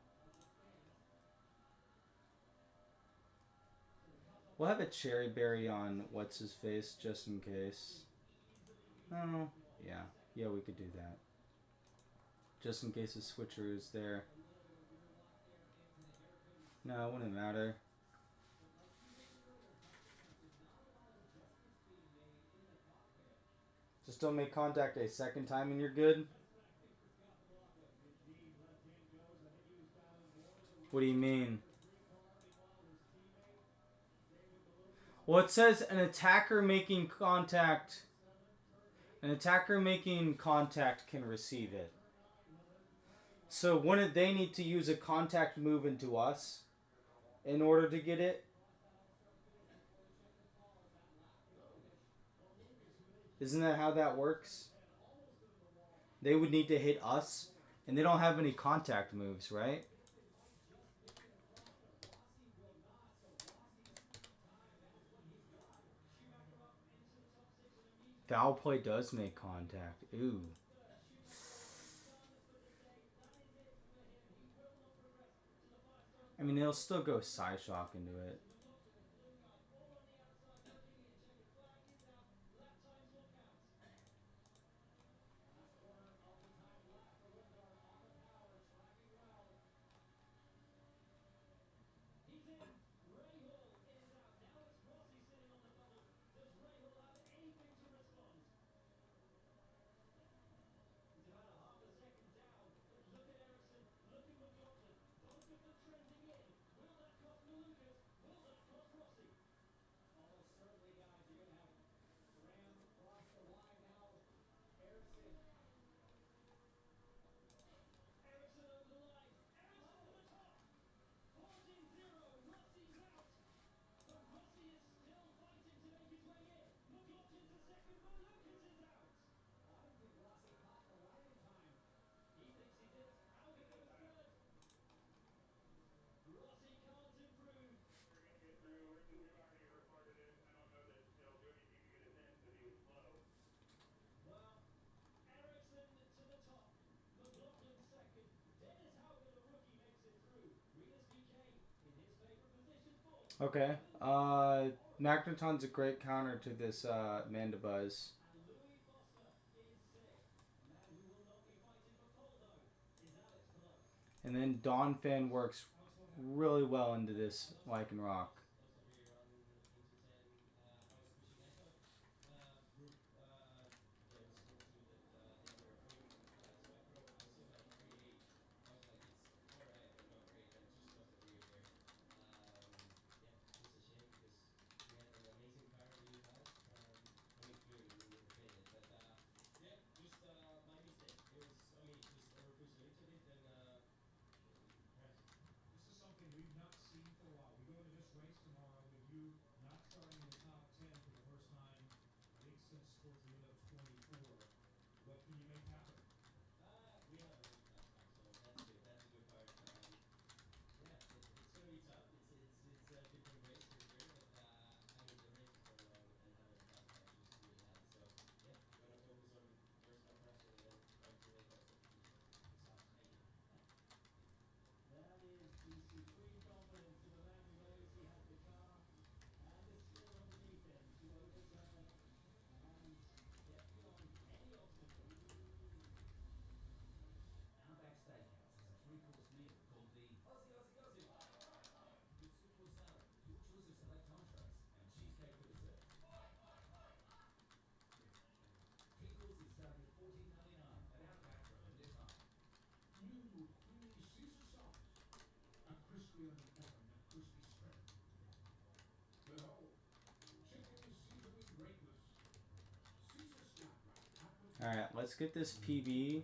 we'll have a cherry berry on what's his face just in case. Oh, yeah. Yeah, we could do that. Just in case the switcher is there. No, it wouldn't matter. Just don't make contact a second time and you're good. What do you mean? Well, it says an attacker making contact. An attacker making contact can receive it. So wouldn't they need to use a contact move into us in order to get it? Isn't that how that works? They would need to hit us, and they don't have any contact moves, right? Foul play does make contact. Ooh. I mean, they'll still go Psyshock into it. Okay. Magneton's a great counter to this Mandibuzz. And then Donphan works really well into this Lycanroc. Alright, let's get this PB, and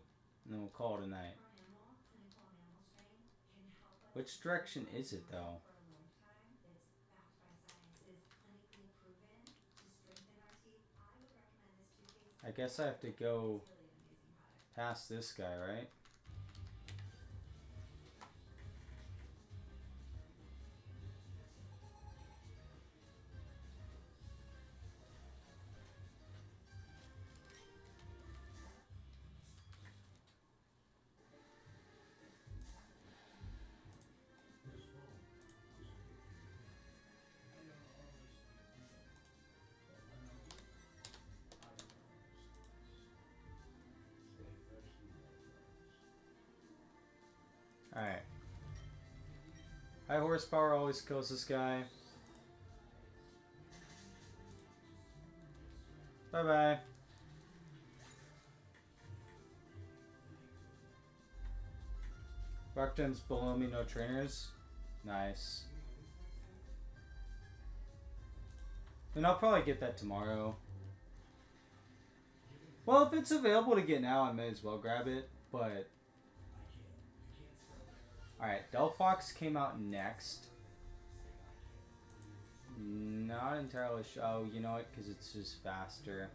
then we'll call it a night. Which direction is it, though? I guess I have to go past this guy, right? Alright. High horsepower always kills this guy. Bye-bye. Rock gems below me, no trainers. Nice. And I'll probably get that tomorrow. Well, if it's available to get now, I may as well grab it, but... Alright, Delphox came out next. Not entirely sure. Oh, you know what? Because it's just faster.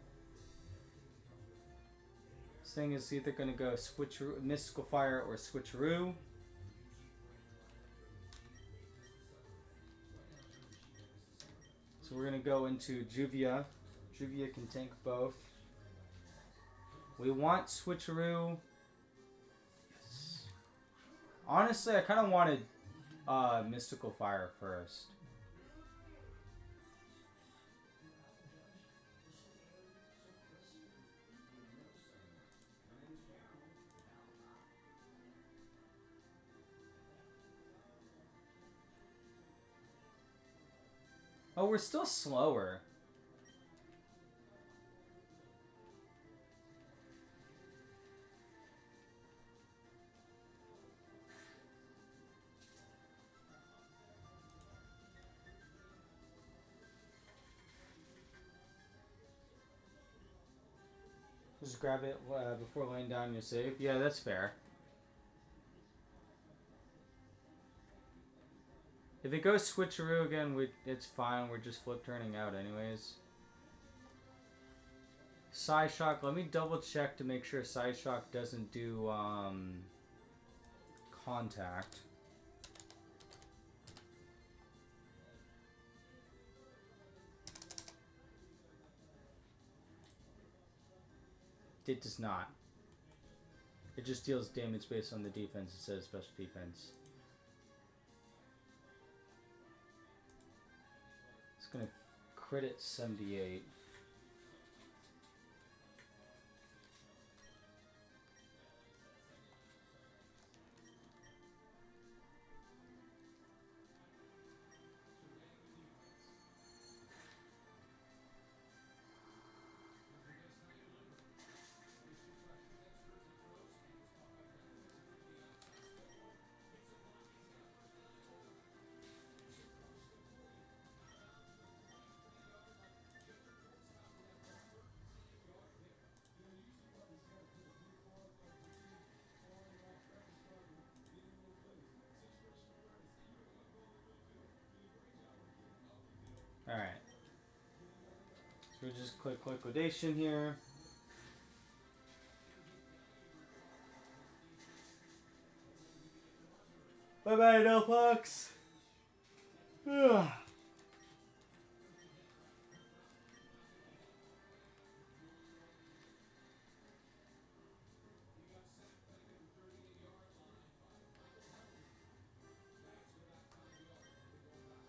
This thing is either going to go switcheroo, Mystical Fire or Switcheroo. So we're going to go into Juvia. Juvia can tank both. We want Switcheroo. Yes. Honestly, I kind of wanted Mystical Fire first. Oh, we're still slower. Just grab it before laying down your save. Yeah, that's fair. If it goes switcheroo again, it's fine. We're just flip turning out anyways. Psyshock. Let me double check to make sure Psyshock doesn't do contact. It does not. It just deals damage based on the defense instead of special defense. It's gonna crit at 78. Alright. So we just click liquidation here. Bye bye, Delphox.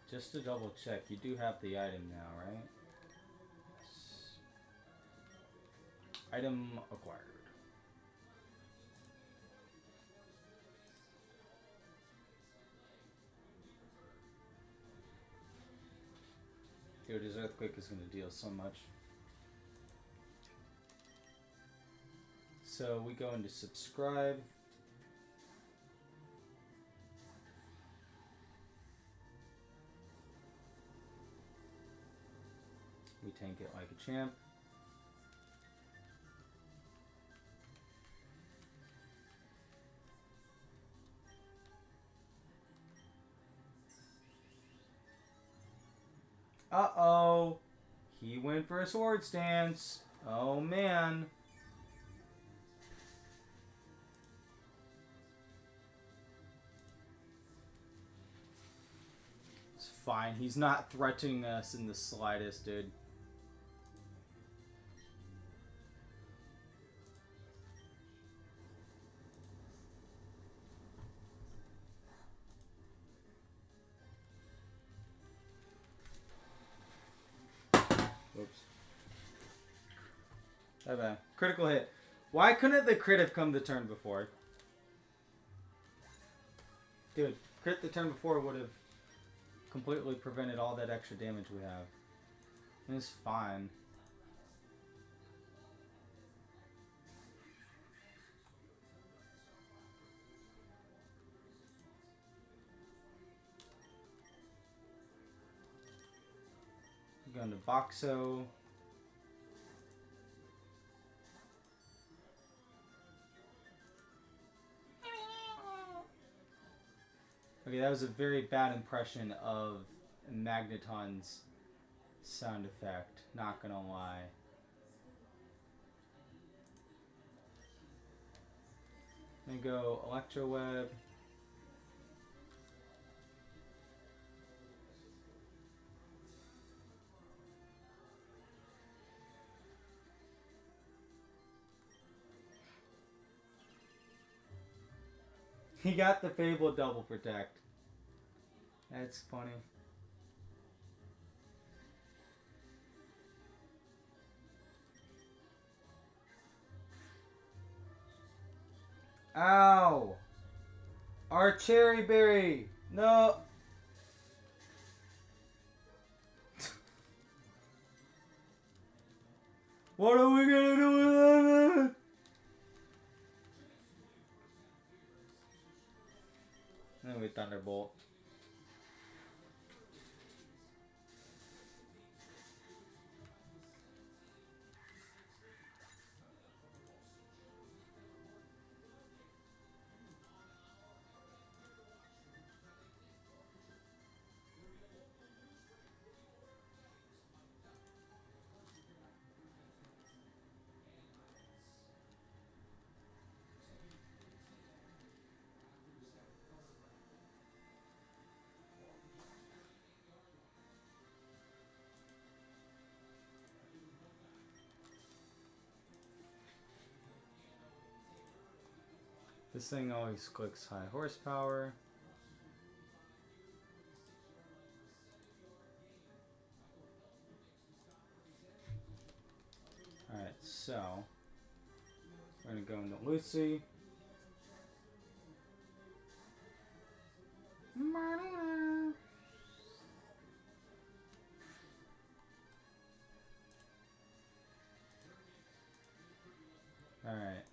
Just to double check, you do have the item now, right? Yes. Item acquired. Dude, his earthquake is going to deal so much. So we go into subscribe. We tank it like a champ. Uh-oh. He went for a sword stance. Oh, man. It's fine. He's not threatening us in the slightest, dude. Oops. Bye-bye. Critical hit. Why couldn't the crit have come the turn before? Dude, crit the turn before would have completely prevented all that extra damage we have. It's fine. Going to Boxo. Okay, that was a very bad impression of Magneton's sound effect. Not gonna lie. I'm gonna go Electro Web. He got the Fable double protect. That's funny. Ow! Our cherry berry! No! What are we gonna do with it? Then we Thunderbolt. This thing always clicks high horsepower. Alright, so we're gonna go into Lucy. Alright.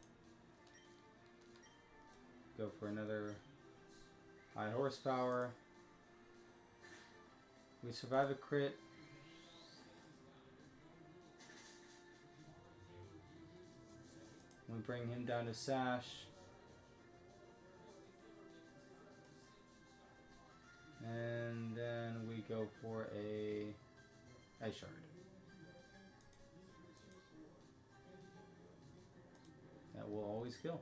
Go for another high horsepower. We survive a crit. We bring him down to Sash. And then we go for a Ice Shard. That will always kill.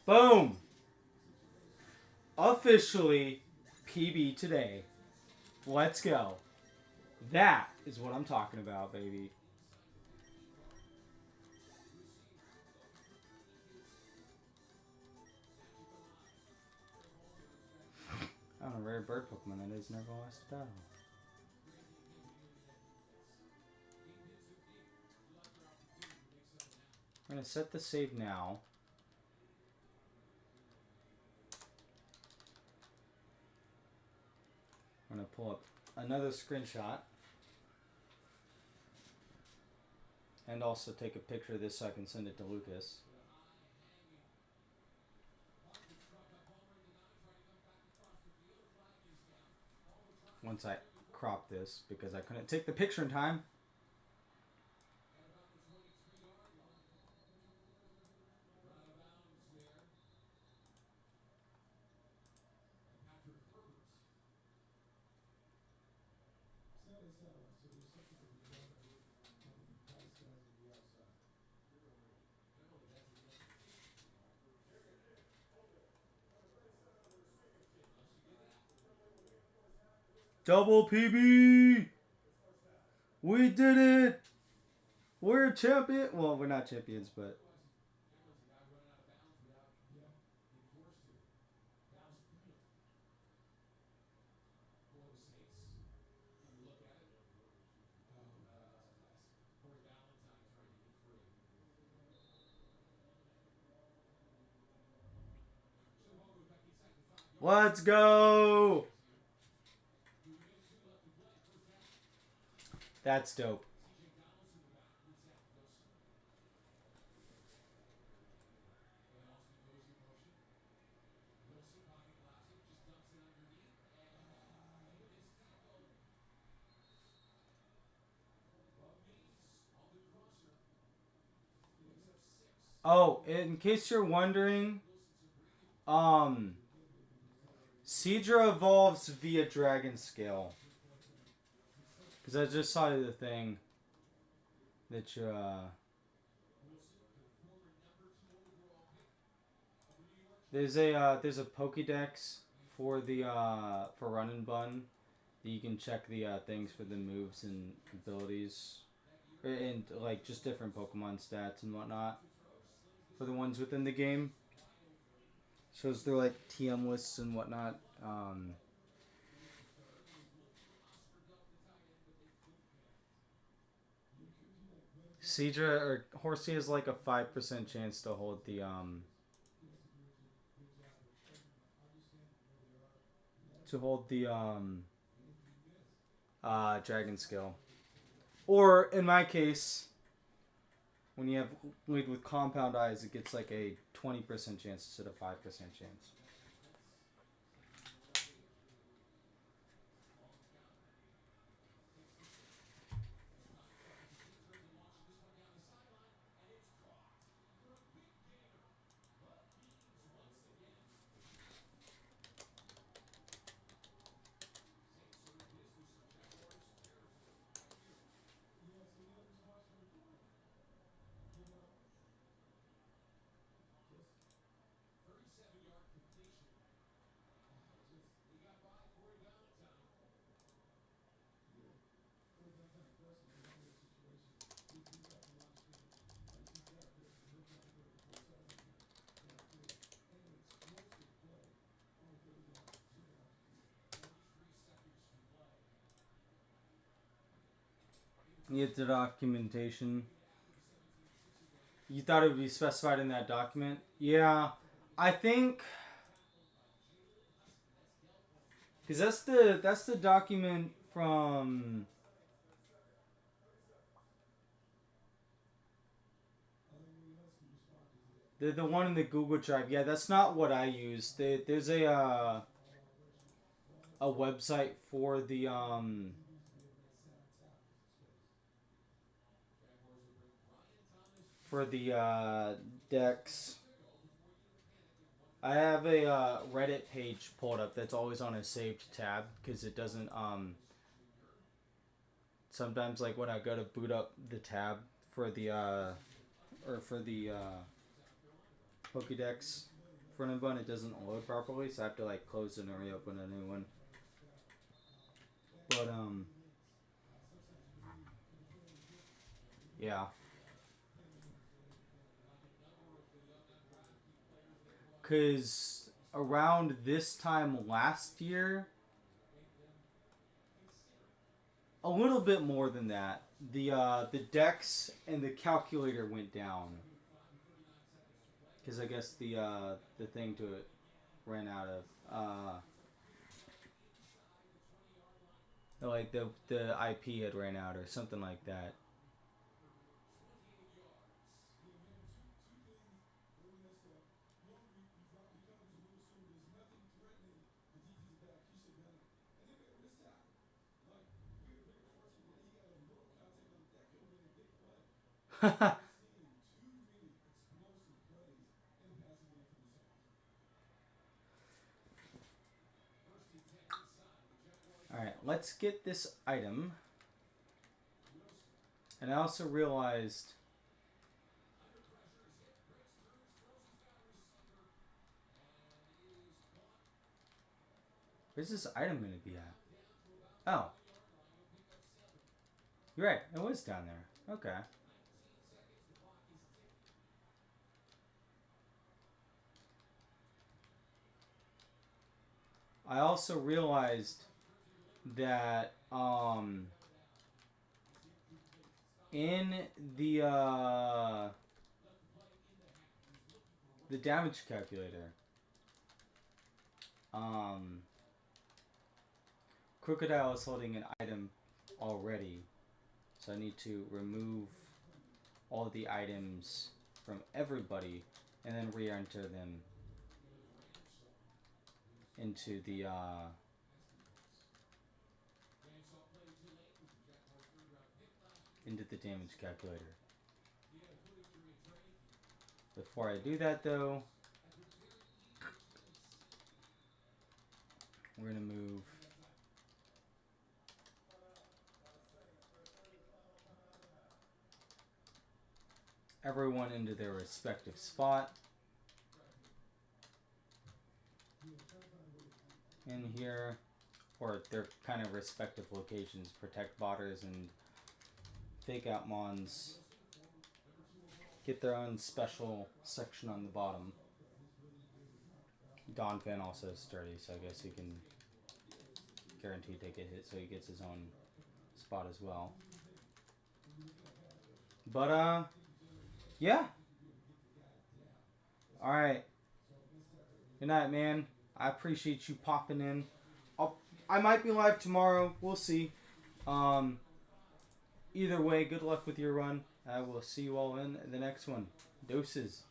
Boom! Officially PB today. Let's go. That is what I'm talking about, baby. I don't know, rare bird Pokemon that is never lost a battle. I'm going to set the save now. I'm going to pull up another screenshot. And also take a picture of this so I can send it to Lucas. Once I crop this, because I couldn't take the picture in time. Double PB! We did it! We're champion. Well, we're not champions, but Let's go! That's dope. Oh, in case you're wondering, um, Seadra evolves via Dragon Scale. Because I just saw the thing that you, there's a Pokédex for the, for Run and Bun that you can check the, things for the moves and abilities. And, like, just different Pokemon stats and whatnot for the ones within the game. Shows their, like, TM lists and whatnot. Seadra or Horsey has like a 5% chance to hold the dragon skill. Or in my case, when you have lead with compound eyes, it gets like a 20% chance instead of 5% chance. You get the documentation. You thought it would be specified in that document? Yeah, I think because that's the document from the one in the Google Drive. Yeah, that's not what I use. There's a website for the decks. I have a Reddit page pulled up that's always on a saved tab because it doesn't sometimes like when I go to boot up the tab for the or for the Pokédex front and bun, it doesn't load properly, so I have to like close it and reopen a new one. But yeah, because around this time last year, a little bit more than that, the dex and the calculator went down because I guess the thing to it ran out of like the IP had ran out or something like that. Alright, let's get this item. And I also realized where's this item going to be at? Oh, you're right. It was down there. Okay. I also realized that in the damage calculator, Crocodile is holding an item already, so I need to remove all the items from everybody and then re-enter them into the damage calculator. Before I do that though, we're gonna move everyone into their respective spot in here, or their kind of respective locations. Protect botters and fake out mons get their own special section on the bottom. Donphan also is sturdy, so I guess he can guarantee take a hit, so he gets his own spot as well. But yeah. Alright. Good night, man. I appreciate you popping in. I might be live tomorrow. We'll see. Either way, good luck with your run. I will see you all in the next one. Doses.